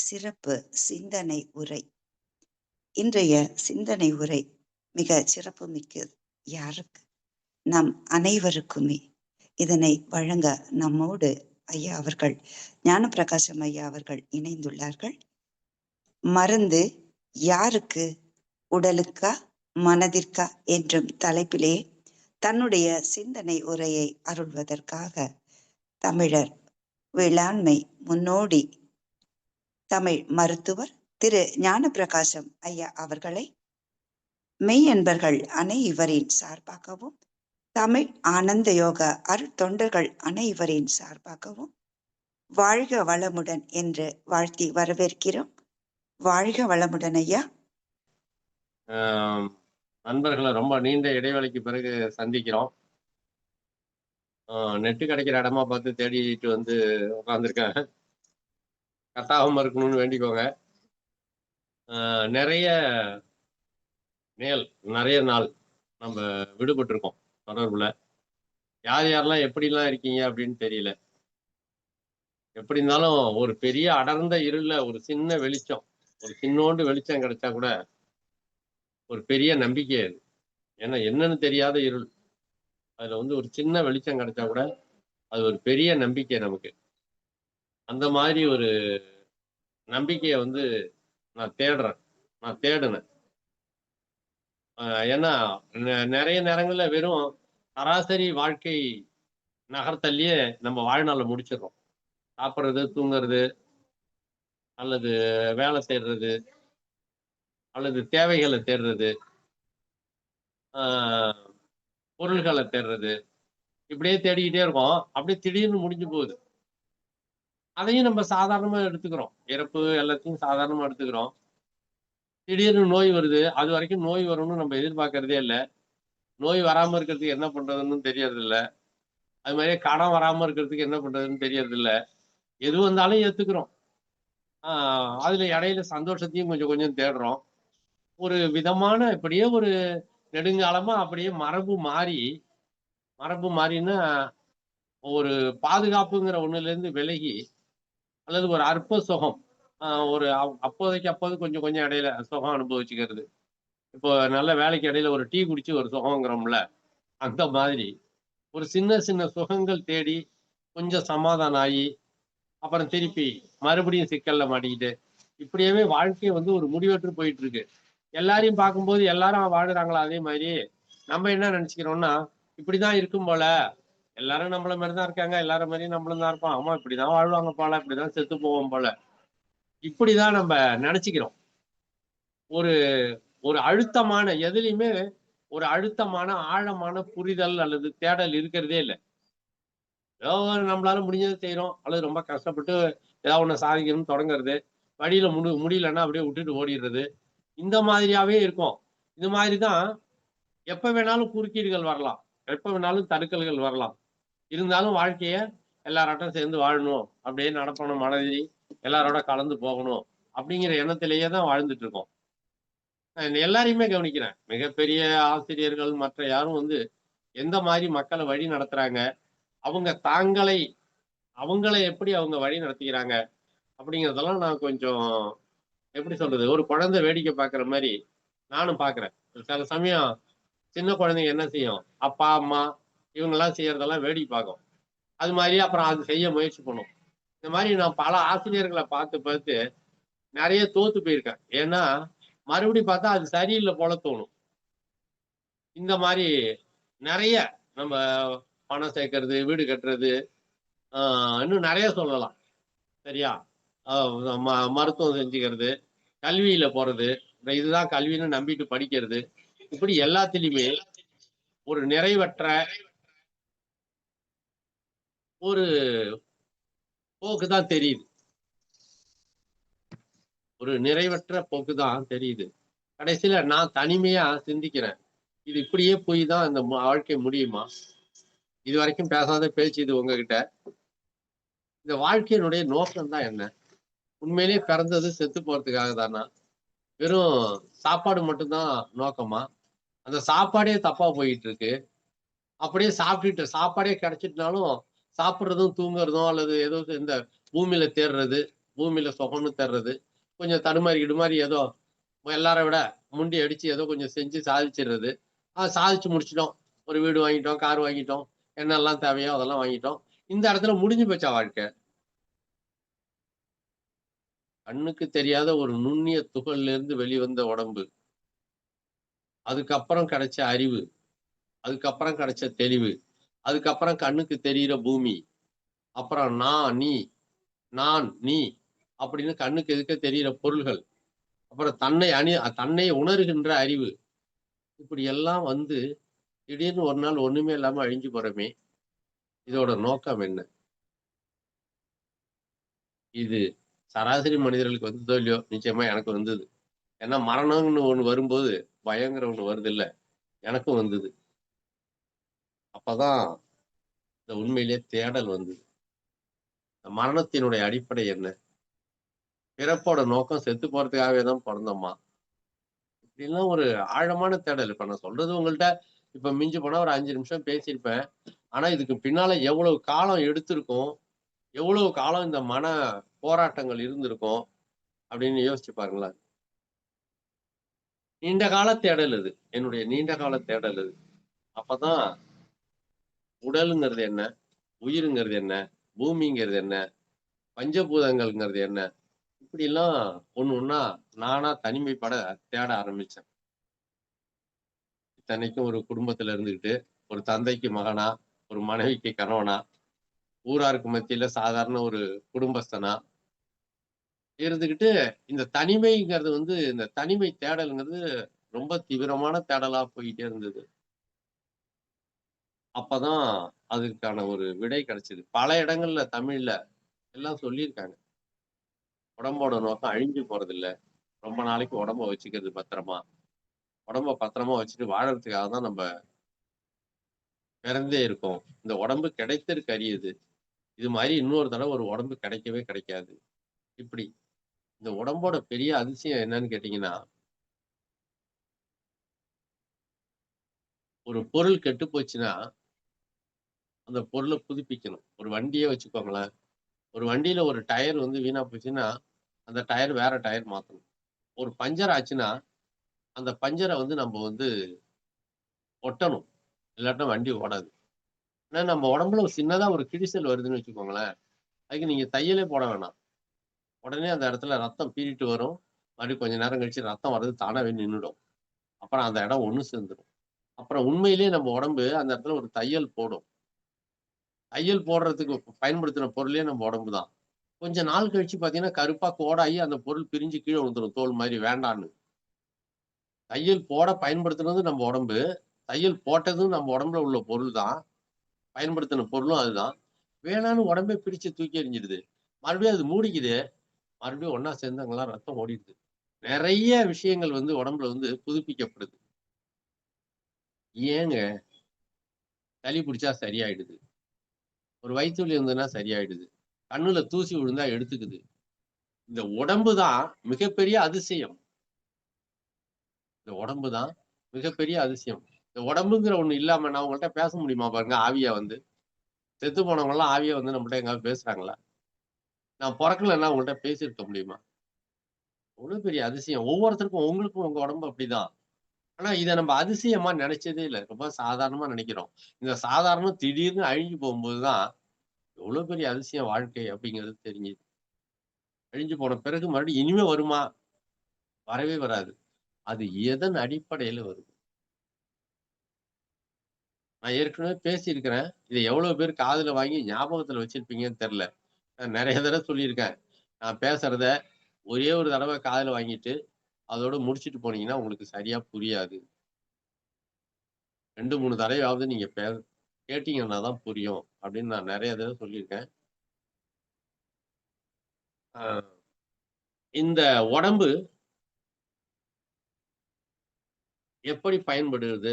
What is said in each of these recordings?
சிறப்பு சிந்தனை உரை. இன்றைய சிந்தனை உரை மிக சிறப்பு மிக்கது. யாருக்கு? நம் அனைவருக்குமே. இதனை வழங்க நம்மோடு ஐயா அவர்கள், ஞானப்பிரகாசம் ஐயா அவர்கள் இணைந்துள்ளார்கள். மருந்து யாருக்கு? உடலுக்கா மனதிற்கா என்றும் தலைப்பிலே தன்னுடைய சிந்தனை உரையை அருள்வதற்காக தமிழர் வேளாண்மை முன்னோடி தமிழ் மருத்துவர் திரு ஞானப்பிரகாசம் ஐயா அவர்களை மெய் என்பர்கள் அனைவரின் சார்பாகவும், தமிழ் ஆனந்த யோக அருட்தொண்டர்கள் அனைவரின் சார்பாகவும் வாழ்க வளமுடன் என்று வாழ்த்தி வரவேற்கிறோம். வாழ்க வளமுடன் ஐயா. நண்பர்களை ரொம்ப நீண்ட இடைவெளிக்கு பிறகு சந்திக்கிறோம். நெட்டு கிடைக்கிற இடமா பார்த்து தேடிட்டு வந்து உட்காந்துருக்கேன். கட்டாகவும் இருக்கணும்னு வேண்டிக்கோங்க. நிறைய நாள் நம்ம விடுபட்டிருக்கோம் தொடர்புல. யார் யாரெல்லாம் எப்படிலாம் இருக்கீங்க அப்படின்னு தெரியல. எப்படி இருந்தாலும் ஒரு பெரிய அடர்ந்த இருள ஒரு சின்ன வெளிச்சம், ஒரு சின்னோண்டு வெளிச்சம் கிடைச்சா கூட ஒரு பெரிய நம்பிக்கை அது. ஏன்னா என்னன்னு தெரியாத இருள், அதுல வந்து ஒரு சின்ன வெளிச்சம் கிடைச்சா கூட அது ஒரு பெரிய நம்பிக்கை நமக்கு. அந்த மாதிரி ஒரு நம்பிக்கையை வந்து நான் தேடினேன். ஏன்னா நிறைய நேரங்கள்ல வெறும் சராசரி வாழ்க்கை நகர்த்தல்லையே நம்ம வாழ்நாளை முடிச்சிடறோம். சாப்பிட்றது, தூங்குறது, அல்லது வேலை செய்யறது, அல்லது தேவைகளை தேடுறது, பொருள்களை தேடுறது, இப்படியே தேடிக்கிட்டே இருக்கோம். அப்படியே திடீர்னு முடிஞ்சு போகுது. அதையும் நம்ம சாதாரணமா எடுத்துக்கிறோம். இறப்பு எல்லாத்தையும் சாதாரணமா எடுத்துக்கிறோம். திடீர்னு நோய் வருது. அது வரைக்கும் நோய் வரும்னு நம்ம எதிர்பார்க்கறதே இல்லை. நோய் வராம இருக்கிறதுக்கு என்ன பண்றதுன்னு தெரியறது இல்லை. அது மாதிரியே கடன் வராம இருக்கிறதுக்கு என்ன பண்றதுன்னு தெரியறது இல்லை. எது வந்தாலும் ஏத்துக்கிறோம். அதுல இடையில சந்தோஷத்தையும் கொஞ்சம் கொஞ்சம் தேடுறோம். ஒரு விதமான இப்படியே ஒரு நெடுங்காலமா அப்படியே மரபு மாறின்னா ஒரு பாதுகாப்புங்கிற ஒண்ணுல இருந்து விலகி, அல்லது ஒரு அற்ப சுகம், ஒரு அப்போது கொஞ்சம் கொஞ்சம் இடையில சுகம் அனுபவிச்சுக்கிறது. இப்போ நல்ல வேலைக்கு இடையில ஒரு டீ குடிச்சு ஒரு சுகங்கிறோம்ல, அந்த மாதிரி ஒரு சின்ன சின்ன சுகங்கள் தேடி கொஞ்சம் சமாதானம் ஆகி அப்புறம் திருப்பி மறுபடியும் சிக்கல்ல மாட்டிக்கிட்டு இப்படியே வாழ்க்கையை வந்து ஒரு முடிவற்று போயிட்டு இருக்கு. எல்லாரையும் பார்க்கும்போது எல்லாரும் வாழுறாங்களா அதே மாதிரி நம்ம என்ன நினைச்சுக்கிறோம்னா, இப்படிதான் இருக்கும் போல, எல்லாரும் நம்மள மாதிரிதான் இருக்காங்க, எல்லாரும் மாதிரியும் நம்மளும் தான் இருப்போம், ஆமா இப்படிதான் வாழ்வாங்க போல, இப்படிதான் செத்து போவோம் போல, இப்படிதான் நம்ம நினைச்சுக்கிறோம். ஒரு ஒரு அழுத்தமான எதுலையுமே ஒரு அழுத்தமான ஆழமான புரிதல் அல்லது தேடல் இருக்கிறதே இல்லை. ஏதோ நம்மளால முடிஞ்சதை செய்யறோம், அல்லது ரொம்ப கஷ்டப்பட்டு ஏதாவது ஒண்ணு சாதிக்கணும்னு தொடங்குறது, வழியில முடியலன்னா அப்படியே விட்டுட்டு ஓடிடுறது, இந்த மாதிரியாவே இருக்கும். இது மாதிரிதான் எப்ப வேணாலும் குறுக்கீடுகள் வரலாம், எப்ப வேணாலும் தடுக்கல்கள் வரலாம். இருந்தாலும் வாழ்க்கைய எல்லாராட்டும் சேர்ந்து வாழணும், அப்படியே நடப்பணும், மனதி எல்லாரோட கலந்து போகணும் அப்படிங்கிற எண்ணத்திலேயே தான் வாழ்ந்துட்டு இருக்கோம். எல்லாரையுமே கவனிக்கிறேன். மிகப்பெரிய ஆசிரியர்கள் மற்ற யாரும் வந்து எந்த மாதிரி மக்களை வழி நடத்துறாங்க, அவங்களை எப்படி அவங்க வழி நடத்திக்கிறாங்க அப்படிங்கிறதெல்லாம் நான் கொஞ்சம் எப்படி சொல்றது, ஒரு குழந்தை வேடிக்கை பார்க்குற மாதிரி நானும் பார்க்குறேன். சில சமயம் சின்ன குழந்தைங்க என்ன செய்யும், அப்பா அம்மா இவங்கெல்லாம் செய்யறதெல்லாம் வேடிக்கை பார்க்கும். அது மாதிரி அப்புறம் அது செய்ய முயற்சி பண்ணும். இந்த மாதிரி நான் பல ஆசிரியர்களை பார்த்து நிறைய தோத்து போயிருக்கேன். ஏன்னா மறுபடியும் பார்த்தா அது சரியில்லை போல தோணும். இந்த மாதிரி நிறைய நம்ம பணம் சேர்க்கறது, வீடு கட்டுறது, இன்னும் நிறைய சொல்லலாம். சரியா? மருத்துவம் செஞ்சுக்கிறது, கல்வியில போறது, இதுதான் கல்வின்னு நம்பிட்டு படிக்கிறது, இப்படி எல்லாத்திலுமே ஒரு நிறைவற்ற ஒரு போக்குதான் தெரியுது. ஒரு நிறைவற்ற போக்குதான் தெரியுது. கடைசியில நான் தனிமையா சிந்திக்கிறேன், இது இப்படியே போய் தான் இந்த வாழ்க்கை முடியுமா? இது வரைக்கும் பேசாத பேச்சு இது உங்ககிட்ட. இந்த வாழ்க்கையினுடைய நோக்கம் தான் என்ன? உண்மையிலேயே பிறந்தது செத்து போறதுக்காக தானா? வெறும் சாப்பாடு மட்டும்தான் நோக்கமா? அந்த சாப்பாடே தப்பா போயிட்டு இருக்கு. அப்படியே சாப்பிட்டுட்டு சாப்பாடே கிடைச்சிட்டுனாலும் சாப்பிட்றதும் தூங்குறதும் அல்லது ஏதோ இந்த பூமியில தேடுறது, பூமியில சுகம்னு தர்றது, கொஞ்சம் தடுமாறி ஏதோ எல்லாரை விட முண்டி அடிச்சு ஏதோ கொஞ்சம் செஞ்சு சாதிச்சிடுறது. சாதிச்சு முடிச்சிட்டோம். ஒரு வீடு வாங்கிட்டோம், கார் வாங்கிட்டோம், என்னெல்லாம் தேவையோ அதெல்லாம் வாங்கிட்டோம். இந்த இடத்துல முடிஞ்சு போச்சா வாழ்க்கை? கண்ணுக்கு தெரியாத ஒரு நுண்ணிய துகள்ல இருந்து வெளிவந்த உடம்பு, அதுக்கப்புறம் கிடைச்ச அறிவு, அதுக்கப்புறம் கிடைச்ச தெளிவு, அதுக்கப்புறம் கண்ணுக்கு தெரியிற பூமி, அப்புறம் நான், நீ அப்படின்னு கண்ணுக்கு எதுக்க தெரியிற பொருள்கள், அப்புறம் தன்னை உணர்கின்ற அறிவு, இப்படி எல்லாம் வந்து திடீர்னு ஒரு நாள் ஒண்ணுமே இல்லாம அழிஞ்சு போறோமே, இதோட நோக்கம் என்ன? இது சராசரி மனிதர்களுக்கு வந்ததோ இல்லையோ, நிச்சயமா எனக்கு வந்தது. ஏன்னா மரணம்னு ஒண்ணு வரும்போது பயங்கர ஒண்ணு வருது இல்ல, எனக்கும் வந்தது. அப்பதான் இந்த உண்மையிலேயே தேடல் வந்தது. மரணத்தினுடைய அடிப்படை என்ன? பிறப்போட நோக்கம் செத்து போறதுக்காகவே தான் பிறந்தோமா? இப்படிலாம் ஒரு ஆழமான தேடல். இப்ப நான் சொல்றது உங்கள்ட்ட இப்ப மிஞ்சி போனா ஒரு 5 நிமிஷம் பேசியிருப்பேன். ஆனா இதுக்கு பின்னால எவ்வளவு காலம் எடுத்திருக்கும், எவ்வளவு காலம் இந்த மன போராட்டங்கள் இருந்திருக்கும் அப்படின்னு யோசிச்சு பாருங்களேன். நீண்ட கால தேடல் இது. என்னுடைய நீண்ட கால தேடல் இது. அப்பதான் உடலுங்கிறது என்ன? உயிருங்கிறது என்ன? பூமிங்கிறது என்ன? பஞ்சபூதங்கள்ங்கிறது என்ன? இப்படிலாம் ஒண்ணா நானா தனிமைப்பட தேட ஆரம்பிச்சேன். இத்தனைக்கும் ஒரு குடும்பத்துல இருந்துகிட்டு, ஒரு தந்தைக்கு மகனா, ஒரு மனைவிக்கு கணவனா, ஊராருக்கு மத்தியில சாதாரண ஒரு குடும்பஸ்தனா இருந்துகிட்டு, இந்த தனிமைங்கிறது வந்து இந்த தனிமை தேடல்ங்கிறது ரொம்ப தீவிரமான தேடலா போயிட்டே இருந்தது. அப்பதான் அதுக்கான ஒரு விடை கிடைச்சது. பல இடங்கள்ல தமிழ்ல எல்லாம் சொல்லியிருக்காங்க. உடம்போட நோக்கம் அழிஞ்சு போறதில்ல. ரொம்ப நாளைக்கு உடம்ப வச்சுக்கிறது பத்திரமா. உடம்ப பத்திரமா வச்சுட்டு வாழறதுக்காக தான் நம்ம பிறந்தே இருக்கோம். இந்த உடம்பு கிடைத்தற்கு அரியது. இது மாரி இன்னொரு தடவ ஒரு உடம்பு கிடைக்கவே கிடைக்காது. இப்படி. இந்த உடம்போட பெரிய அதிசயம் என்னன்னு கேட்டீங்கன்னா, ஒரு பொருள் கெட்டு போச்சுன்னா, அந்த பொருள புதுப்பிக்கணும். ஒரு வண்டியே வச்சுக்கோங்களேன். ஒரு வண்டியில ஒரு டயர் வந்து வீணா போச்சுன்னா, அந்த டயர் வேற டயர் மாத்தணும். ஒரு பஞ்சர் ஆச்சுன்னா, அந்த பஞ்சர வந்து நம்ம வந்து ஒட்டணும். இல்லாட்டா வண்டி ஓடாது. ஏன்னா நம்ம உடம்புல ஒரு சின்னதா ஒரு கிழிசல் வருதுன்னு வச்சுக்கோங்களேன். அதுக்கு நீங்க தையலே போட வேணாம். உடனே அந்த இடத்துல ரத்தம் பீறிட்டு வரும். மறுபடியும் கொஞ்ச நேரம் கழிச்சு ரத்தம் வர்றது தானாவே நின்னுடும். அப்புறம் அந்த இடம் ஒண்ணு சேர்ந்துரும். அப்புறம் உண்மையிலேயே நம்ம உடம்பு அந்த இடத்துல ஒரு தையல் போடும். தையல் போடுறதுக்கு பயன்படுத்தின பொருளே நம்ம உடம்பு தான். கொஞ்ச நாள் கழிச்சு பார்த்தீங்கன்னா, கருப்பா கோடாகி அந்த பொருள் பிரிஞ்சு கீழ விழுந்துரும் தோல் மாரி வேண்டான்னு. தையல் போட பயன்படுத்துனது நம்ம உடம்பு. தையல் போட்டதும் நம்ம உடம்புல உள்ள பொருள் தான். பயன்படுத்தின பொருளும் அதுதான். வேணான்னு உடம்பே பிரிச்சு தூக்கி எறிஞ்சிடுது. மறுபடியும் அது மூடிக்குது. மறுபடியும் ஒண்ணா சேர்ந்து அங்கலாம் ரத்தம் ஓடிடுது. நெறைய விஷயங்கள் வந்து உடம்புல வந்து புதுப்பிக்கப்படுது. ஏங்க? சளி பிடிச்சா சரியாயிடுது. ஒரு வயித்து வலி இருந்ததுன்னா சரியாயிடுது. கண்ணுல தூசி விழுந்தா எடுத்துக்குது. இந்த உடம்பு தான் மிகப்பெரிய அதிசயம். இந்த உடம்பு தான் மிகப்பெரிய அதிசயம். இந்த உடம்புங்கிற ஒண்ணு இல்லாம நான் உங்கள்ட்ட பேச முடியுமா பாருங்க ஆவியா வந்து? செத்து போனவங்கலாம் ஆவியா வந்து நம்மள்ட்ட எங்கேயாவது பேசுறாங்களா? நான் பொறக்கலன்னா உங்கள்ட்ட பேசியிருக்க முடியுமா? எவ்வளவு பெரிய அதிசயம். ஒவ்வொருத்தருக்கும் உங்களுக்கும் உங்க உடம்பு அப்படிதான். ஆனா இத நம்ம அதிசயமா நெனைச்சதே இல்ல. ரொம்ப சாதாரணமா நெனைக்கிறோம். இந்த சாதாரணம் திடீர்னு அழிஞ்சு போகும்போது தான், எவ்வளவு பெரிய அதிசயம் வாழ்க்கை அப்படிங்கிறது தெரிஞ்சுது. அழிஞ்சு போன பிறகு மறுபடியும் இனிமே வருமா? வரவே வராது. அது எதன் அடிப்படையில வருது? நான் ஏற்கனவே பேசியிருக்கிறேன். இத எவ்வளவு பேர் காதுல வாங்கி ஞாபகத்துல வச்சிருப்பீங்கன்னு தெரியல. நான் நெறைய தடவ சொல்லியிருக்கேன். நான் பேசுறத ஒரே ஒரு தடவ காதுல வாங்கிட்டு, அதோட முடிச்சுட்டு போனீங்கன்னா, உங்களுக்கு சரியா புரியாது. 2, 3 தடவையாவது நீங்க கேட்டீங்கன்னா தான் புரியும். அப்படின்னு நான் நெறைய தடவ சொல்லியிருக்கேன். அ இந்த உடம்பு எப்படி படுகிறது,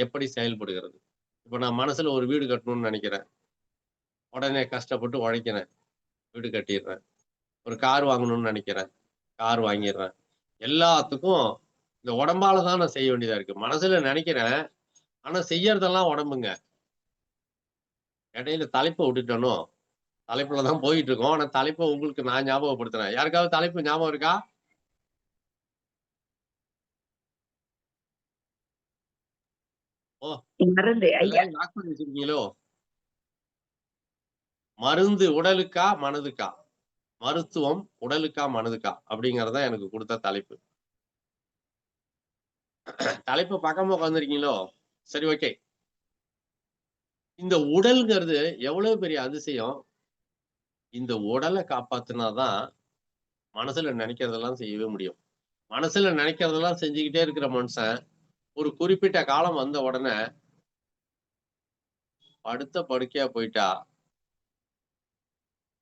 எப்படி செயல்படுகிறது? இப்ப நான் மனசுல ஒரு வீடு கட்டணும்னு நெனைக்கிறேன். உடனே கஷ்டப்பட்டு உழைக்கிறேன். வீடு கட்டிர்றேன். ஒரு கார் வாங்கணும்னு நெனைக்கிறேன். கார் வாங்கிர்றேன். எல்லாத்துக்கும் இந்த உடம்பால தான் நான் செய்ய வேண்டியதா இருக்கு. மனசுல நெனைக்கிறேன். ஆனா செய்யறதெல்லாம் உடம்புங்க. இடையில தலைப்ப விட்டுட்டேனோ! தலைப்புலதான் போயிட்டு இருக்கோம். ஆனா தலைப்பை உங்களுக்கு நான் ஞாபகப்படுத்துறேன். யாருக்காவது தலைப்பு ஞாபகம் இருக்கா? ஓ, மருந்து ஐயா. எல்லாரும் லாக் பண்ணி வச்சிருக்கீங்களோ? மருந்து உடலுக்கா மனதுக்கா? மருத்துவம் உடலுக்கா மனதுக்கா? அப்படிங்கறத எனக்கு கொடுத்த தலைப்பு. தலைப்பு பார்க்காம உட்கார்ந்திருக்கீங்களோ? சரி, ஓகே. இந்த உடல்ங்கிறது எவ்வளவு பெரிய அதிசயம். இந்த உடலை காப்பாத்துனாதான் மனசுல நினைக்கிறதெல்லாம் செய்யவே முடியும். மனசுல நினைக்கிறதெல்லாம் செஞ்சுக்கிட்டே இருக்கிற மனுஷன் ஒரு குறிப்பிட்ட காலம் வந்த உடனே படுத்த படுக்கையா போயிட்டா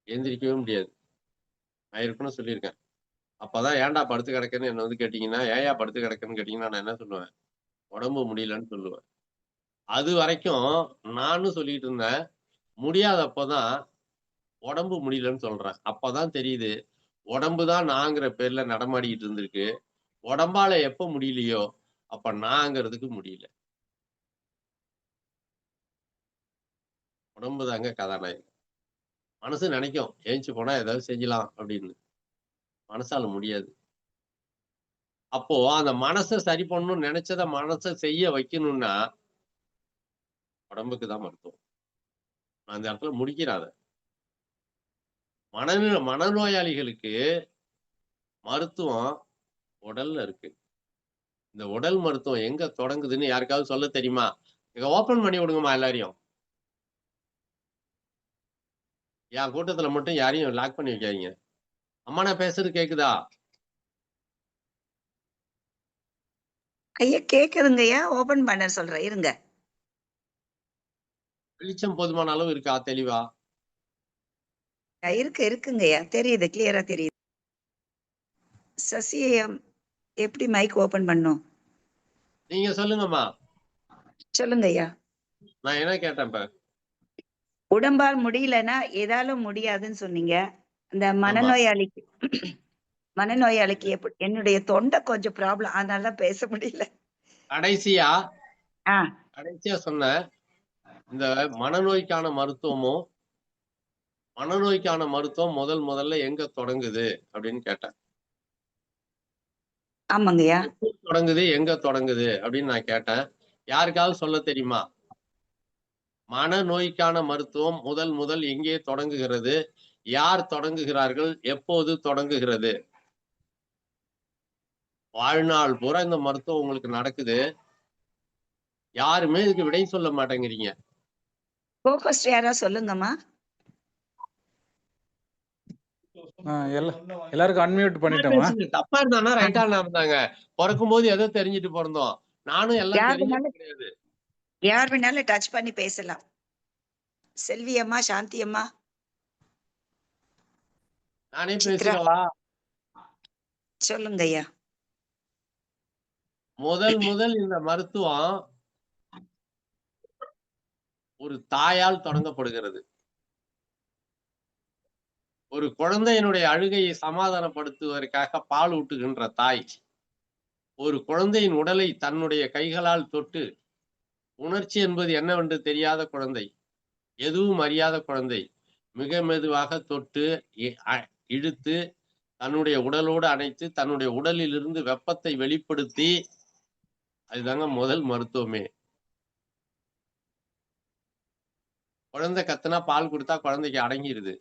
எந்திரிக்கவே முடியாது. நான் ஏற்கனவே சொல்லியிருக்கேன். அப்பதான் ஏன்டா படுத்து கிடக்குன்னு என்ன வந்து கேட்டீங்கன்னா, ஏன்யா படுத்து கிடக்குன்னு கேட்டீங்கன்னா நான் என்ன சொல்லுவேன்? உடம்பு முடியலன்னு சொல்லுவேன். அது வரைக்கும் நானும் சொல்லிட்டு இருந்தேன். முடியாதப்பதான் உடம்பு முடியலன்னு சொல்றேன். அப்பதான் தெரியுது, உடம்பு தான் நான்கிற பேர்ல நடமாடிட்டு இருந்திருக்கு. உடம்பால எப்ப முடியலையோ அப்ப நான்ங்கிறதுக்கு முடியல. உடம்பு தாங்க கதாநாயகன். மனசு நினைக்கும் ஏஞ்சி போனா ஏதாவது செய்யலாம் அப்படின்னு. மனசால முடியாது. அப்போ அந்த மனசை சரி பண்ணணும்னு நினைச்சத மனசை செய்ய வைக்கணும்னா உடம்புக்கு தான் மருத்துவம். நான் அந்த இடத்துல முடிக்கிறேன் அத. மனநோயாளிகளுக்கு மருத்துவம் உடல்ல இருக்கு. இந்த உடல் மருத்துவம் எங்க தொடங்குதுன்னு யாருக்காவது சொல்ல தெரியுமா? இங்க ஓபன் பண்ணி விடுங்கம்மா எல்லாரையும். என் கூட்டத்துல மட்டும் யாரையும் லாக் பண்ணி வைக்காதீங்க. அம்மா நான் பேசுறது கேக்குதா? ஐயா கேக்குதுங்கய்யா. ஓபன் பண்ண சொல்றேன் இருங்க. வெளிச்சம் போதுமான அளவு இருக்கா தெளிவா? இருக்குங்கய்யா. தெரியுது, கிளியரா தெரியுது. சசி எப்படி மைக் ஓபன் பண்ணும்? நீங்க சொல்லுங்கம்மா. சொல்லுங்க ஐயா. நான் என்ன கேட்டேன் இப்ப? உடம்பால் முடியலன்னா ஏதாலும் முடியாதுன்னு சொன்னீங்க. இந்த ஆமா. மனநோயாளிக்கு எப்படி? என்னுடைய தொண்டை கொஞ்சம் ப்ராப்ளம், அதனாலதான் பேச முடியல. கடைசியா ஆ கடைசியா சொன்னேன். இந்த மனநோய்க்கான மருத்துவம் முதல்ல எங்க தொடங்குது அப்படின்னு கேட்டேன். ஆமாங்கய்யா. எப்படி தொடங்குது, எங்க தொடங்குது அப்படின்னு நான் கேட்டேன். யாருக்காவது சொல்ல தெரியுமா? மனநோய்க்கான மருத்துவம் முதல் எங்கே தொடங்குகிறது? யார் தொடங்குகிறார்கள்? எப்போது தொடங்குகிறது? வாழ்நாள் பூரா இந்த மருத்துவம் உங்களுக்கு நடக்குது. யாருமே இதுக்கு விடை சொல்ல மாட்டேங்கிறீங்க. கோகோஸ்ட் யாரா சொல்லுங்கம்மா. எல்லாருக்கும் அன்மியூட் பண்ணிட்டோமா? தப்பா இருந்தானா ரைட்டா இருந்தாங்க. பிறக்கும் போது எதோ தெரிஞ்சுட்டு பிறந்தோம். நானும் எல்லாம் தெரிஞ்சது கிடையாது. யார் வேணாலும் டச் பண்ணி பேசலாம். செல்வி அம்மா, சாந்தி அம்மா. நானே பேசுறவா? சொல்லுங்க ஐயா. முதல் இந்த மருத்துவம் ஒரு தாயால் தொடங்கப்படுகிறது. ஒரு குழந்தையினுடைய அழுகையை சமாதானப்படுத்துவதற்காக பால் ஊட்டுகின்ற தாய் ஒரு குழந்தையின் உடலை தன்னுடைய கைகளால் தொட்டு, உணர்ச்சி என்பது என்னவென்று தெரியாத குழந்தை, எதுவும் அறியாத குழந்தை, மிக மெதுவாக தொட்டு இழுத்து தன்னுடைய உடலோடு அணைத்து தன்னுடைய உடலில் இருந்து வெப்பத்தை வெளிப்படுத்தி, அதுதாங்க முதல் மருத்துவமே. குழந்தை கத்துனா பால் கொடுத்தா குழந்தைக்கு அடங்கிருது.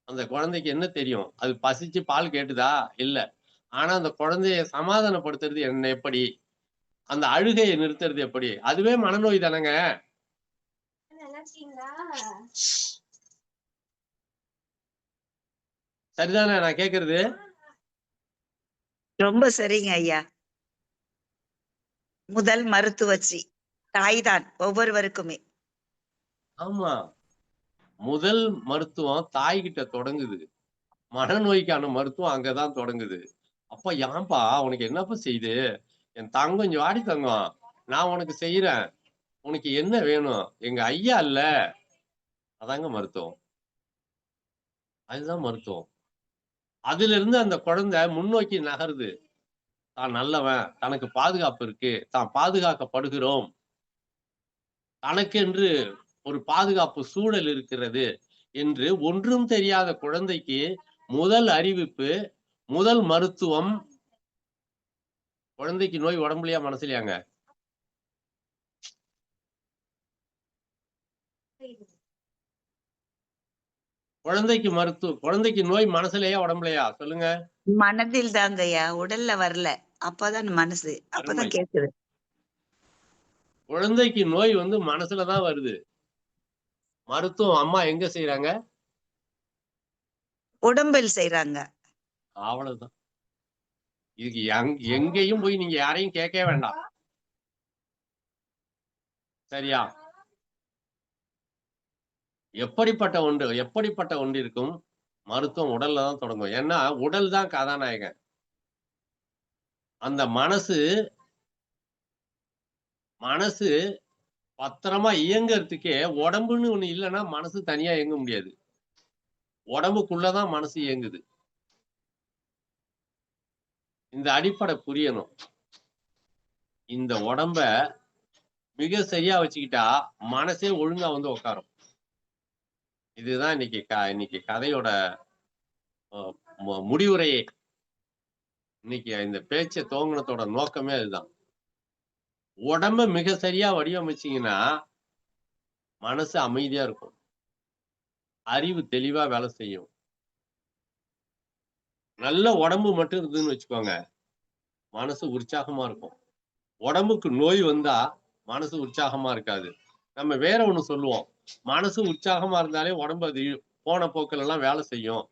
அந்த குழந்தைக்கு என்ன தெரியும்? அது பசிச்சு பால் கேட்டுதா? இல்ல. ஆனா அந்த குழந்தைய சமாதானப்படுத்துறது என்ன எப்படி? அந்த அழுகையை நிறுத்துறது எப்படி? அதுவே மனநோய் தானங்க. சரிதானே நான் கேக்குறது? ரொம்ப சரிங்க ஐயா. முதல் மருத்துவச்சி தாய்தான் ஒவ்வொருவருக்குமே. ஆமா. முதல் மருத்துவம் தாய்கிட்ட தொடங்குது. மனநோய்க்கான மருத்துவம் அங்கதான் தொடங்குது. அப்ப ஏன்பா உனக்கு என்னப்பா செய்யுது? என் தங்கம் இங்க வாடி தங்கம். நான் உனக்கு செய்யறேன். உனக்கு என்ன வேணும்? எங்க ஐயா இல்ல. அதாங்க மருத்துவம். அதுதான் மருத்துவம். அதுல இருந்து அந்த குழந்தை முன்னோக்கி நகருது. தான் நல்லவன், தனக்கு பாதுகாப்பு இருக்கு, தான் பாதுகாக்கப்படுகிறோம். தனக்கென்று ஒரு பாதுகாப்பு சூழல் இருக்கிறது என்று ஒன்றும் தெரியாத குழந்தைக்கு முதல் அறிவிப்பு, முதல் மருத்துவம். குழந்தைக்கு நோய் உடம்புலயா மனசுலயாங்க? குழந்தைக்கு நோய் மனசுலயா உடம்புலயா சொல்லுங்க? மனதில் தாங்கய்யா, உடல்ல வரல. அப்பதான் மனசு, அருமை. அப்பதான் கேக்குது. குழந்தைக்கு நோய் வந்து மனசுலதான் வருது. மருத்துவம் அம்மா எங்க செய்யறாங்க? உடம்பில் செய்றாங்க. அவ்வளவுதான். இதுக்கு எங்கேயும் போய் நீங்க யாரையும் கேட்கவே வேண்டாம். சரியா? எப்படிப்பட்ட ஒன்றிற்கும் மருத்துவம் உடல்ல தான் தொடங்கும். ஏன்னா உடல் தான் கதாநாயகன். அந்த மனசு பத்திரமா இயங்குறதுக்கே உடம்புன்னு ஒண்ணு இல்லைன்னா மனசு தனியா இயங்க முடியாது. உடம்புக்குள்ளதான் மனசு இயங்குது. இந்த அடிப்படை புரியணும். இந்த உடம்ப மிக சரியா வச்சுக்கிட்டா மனசே ஒழுங்கா வந்து உட்காரும். இதுதான் இன்னைக்கு கதையோட முடிவுரையே. இன்னைக்கு இந்த பேச்சை துவங்கினத்தோட நோக்கமே அதுதான். உடம்ப மிக சரியா வடிவமைச்சீங்கன்னா மனசு அமைதியா இருக்கும், அறிவு தெளிவா வேலை செய்யும். நல்ல உடம்பு மட்டும் இருக்குதுன்னு வச்சுக்கோங்க, மனசு உற்சாகமா இருக்கும். உடம்புக்கு நோய் வந்தா மனசு உற்சாகமா இருக்காது. நம்ம வேற ஒண்ணு சொல்லுவோம், மனசு உற்சாகமா இருந்தாலே உடம்பு அது போன போக்குல எல்லாம் வேலை செய்யும்.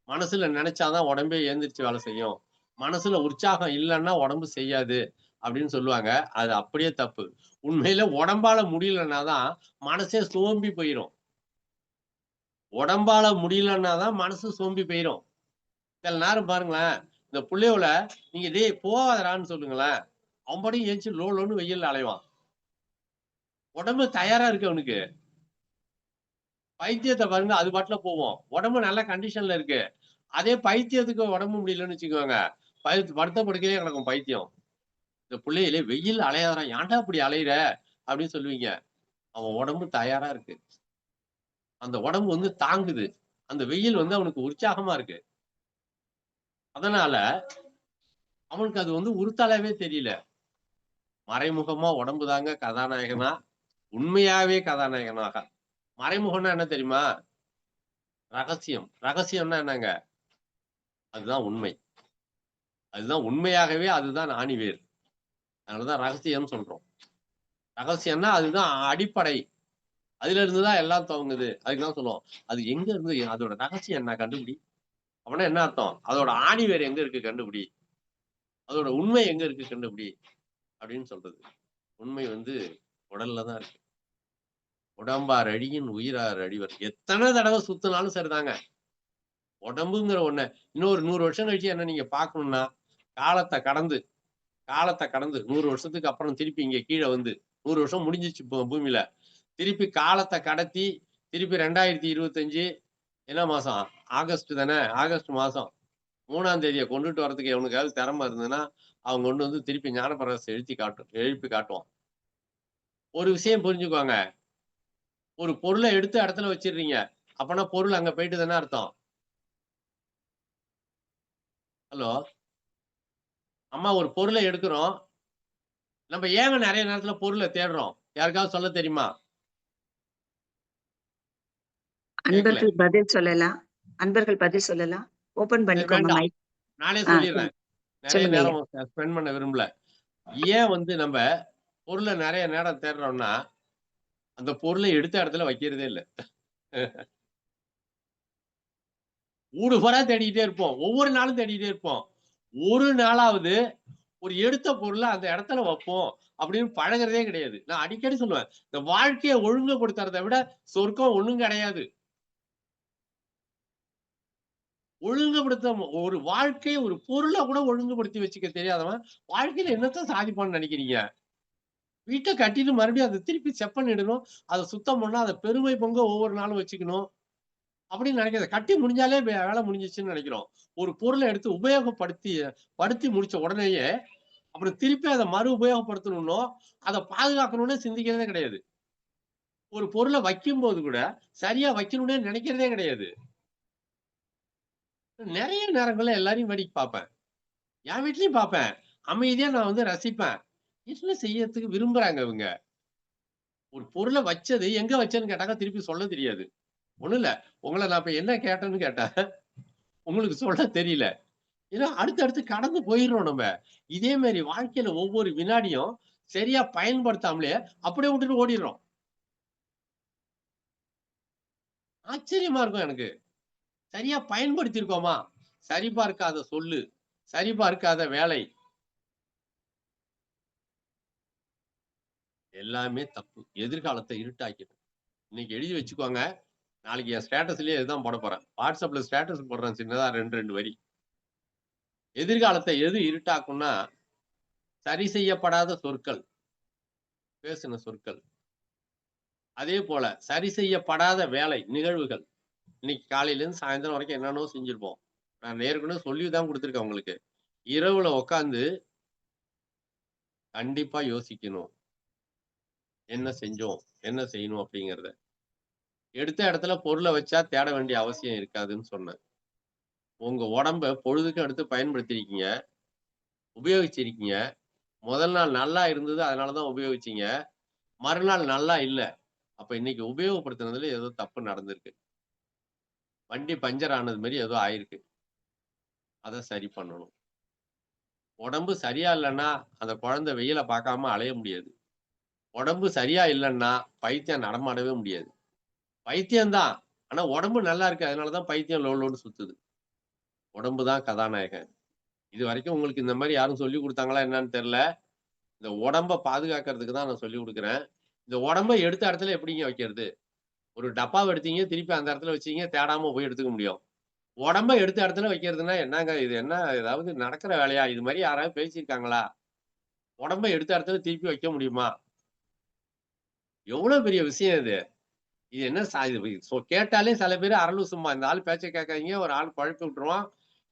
மனசுல நினைச்சாதான் உடம்பே எழுந்திரிச்சு வேலை செய்யும். மனசுல உற்சாகம் இல்லைன்னா உடம்பு செய்யாது அப்படின்னு சொல்லுவாங்க. அது அப்படியே தப்பு. உண்மையில உடம்பால முடியலன்னா தான் மனசே சோம்பி போயிரும். உடம்பால முடியலன்னா தான் மனசு சோம்பி போயிரும். சில நேரம் பாருங்களேன், இந்த புள்ளையோல நீங்க டேய் போகாதடான்னு சொல்லுங்களேன், அவன் பாட்டுக்கு ஏஞ்சி லோன்னு வெயில்ல அலைவான். உடம்பு தயாரா இருக்கு அவனுக்கு. பைத்தியத்தை பாருங்க, அது பாட்டுல போவோம். உடம்பு நல்ல கண்டிஷன்ல இருக்கு. அதே பைத்தியத்துக்கு உடம்பு முடியலன்னு வச்சுக்கோங்க, படுத்த படுக்கையிலே கிடக்கும் பைத்தியம். இந்த பிள்ளையிலே வெயில் அலையாதான், ஏன்டா இப்படி அலையிற அப்படின்னு சொல்லுவீங்க. அவன் உடம்பு தயாரா இருக்கு. அந்த உடம்பு வந்து தாங்குது. அந்த வெயில் வந்து அவனுக்கு உற்சாகமா இருக்கு. அதனால அவனுக்கு அது வந்து உறுத்தளவே தெரியல. மறைமுகமா உடம்பு தாங்க கதாநாயகனா, உண்மையாவே கதாநாயகனாக. மறைமுகம்னா என்ன தெரியுமா? ரகசியம். ரகசியம்னா என்னங்க? அதுதான் உண்மை. அதுதான் உண்மையாகவே, அதுதான் ஆணிவேர். அதனாலதான் ரகசியம் சொல்றோம். ரகசியம்னா அதுதான் அடிப்படை. அதுல இருந்துதான் எல்லாம் துவங்குது. அதுக்குதான் சொல்லுவோம், அது எங்க இருந்து, அதோட ரகசியம் என்ன கண்டுபிடி. அப்படின்னா என்ன அர்த்தம்? அதோட ஆணிவேர் எங்க இருக்கு கண்டுபிடி. அதோட உண்மை எங்க இருக்கு கண்டுபிடி அப்படின்னு சொல்றது. உண்மை வந்து உடல்ல தான் இருக்கு. உடம்பார் அழியின் உயிரார் அழிவர். எத்தனை தடவை சுத்தினாலும் சரிதாங்க. உடம்புங்கிற ஒண்ணு இன்னொரு 100 வருஷம் கழிச்சு என்ன நீங்க பார்க்கணும்னா, காலத்தை கடந்து 100 வருஷத்துக்கு அப்புறம் திருப்பி இங்க கீழே வந்து 100 வருஷம் முடிஞ்சிச்சு பூமியில. திருப்பி காலத்தை கடத்தி திருப்பி 2025 என்ன மாசம்? ஆகஸ்ட் தானே? ஆகஸ்ட் மாசம் 3ஆம் தேதியை கொண்டுட்டு வரதுக்கு எவனுக்காவது திறமை இருந்ததுன்னா அவங்க கொண்டு வந்து திருப்பி ஞானப்பிரகாசம் எழுப்பி காட்டுவான். ஒரு விஷயம் புரிஞ்சுக்கோங்க, ஒரு பொருளை எடுத்து இடத்துல வச்சிடுறீங்க, அப்பனா பொருள் அங்க போயிட்டு தானே அர்த்தம். ஹலோ அம்மா, ஒரு பொருளை எடுக்கிறோம், நம்ம ஏங்க நிறைய நேரத்துல பொருளை தேடுறோம்? யாருக்காவது சொல்ல தெரியுமா? அன்பர்கள் பதில் சொல்லலாம். ஓபன் பண்ணிக்கோங்க வேண்டாம், மைக். நானே சொல்லிடுறேன். நிறைய சொல்லுங்க ஐயா. நேரம் ஸ்பெண்ட் பண்ண விரும்பல. ஏன் வந்து நம்ம பொருளை நிறைய நேரம் தேடுறோம்னா, அந்த பொருளை எடுத்த இடத்துல வைக்கிறதே இல்லை. ஊடு பூரா தேடிக்கிட்டே இருப்போம், ஒவ்வொரு நாளும் தேடிக்கிட்டே இருப்போம். ஒரு நாளாவது ஒரு எடுத்த பொருளை அந்த இடத்துல வைப்போம் அப்படின்னு பழகிறதே கிடையாது. நான் அடிக்கடி சொல்லுவேன், இந்த வாழ்க்கையை ஒழுங்குபடுத்துறதை விட சொர்க்கம் ஒண்ணும் கிடையாது. ஒழுங்குபடுத்த ஒரு வாழ்க்கையை, ஒரு பொருளை கூட ஒழுங்குபடுத்தி வச்சுக்க தெரியாதவன் வாழ்க்கையில என்னத்த சாதிப்பான்னு நினைக்கிறீங்க? வீட்டை கட்டிட்டு மறுபடியும் அதை திருப்பி செப்பனிடணும், அதை சுத்தம் பண்ணா அதை பெருமை பொங்க ஒவ்வொரு நாளும் வச்சுக்கணும் அப்படின்னு நினைக்கிறத. கட்டி முடிஞ்சாலே வேலை முடிஞ்சிச்சுன்னு நினைக்கிறோம். ஒரு பொருளை எடுத்து படுத்தி முடிச்ச உடனேயே அப்புறம் திருப்பி அதை மறு உபயோகப்படுத்தணும்னோ அதை பாதுகாக்கணும்னு சிந்திக்கிறதே கிடையாது. ஒரு பொருளை வைக்கும்போது கூட சரியா வைக்கணும்னே நினைக்கிறதே கிடையாது. நிறைய நேரங்கள்ல எல்லாரையும் வேடிக்கை பார்ப்பேன். என் வீட்லயும் பார்ப்பேன். அமைதியா நான் வந்து ரசிப்பேன். என்ன செய்யறதுக்கு விரும்புறாங்க இவங்க? ஒரு பொருள வச்சது எங்க வச்சேன்னு கேட்டாங்க, திருப்பி சொல்ல தெரியாது. ஒண்ணும் இல்ல. உங்கள நான் இப்ப என்ன கேட்டேன்னு கேட்டேன். உங்களுக்கு சொல்ல தெரியல. ஏன்னா அடுத்து அடுத்து கடந்து போயிடுறோம் நம்ம. இதே மாரி வாழ்க்கையில ஒவ்வொரு வினாடியும் சரியா பயன்படுத்தாமலே அப்படியே விட்டுட்டு ஓடிடுறோம். ஆச்சரியமா இருக்கும் எனக்கு. சரியா பயன்படுத்தியிருக்கோமா? சரிபார்க்காத சொல்லு, சரிபார்க்காத வேலை, எல்லாமே தப்பு. எதிர்காலத்த இருட்டாக்கிடும். இன்னைக்கு எழுதி வச்சுக்கோங்க. நாளைக்கு என் ஸ்டேட்டஸ்லயே இதுதான் போடப் போறேன். WhatsAppல ஸ்டேட்டஸ் போடுறேன் சின்னதா 2 வரி. எதிர்காலத்த எது இருட்டாக்கும்னா, சரி செய்யப்படாத சொற்கள், பேசின சொற்கள். அதே போல சரி செய்யப்படாத வேலை, நிகழ்வுகள். இன்னைக்கு காலையில இருந்து சாயந்தரம் வரைக்கும் என்னென்னவோ செஞ்சிருப்போம். நான் ஏற்கனவே சொல்லி தான் குடுத்துருக்கேன் உங்களுக்கு. இரவுல உட்கார்ந்து கண்டிப்பா யோசிக்கணும். என்ன செஞ்சோம்? என்ன செய்யணும்? அப்படிங்கிறத. எடுத்த இடத்துல பொருள வச்சா தேட வேண்டிய அவசியம் இருக்காதுன்னு சொன்னேன். உங்க உடம்ப பொழுதுக்கும் எடுத்து பயன்படுத்தியிருக்கீங்க, உபயோகிச்சிருக்கீங்க. முதல் நாள் நல்லா இருந்தது. அதனால தான் உபயோகிச்சீங்க. மறுநாள் நல்லா இல்ல. அப்ப இன்னைக்கு உபயோகப்படுத்துனதுல ஏதோ தப்பு நடந்திருக்கு. வண்டி பஞ்சர் ஆனது மாரி ஏதோ ஆயிருக்கு. அத சரி பண்ணணும். உடம்பு சரியா இல்லன்னா, அந்த குழந்தை வெயில பார்க்காம அலைய முடியாது. உடம்பு சரியா இல்லன்னா, பைத்தியம் நடமாடவே முடியாது. பைத்தியம் தான். ஆனா உடம்பு நல்லா இருக்கு. அதனால தான் பைத்தியம் லோ லோன்னு சுத்துது. உடம்பு தான் கதாநாயகன். இதுவரைக்கும் உங்களுக்கு இந்த மாரி யாரும் சொல்லிக் குடுத்தாங்களா என்னன்னு தெரியல. இந்த உடம்ப பாதுகாக்கிறதுக்கு தான் நான் சொல்லிக் குடுக்குறேன். இந்த உடம்ப எடுத்த இடத்துல எப்படிங்க வைக்கிறது? ஒரு டப்பாவ எடுத்தீங்க, திருப்பி அந்த இடத்துல வச்சீங்க, தேடாம போய் எடுத்துக்க முடியும். உடம்ப எடுத்த இடத்துல வைக்கிறதுன்னா என்னங்க இது? என்ன ஏதாவது நடக்கிற வேலையா? இது மாரி யாராவது பேசியிருக்காங்களா? உடம்ப எடுத்த இடத்துல திருப்பி வைக்க முடியுமா? எவ்வளோ பெரிய விஷயம் இது. இது என்ன இது கேட்டாலே சில பேரு அரலூசும்மா. இந்த ஆள் பேச்ச கேட்காதீங்க. ஒரு ஆள் குழப்பி விட்டுருவான்.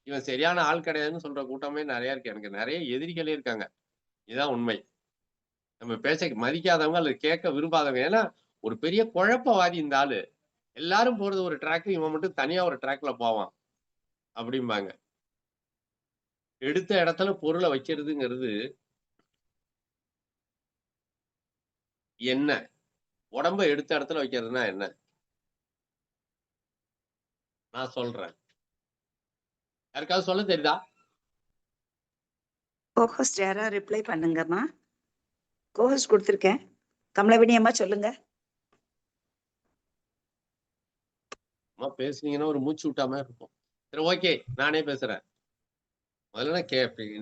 இவன் சரியான ஆள் கிடையாதுன்னு சொல்ற கூட்டமே நெறைய இருக்கு. எனக்கு நெறைய எதிரிகளே இருக்காங்க. இதுதான் உண்மை. நம்ம பேச்ச மதிக்காதவங்க அல்லது கேட்க விரும்பாதவங்க. ஏன்னா, ஒரு பெரிய குழப்பவாதி இந்த ஆளு. எல்லாரும் போறது ஒரு ட்ராக், இவன் மட்டும் தனியா ஒரு ட்ராக்ல போவான். அப்படிம்பாங்க. எடுத்த இடத்துல பொருள வைக்கிறதுங்கிறது என்ன? உடம்ப எடுத்த இடத்துல வைக்கிறதுன்னா என்ன? நான் சொல்றேன். யாருக்காவது சொல்ல தெரியுதா? கோஹோஸ்ட் யாரா ரிப்ளை பண்ணுங்கம்மா. கோஹோஸ்ட் குடுத்துருக்கேன். கமலவேணி அம்மா சொல்லுங்க. சும்மா பேசுனீங்கன்னா ஒரு மூச்சு விட்டா மாரி இருக்கும். சரி ஓகே. நானே பேசுறேன். முதல்ல நான்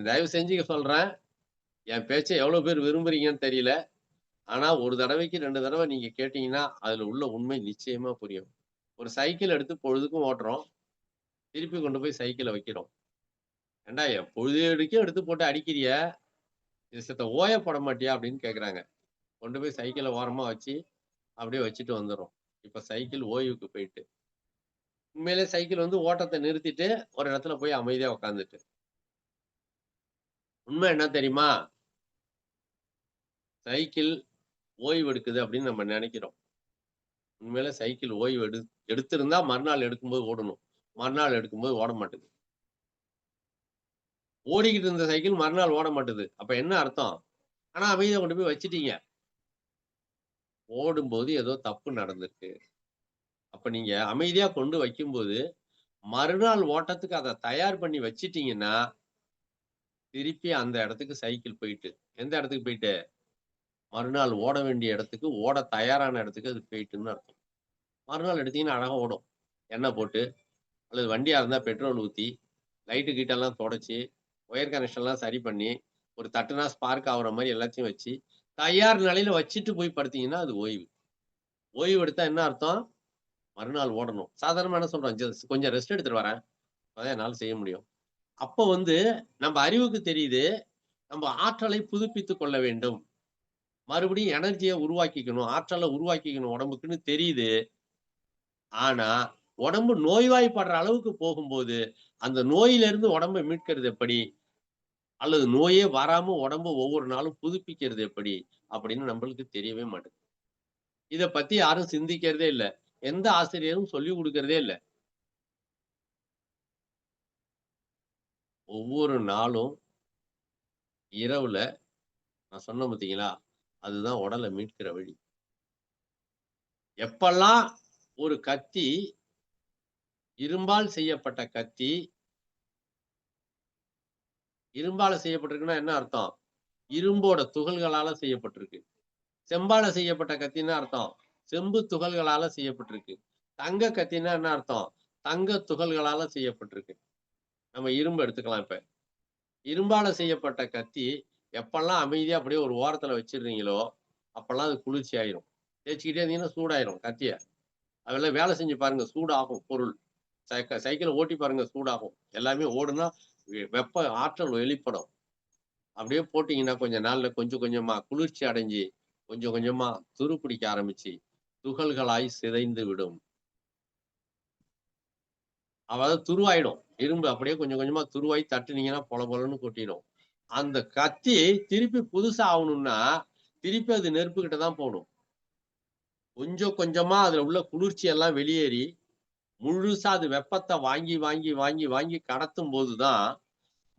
தயவு செஞ்சு சொல்றேன். என் பேச்ச எவ்வளோ பேர் விரும்புறீங்கன்னு தெரியல. ஆனா, ஒரு தடவைக்கு 2 தடவ நீங்க கேட்டீங்கன்னா, அதுல உள்ள உண்மை நிச்சயமா புரியும். ஒரு சைக்கிள் எடுத்து பொழுதுக்கும் ஓட்டுறோம். திருப்பி கொண்டு போய் சைக்கிள வைக்கிறோம். "ஏன்டா பொழுதேன்னைக்கும் எடுத்து போட்டு அடிக்கிறிய, இது செத்த ஓய போட மாட்டியா?" அப்படின்னு கேட்கறாங்க. கொண்டு போய் சைக்கிள ஓரமா வச்சு, அப்படியே வச்சுட்டு வந்துர்றோம். இப்ப சைக்கிள் ஓய்வுக்கு போயிட்டு. உண்மையிலே சைக்கிள் வந்து ஓட்டத்த நிறுத்திட்டு, ஒரு இடத்துல போய் அமைதியா உட்கார்ந்துட்டு. உண்மை என்ன தெரியுமா? சைக்கிள் ஓய்வு எடுக்குது அப்படின்னு நம்ம நெனைக்கிறோம். உண்மையிலே சைக்கிள் ஓய்வு எடுத்திருந்தா மறுநாள் எடுக்கும்போது ஓடணும். மறுநாள் எடுக்கும்போது ஓட மாட்டுது. ஓடிக்கிட்டு இருந்த சைக்கிள் மறுநாள் ஓட மாட்டுது. அப்ப என்ன அர்த்தம்? ஆனா அமைதியா கொண்டு போய் வச்சுட்டீங்க. ஓடும்போது ஏதோ தப்பு நடந்திருக்கு. அப்ப நீங்க அமைதியா கொண்டு வைக்கும்போது, மறுநாள் ஓட்டத்துக்கு அத தயார் பண்ணி வச்சுட்டீங்கன்னா, திருப்பி அந்த இடத்துக்கு சைக்கிள் போயிட்டு, எந்த இடத்துக்கு போயிட்டு? மறுநாள் ஓட வேண்டிய இடத்துக்கு, ஓட தயாரான இடத்துக்கு அது போயிட்டுன்னு அர்த்தம். மறுநாள் எடுத்தீங்கன்னா அழகா ஓடும். எண்ணெய் போட்டு, அல்லது வண்டியா இருந்தா பெட்ரோல் ஊத்தி, லைட்டு கீட்டெல்லாம் தொடச்சு, ஒயர் கனெக்ஷன்லாம் சரி பண்ணி, ஒரு தட்டுனா ஸ்பார்க் ஆகுற மாரி எல்லாத்தையும் வச்சு, தயார் நிலையில வச்சுட்டு போய் படுத்தீங்கன்னா, அது ஓய்வு. ஓய்வு எடுத்தா என்ன அர்த்தம்? மறுநாள் ஓடணும். சாதாரணமா என்ன சொல்றோம்? கொஞ்சம் ரெஸ்ட் எடுத்துட்டு வரேன். அப்பதான் என்னால செய்ய முடியும். அப்போ வந்து நம்ம அறிவுக்கு தெரியுது, நம்ம ஆற்றலை புதுப்பித்துக் கொள்ள வேண்டும். மறுபடியும் எனர்ஜிய உருவாக்கிக்கணும். ஆற்றல உருவாக்கிக்கணும் உடம்புக்குன்னு தெரியுது. ஆனா, உடம்பு நோய்வாய்ப்படுற அளவுக்கு போகும்போது, அந்த நோயிலிருந்து உடம்ப மீட்கிறது எப்படி? அல்லது நோயே வராம உடம்ப ஒவ்வொரு நாளும் புதுப்பிக்கிறது எப்படி? அப்படின்னு நம்மளுக்கு தெரியவே மாட்டேங்குது. இத பத்தி யாரும் சிந்திக்கிறதே இல்ல. எந்த ஆசிரியரும் சொல்லிக் குடுக்கிறதே இல்ல. ஒவ்வொரு நாளும் இரவுல நான் சொன்னேன் பார்த்தீங்களா? அதுதான் உடல மீட்கிற வழி. எப்பல்லாம் ஒரு கத்தி இரும்பால் செய்யப்பட்ட கத்தி, இரும்பால செய்யப்பட்டிருக்குன்னா என்ன அர்த்தம்? இரும்போட துகள்களால செய்யப்பட்டிருக்கு. செம்பால செய்யப்பட்ட கத்தின்னா அர்த்தம்? செம்பு துகள்களால செய்யப்பட்டிருக்கு. தங்க கத்தின்னா என்ன அர்த்தம்? தங்க துகள்களால செய்யப்பட்டிருக்கு. நம்ம இரும்பு எடுத்துக்கலாம் இப்ப. இரும்பால செய்யப்பட்ட கத்தி எப்பல்லாம் அமைதியா அப்படியே ஒரு ஓரத்துல வச்சிடுறீங்களோ, அப்பல்லாம் அது குளிர்ச்சி ஆயிரும். தேய்ச்சுக்கிட்டே இருந்தீங்கன்னா சூடாயிரும் கத்திய. அதெல்லாம் வேலை செஞ்சு பாருங்க சூடாகும் பொருள். சைக்கிள ஓட்டி பாருங்க சூடாகும். எல்லாமே ஓடுனா வெப்ப ஆற்றல் வெளிப்படும். அப்படியே போட்டீங்கன்னா கொஞ்ச நாள்ல கொஞ்சம் கொஞ்சமா குளிர்ச்சி அடைஞ்சு, கொஞ்சம் கொஞ்சமா துரு பிடிக்க ஆரம்பிச்சு, துகள்களாய் சிதைந்து விடும். அதாவது துருவாயிடும். இரும்பு அப்படியே கொஞ்சம் கொஞ்சமா துருவாயி தட்டுனீங்கன்னா பொல பொலன்னு கொட்டிடும். அந்த கத்தி திருப்பி புதுசா ஆவணும்னா, திருப்பி அது நெருப்புகிட்ட தான் போணும். கொஞ்சம் கொஞ்சமா அதுல உள்ள குளிர்ச்சி எல்லாம் வெளியேறி, முழுசா அது வெப்பத்த வாங்கி, வாங்கி, வாங்கி, வாங்கி கடத்தும்போது தான்,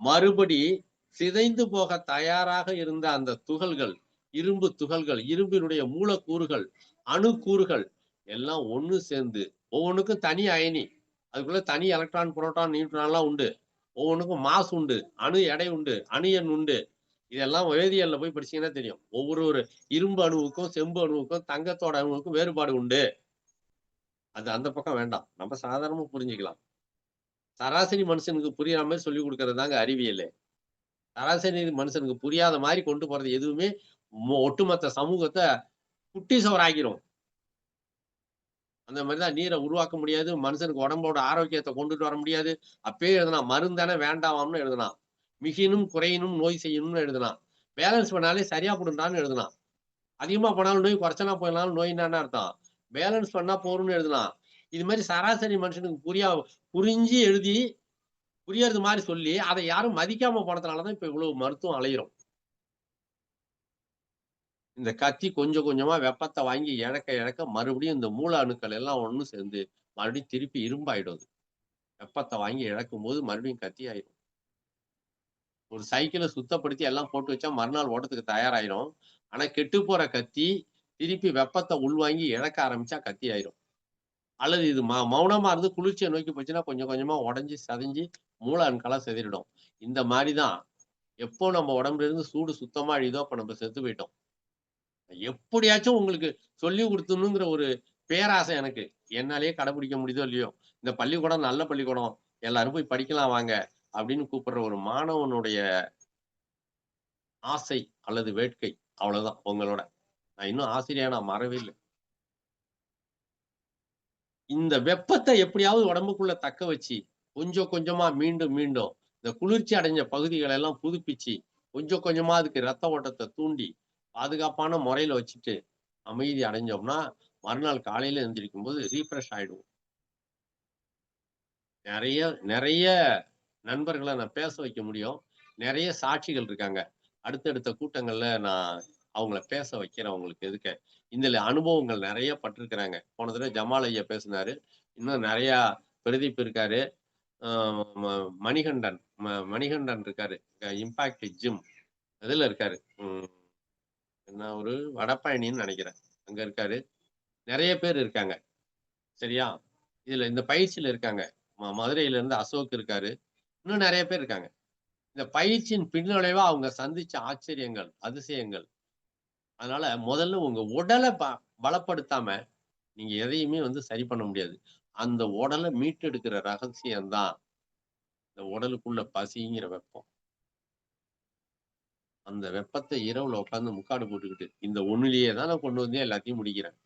மறுபடி சிதைந்து போக தயாராக இருந்த அந்த துகள்கள், இரும்பு துகள்கள், இரும்பினுடைய மூலக்கூறுகள், அணுக்கூறுகள் எல்லாம் ஒண்ணு சேர்ந்து, ஒவ்வொன்னுக்கும் தனி அயனி. அதுக்குள்ள தனி எலக்ட்ரான், புரோட்டான், நியூட்ரான்லாம் உண்டு. ஒவ்வொன்னுக்கும் மாஸ் உண்டு, அணு எடை உண்டு, அணு எண் உண்டு. இதெல்லாம் வேதியியல்ல போய் படிச்சீங்கன்னா தெரியும். ஒரு இரும்பு அணுவுக்கும், செம்பு அணுவுக்கும், தங்கத்தோட அணுவுக்கும் வேறுபாடு உண்டு. அது அந்த பக்கம் வேண்டாம். நம்ம சாதாரணமா புரிஞ்சுக்கலாம். சராசரி மனுஷனுக்கு புரியிற மாரி சொல்லிக் குடுக்கிறது தாங்க அறிவியலு. சராசரி மனுஷனுக்கு புரியாத மாரி கொண்டு போறது எதுவுமே ஒட்டுமொத்த சமூகத்த குட்டி சுவராக்கிரும். அந்த மாரி தான் நீர உருவாக்க முடியாது. மனுஷனுக்கு உடம்போட ஆரோக்கியத்த கொண்டுட்டு வர முடியாது. அப்பயே எழுதனான். மருந்தென வேண்டாவாம்னு எழுதனான். மிகினும் குறையினும் நோய் செய்யும்னு எழுதனான். பேலன்ஸ் பண்ணாலே சரியா போடும்டான்னு எழுதனான். அதிகமா போனாலும் நோய், குறைச்சலா போனாலும் நோய்ன்னா என்ன அர்த்தம்? பேலன்ஸ் பண்ணா போரும்னு எழுதலாம். இது மாரி சராசரி மனுஷனுக்கு புரிஞ்சு எழுதி, புரியறது மாரி சொல்லி, அத யாரும் மதிக்காம போனதுனால தான் இப்ப இவ்வளவு மருத்துவம் அலையிறோம். இந்த கத்தி கொஞ்சம் கொஞ்சமா வெப்பத்த வாங்கி இழக்க இழக்க மறுபடியும் இந்த மூல அணுக்கள் எல்லாம் ஒண்ணு சேர்ந்து, மறுபடியும் திருப்பி இரும்பாயிடும் அது. வெப்பத்த வாங்கி இழக்கும்போது மறுபடியும் கத்தி ஆயிரும். ஒரு சைக்கிள சுத்தப்படுத்தி எல்லாம் போட்டு வச்சா மறுநாள் ஓட்டத்துக்கு தயாராயிரும். ஆனா கெட்டுப்போற கத்தி, திருப்பி வெப்பத்த உள்வாங்கி இழக்க ஆரம்பிச்சா கத்தி ஆயிரும். அல்லது இது மௌனமா இருந்து குளிர்ச்சிய நோக்கி போச்சுன்னா, கொஞ்சம் கொஞ்சமா உடைஞ்சு, சிதைஞ்சு மூல அணுக்களா சிதறிடும். இந்த மாரி தான் எப்போ நம்ம உடம்புல இருந்து சூடு சுத்தமா அழியுதோ, அப்ப நம்ம செத்து போயிட்டோம். எப்படியாச்சும் உங்களுக்கு சொல்லிக் குடுத்துடணுங்கிற ஒரு பேராசை எனக்கு. என்னாலயே கடைபிடிக்க முடியுதோ இல்லையோ, இந்த பள்ளிக்கூடம் நல்ல பள்ளிக்கூடம். எல்லாரும் போய் படிக்கலாம் வாங்க. அப்படின்னு கூப்பிடுற ஒரு மாணவனுடைய ஆசை அல்லது வேட்கை. அவ்வளவுதான் உங்களோட. நான் இன்னும் ஆசிரியரா நான் மாறவே இல்ல. இந்த வெப்பத்த எப்படியாவது உடம்புக்குள்ள தக்க வச்சு, கொஞ்சம் கொஞ்சமா மீண்டும் மீண்டும் இந்த குளிர்ச்சி அடைஞ்ச பகுதிகள எல்லாம் புதுப்பிச்சு, கொஞ்சம் கொஞ்சமா அதுக்கு ரத்த ஓட்டத்த தூண்டி, பாதுகாப்பான முறையில வச்சுட்டு, அமைதி அடைஞ்சோம்னா, மறுநாள் காலையில எந்திரிக்கும்போது ரீஃப்ரெஷ் ஆயிடுவோம். நெறைய நெறைய நண்பர்கள நான் பேச வைக்க முடியும். நெறைய சாட்சிகள் இருக்காங்க. அடுத்தடுத்த கூட்டங்கள்ல நான் அவங்கள பேச வைக்கிறேன் உங்களுக்கு எதுக்க. இதுல அனுபவங்கள் நெறைய பட்டுருக்கிறாங்க. போன தடவ ஜமால் ஐயா பேசினாரு. இன்னும் நெறையா பிரதீப் இருக்காரு. அ ம மணிகண்டன் மணிகண்டன் இருக்காரு. இம்பாக்ட் ஜிம் இதுல இருக்காரு. ம் என்ன ஒரு வடபழனின்னு நெனைக்கிறேன். அங்க இருக்காரு. நெறைய பேர் இருக்காங்க. சரியா? இதுல இந்த பயிற்சியில இருக்காங்க. மதுரையில இருந்து அசோக் இருக்காரு. இன்னும் நெறைய பேர் இருக்காங்க. இந்த பயிற்சியின் பின்விளைவா அவங்க சந்திச்ச ஆச்சரியங்கள், அதிசயங்கள். அதனால முதல்ல உங்க உடல பலப்படுத்தாம நீங்க எதையுமே வந்து சரி பண்ண முடியாது. அந்த உடல மீட்டெடுக்கிற ரகசியம் தான் இந்த உடலுக்குள்ள பசிங்கிற வெப்பம். அந்த வெப்பத்த இரவுல உட்கார்ந்து முக்காடு போட்டுக்கிட்டு, இந்த ஒண்ணுலயே தான் நான் கொண்டு வந்து எல்லாத்தையும் முடிக்கிறேன்.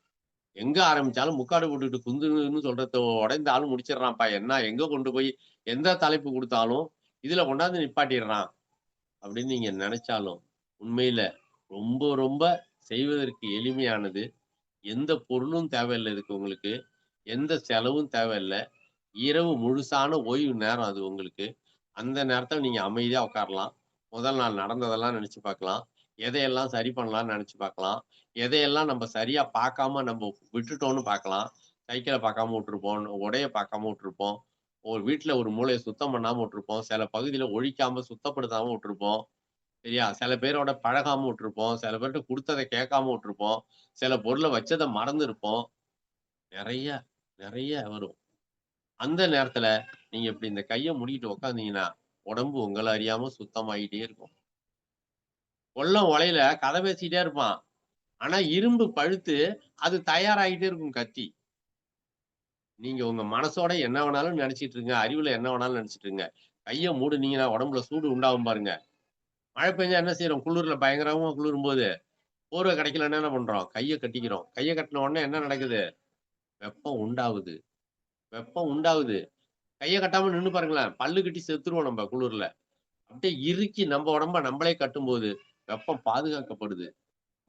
எங்க ஆரம்பிச்சாலும் முக்காடு போட்டுக்கிட்டு குந்துன்னு சொல்றத உடைந்தாலும் முடிச்சிடுறான்ப்பா. என்ன எங்க கொண்டு போய் எந்த தலைப்பு குடுத்தாலும், இதுல கொண்டாந்து நிப்பாட்டிடுறான். அப்படின்னு நீங்க நெனைச்சாலும், உண்மையில ரொம்ப ரொம்ப செய்வதற்கு எளிமையானது. எந்த பொருளும் தேவையில்ல இதுக்கு உங்களுக்கு. எந்த செலவும் தேவையில்ல. இரவு முழுசான ஓய்வு நேரம் அது உங்களுக்கு. அந்த நேரத்துல நீங்க அமைதியா உட்காரலாம். முதல் நாள் நடந்ததெல்லாம் நெனச்சு பார்க்கலாம். எதையெல்லாம் சரி பண்ணலாம்னு நினைச்சு பார்க்கலாம். எதையெல்லாம் நம்ம சரியா பார்க்காம நம்ம விட்டுட்டோம்னு பார்க்கலாம். சைக்கிள பார்க்காம விட்டுருப்போம். உடைய பார்க்காம விட்டுருப்போம். ஒரு வீட்ல ஒரு மூலைய சுத்தம் பண்ணாம விட்டுருப்போம். சில பகுதியில ஒழிக்காம சுத்தப்படுத்தாம விட்டுருப்போம். சரியா? சில பேரோட பழகாம விட்டுருப்போம். சில பேர்ட்ட குடுத்தத கேட்காம விட்டுருப்போம். சில பொருள வச்சத மறந்திருப்போம். நெறைய, நெறைய வரும். அந்த நேரத்துல நீங்க இப்படி இந்த கைய மூடிட்டு உட்கார்ந்தீங்கன்னா, உடம்பு உங்கள அறியாம சுத்தமாயிட்டே இருக்கும். கொல்லம் உலையில கதை பேசிட்டே இருப்பான். ஆனா இரும்பு பழுத்து அது தயாராகிட்டே இருக்கும் கத்தி. நீங்க உங்க மனசோட என்ன வேணாலும் நெனச்சிட்டு இருங்க. அறிவுல என்ன வேணாலும் நெனச்சிட்டு இருங்க. கைய மூடுனீங்கன்னா உடம்புல சூடு உண்டாகும் பாருங்க. மழை பெஞ்சா என்ன செய்றோம்? குளிர்ல பயங்கரமா குளிரும்போது, போர்வை கிடைக்கலன்னா என்ன பண்றோம்? கைய கட்டிக்கிறோம். கைய கட்டுன உடனே என்ன நடக்குது? வெப்பம் உண்டாவுது. வெப்பம் உண்டாவுது. கைய கட்டாம நின்னு பாருங்களேன். பல்லு கட்டி செத்துருவோம் நம்ம குளிர்ல. அப்படியே இறுக்கி நம்ம உடம்ப நம்மளே கட்டும்போது, வெப்பம் பாதுகாக்கப்படுது.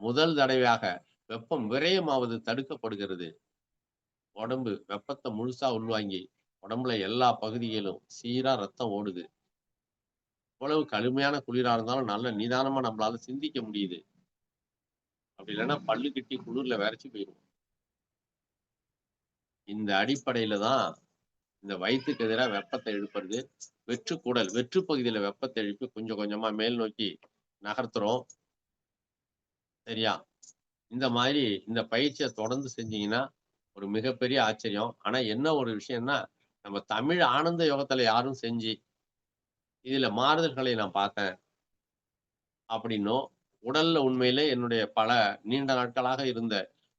முதல் தடவையாக வெப்பம் விரயமாவது தடுக்கப்படுகிறது. உடம்பு வெப்பத்த முழுசா உள்வாங்கி, உடம்புல எல்லா பகுதிகளிலும் சீரா ரத்தம் ஓடுது. எவ்வளவு கடுமையான குளிரா இருந்தாலும் நல்ல நிதானமா நம்மளால சிந்திக்க முடியுது. அப்படி இல்லன்னா பல்லு கட்டி குளிர்ல விறைச்சு போயிருவோம். இந்த அடிப்படையில தான் இந்த வயித்துக்கு எதிரா வெப்பத்த இழுப்புறது. வெற்றுக்குடல், வெற்று பகுதியில வெப்பத்த எழுப்பி கொஞ்சம் கொஞ்சமா மேல் நோக்கி நகர்த்துறோம். சரியா? இந்த மாதிரி இந்த பயிற்சிய தொடர்ந்து செஞ்சீங்கன்னா, ஒரு மிகப்பெரிய ஆச்சரியம். ஆனா என்ன ஒரு விஷயம்னா, நம்ம தமிழ் ஆனந்த யோகத்துல யாரும் செஞ்சு, இதுல மாறுதல்களை நான் பார்த்தேன் அப்படின்னும், உடல்ல உண்மையிலே என்னுடைய பல நீண்ட நாட்களாக இருந்த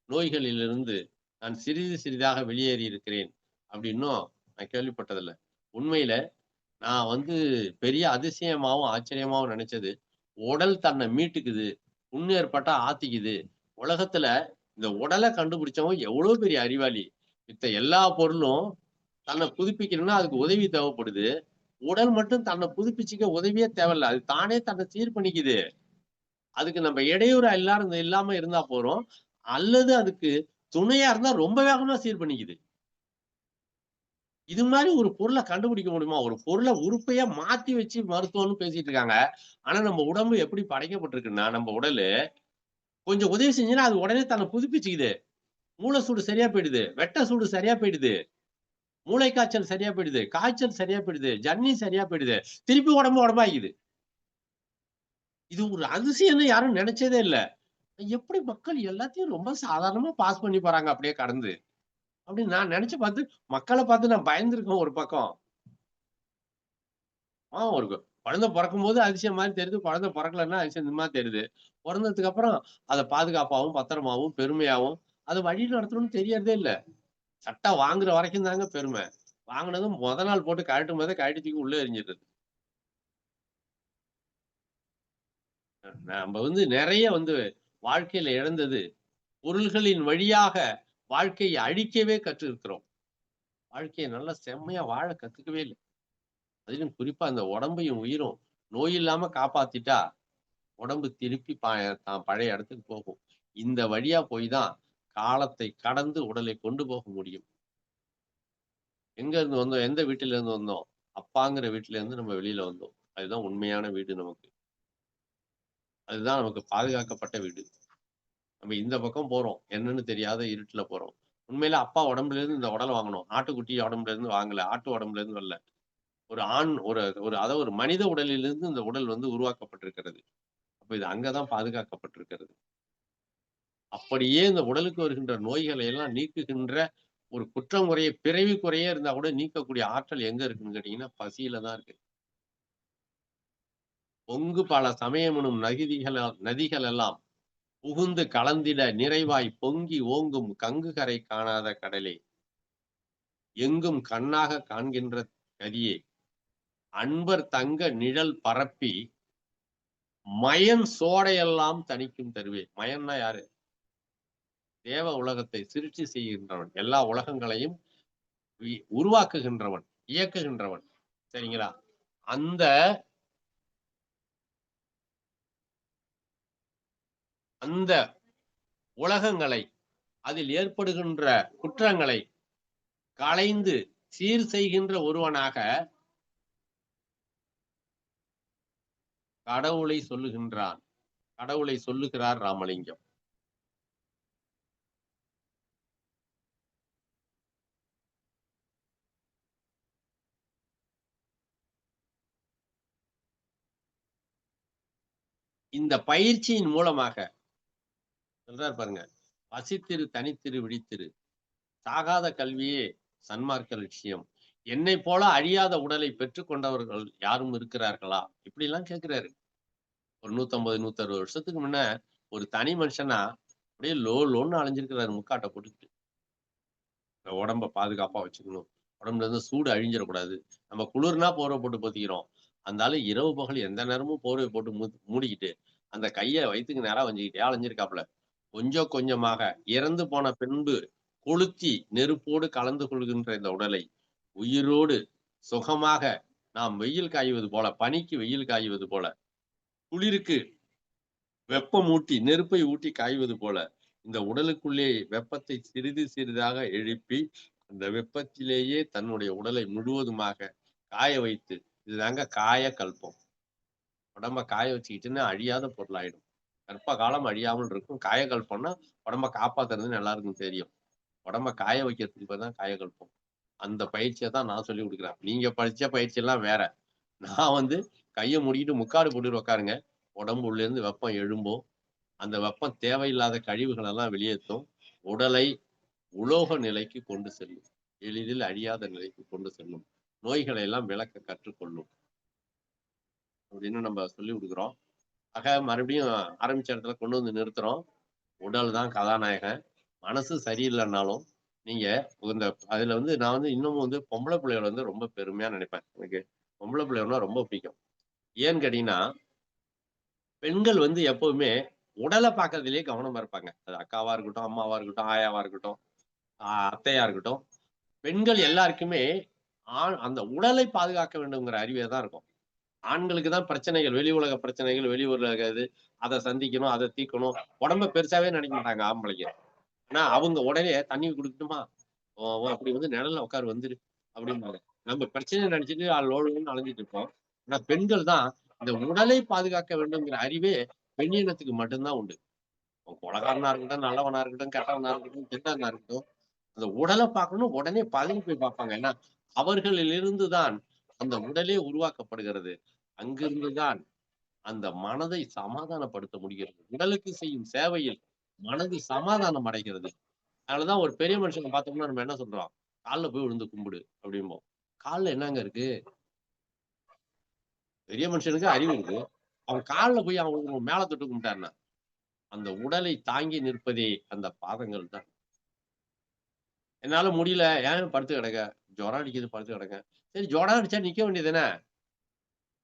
நோய்களிலிருந்து நான் சிறிது சிறிதாக வெளியேறி இருக்கிறேன் அப்படின்னும் நான் கேள்விப்பட்டதில்ல. உண்மையில நான் பெரிய அதிசயமாவும், ஆச்சரியமாவும் நெனச்சது, உடல் தன்னை மீட்டுக்குது. புண் ஏற்பட்டா ஆத்திக்குது. உலகத்துல இந்த உடல கண்டுபிடிச்சவன் எவ்வளோ பெரிய அறிவாளி. மித்த எல்லா பொருளும் தன்னை புதுப்பிக்கணும்னா அதுக்கு உதவி தேவைப்படுது. உடல் மட்டும் தன்னை புதுப்பிச்சுக்க உதவியே தேவையில்ல. அது தானே தன்னை சீர் பண்ணிக்குது. அதுக்கு நம்ம இடையூறா இல்லாம இருந்தா போறோம். அல்லது அதுக்கு துணையா இருந்தா ரொம்ப வேகமா சீர் பண்ணிக்குது. இது மாரி ஒரு பொருள கண்டுபிடிக்க முடியுமா? ஒரு பொருள உருப்பையா மாத்தி வச்சு மருத்துவம்னு பேசிட்டு இருக்காங்க. ஆனா நம்ம உடம்பு எப்படி படைக்கப்பட்டிருக்குன்னா, நம்ம உடலு கொஞ்சம் உதவி செஞ்சீங்கன்னா, அது உடனே தன்னை புதுப்பிச்சுக்குது. மூல சூடு சரியா போயிடுது. வெட்ட சூடு சரியா போயிடுது. மூளை காய்ச்சல் சரியா போயிடுது. காய்ச்சல் சரியா போயிடுது. ஜன்னி சரியா போயிடுது. திருப்பி உடம்பு உடம்பாகிக்குது. இது ஒரு அதிசயம்னு யாரும் நெனச்சதே இல்ல. எப்படி மக்கள் எல்லாத்தையும் ரொம்ப சாதாரணமா பாஸ் பண்ணி போறாங்க அப்படியே கடந்து. அப்படின்னு நான் நெனச்சு பார்த்து மக்கள பார்த்து நான் பயந்துருக்கேன் ஒரு பக்கம். ஒரு குழந்தை பொறக்கும்போது அதிசயம் மாரி தெரியுது. குழந்தை பொறக்கலன்னா அதிசயமா தெரியுது. பொறந்ததுக்கு அப்புறம் அத பாதுகாப்பாவும், பத்திரமாவும், பெருமையாவும் அத வழி நடத்தணும்னு தெரியறதே இல்ல. சட்டா வாங்குற வரைக்கும் தாங்க பெருமை. வாங்குனதும் மொத நாள் போட்டு கழட்டும்போதே கழட்டி தூக்கி உள்ள எறிஞ்சிடுறது. நம்ப நெறைய வாழ்க்கையில இழந்தது, பொருள்களின் வழியாக வாழ்க்கையை அழிக்கவே கற்றிருக்கிறோம். வாழ்க்கைய நல்லா செம்மையா வாழ கத்துக்கவே இல்ல. அதிலும் குறிப்பா அந்த உடம்பையும், உயிரும் நோய் இல்லாம காப்பாத்திட்டா, உடம்பு திருப்பி தான் பழைய இடத்துக்கு போகும். இந்த வழியா போய் தான் காலத்தை கடந்து உடலை கொண்டு போக முடியும். எங்க இருந்து வந்தோம்? எந்த வீட்டில இருந்து வந்தோம்? அப்பாங்கிற வீட்ல இருந்து நம்ம வெளியில வந்தோம். அதுதான் உண்மையான வீடு நமக்கு. அதுதான் நமக்கு பாதுகாக்கப்பட்ட வீடு. நம்ம இந்த பக்கம் போறோம். என்னன்னு தெரியாத இருட்டுல போறோம். உண்மையில அப்பா உடம்புல இருந்து இந்த உடல வாங்கணும். ஆட்டுக்குட்டி உடம்புல இருந்து வாங்கல. ஆட்டு உடம்புல இருந்து வரல. ஒரு ஆண் ஒரு ஒரு அதாவது ஒரு மனித உடலிலிருந்து இந்த உடல் உருவாக்கப்பட்டிருக்கிறது. அப்ப இது அங்க தான் பாதுகாக்கப்பட்டிருக்கிறது. அப்படியே இந்த உடலுக்கு வருகின்ற நோய்களை எல்லாம் நீக்குகின்ற ஒரு குற்றம் குறைய பிறவி குறையே இருந்தா கூட நீக்கக்கூடிய ஆற்றல் எங்க இருக்குன்னு கேட்டீங்கன்னா, பசியில தான் இருக்கு. பொங்கு பல சமயமெனும் நதிகள் எல்லாம் புகுந்து கலந்திட நிறைவாய் பொங்கி ஓங்கும் கங்குகரை காணாத கடலே! எங்கும் கண்ணாகக் காண்கின்ற கதியே! அன்பர் தங்க நிழல் பரப்பி மயன் சோடையெல்லாம் தணிக்கும் தருவே! மயன்னா யாரு? தேவ உலகத்தை சிருஷ்டி செய்கின்றவன். எல்லா உலகங்களையும் உருவாக்குகின்றவன், இயக்குகின்றவன். சரிங்களா? அந்த அந்த உலகங்களை, அதில் ஏற்படுகின்ற குற்றங்களை களைந்து சீர் செய்கின்ற ஒருவனாக கடவுளை சொல்லுகின்றான். கடவுளை சொல்லுகிறார் ராமலிங்கம். இந்த பயிற்சியின் மூலமாக சொல்றார் பாருங்க, பசித்திரு தனித்திரு விழித்திரு, சாகாத கல்வியே சன்மார்க்க லட்சியம், என்னை போல அழியாத உடலை பெற்றுக் கொண்டவர்கள் யாரும் இருக்கிறார்களா? இப்படி எல்லாம் கேட்கிறாரு. ஒரு 150 160 வருஷத்துக்கு முன்ன ஒரு தனி மனுஷனா அப்படியே லோன்னு அலைஞ்சிருக்கிறாரு முக்காட்டை போட்டுக்கிட்டு. உடம்ப பாதுகாப்பா வச்சுக்கணும், உடம்புல இருந்து சூடு அழிஞ்சிடக்கூடாது, நம்ம குளிர்னா போர்வை போட்டு பொத்திக்கிறோம். அந்த ஆளு இரவு பகல் எந்த நேரமும் போர்வை போட்டு மூடிக்கிட்டு அந்த கையை வயிற்றுக்கு நேரா வஞ்சுக்கிட்டே அலைஞ்சிருக்காப்புல. கொஞ்சம் கொஞ்சமாக இறந்து போன பின்பு கொளுத்தி நெருப்போடு கலந்து கொள்கின்ற இந்த உடலை உயிரோடு சுகமாக நாம் வெயில் காய்வது போல, பனிக்கு வெயில் காய்வது போல, குளிருக்கு வெப்பம் ஊட்டி நெருப்பை ஊட்டி காய்வது போல, இந்த உடலுக்குள்ளே வெப்பத்தை சிறிது சிறிதாக எழுப்பி அந்த வெப்பத்திலேயே தன்னுடைய உடலை முழுவதுமாக காய வைத்து, இதுதாங்க காய கல்பம். உடம்ப காய வச்சுக்கிட்டுன்னு அழியாத பொருளாயிடும். கர்ப்ப காலம் அழியாமல் இருக்கும். காயகல்பம்னா உடம்ப காப்பாத்துறதுன்னு எல்லாருக்கும் தெரியும். உடம்ப காய வைக்கிறதுக்கு பேர் தான் காயகல்பம். அந்த பயிற்சியை தான் நான் சொல்லிக் கொடுக்குறேன். நீங்க படிச்ச பயிற்சி எல்லாம் வேற. நான் வந்து கையை மூடிக்கிட்டு முக்காடு போட்டு உட்காருங்க. உடம்பு உள்ள இருந்து வெப்பம் எழும்பும். அந்த வெப்பம் தேவையில்லாத கழிவுகள் எல்லாம் வெளியேற்றும். உடலை உலோக நிலைக்கு கொண்டு செல்லும். எளிதில் அழியாத நிலைக்கு கொண்டு செல்லும். நோய்களை எல்லாம் விளக்க கற்றுக்கொள்ளும் அப்படின்னு நம்ம சொல்லி கொடுக்குறோம். ஆக மறுபடியும் ஆரம்பிச்ச இடத்துல கொண்டு வந்து நிறுத்துறோம். உடல் தான் கதாநாயகன். மனசு சரியில்லைன்னாலும் நீங்க இந்த அதுல வந்து நான் வந்து இன்னமும் வந்து பொம்பளை பிள்ளைகளை வந்து ரொம்ப பெருமையா நினைப்பேன். எனக்கு பொம்பளை பிள்ளைகள்னா ரொம்ப பிடிக்கும். ஏன்னு கேட்டீங்கன்னா, பெண்கள் வந்து எப்பவுமே உடலை பார்க்கறதுலயே கவனமா இருப்பாங்க. அது அக்காவா இருக்கட்டும், அம்மாவா இருக்கட்டும், ஆயாவா இருக்கட்டும், அத்தையா இருக்கட்டும். பெண்கள் எல்லாருக்குமே அந்த உடலை பாதுகாக்க வேண்டும்ங்கிற அறிவே தான் இருக்கும். ஆண்களுக்கு தான் பிரச்சனைகள், வெளி உலக பிரச்சனைகள், வெளி உலக இது, அதை சந்திக்கணும், அதை தீர்க்கணும். உடம்ப பெருசாவே நினைக்க மாட்டாங்க ஆம்பளைங்க. ஆனா அவங்க உடனே தண்ணி குடுக்கட்டுமா? அப்படி வந்து நிழல்ல உட்காரு வந்துரு அப்படிம்பாங்க. நம்ம பிரச்சனையை நினைச்சிட்டு லோன்னு அலைஞ்சிட்டு இருப்போம். ஆனா பெண்கள் தான் இந்த உடலை பாதுகாக்க வேண்டும்ங்கிற அறிவே பெண்ணினத்துக்கு மட்டும்தான் உண்டு. கொலைகாரனா இருக்கட்டும், நல்லவனா இருக்கட்டும், கெட்டவனா இருக்கட்டும், கெட்டவனா இருக்கட்டும், அந்த உடலை பார்க்கணும், உடனே பதவி போய் பார்ப்பாங்க. ஏன்னா அவர்களிலிருந்து தான் அந்த உடலே உருவாக்கப்படுகிறது. அங்கிருந்துதான் அந்த மனதை சமாதானப்படுத்த முடிகிறது. உடலுக்கு செய்யும் சேவையில் மனது சமாதானம் அடைகிறது. அதனாலதான் ஒரு பெரிய மனுஷனை பார்த்தோம்னா நம்ம என்ன சொல்றோம்? கால்ல போய் விழுந்து கும்பிடு அப்படிம்போம். கால்ல என்னங்க இருக்கு? பெரிய மனுஷனுக்கு அறிவு இருக்கு. அவன் கால்ல போய் அவன் மேல தொட்டு கும்பிட்டாருன்னா, அந்த உடலை தாங்கி நிற்பதே அந்த பாதங்கள் தான். என்னால முடியல. ஏன் படுத்து கிடக்க? ஜுரம் அடிக்குது படுத்து கிடக்க. சரி ஜுரம் அடிச்சா நிக்க வேண்டியதுதானே?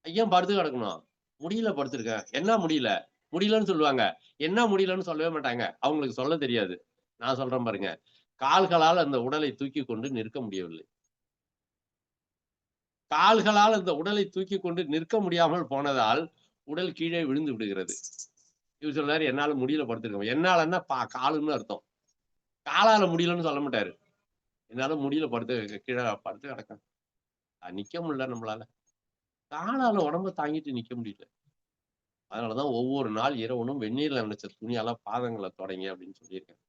ஏன் படுத்து கிடக்கணும்? முடியல படுத்துருக்கேன். என்ன முடியல? முடியலன்னு சொல்லுவாங்க. என்ன முடியலன்னு சொல்லவே மாட்டாங்க. அவங்களுக்கு சொல்ல தெரியாது. நான் சொல்றேன் பாருங்க. கால்களால் அந்த உடலை தூக்கிக் கொண்டு நிற்க முடியவில்லை. கால்களால் அந்த உடலை தூக்கிக் கொண்டு நிற்க முடியாமல் போனதால், உடல் கீழே விழுந்து விடுகிறது. இவர் சொல்றாரு, என்னால முடியல படுத்துருக்கேன். என்னாலன்னா காலுன்னு அர்த்தம். காலால முடியலன்னு சொல்ல மாட்டாரு. என்னால முடியல படுத்து கீழ படுத்து கிடக்கேன். நிக்க முடியல நம்மளால. காலால உடம்ப தாங்கிட்டு நிக்க முடியல. அதனாலதான் ஒவ்வொரு நாள் இரவனும் வெந்நீர்ல நனைச்ச துணியால பாதங்கள தொடைங்க அப்படின்னு சொல்லியிருக்கேன்.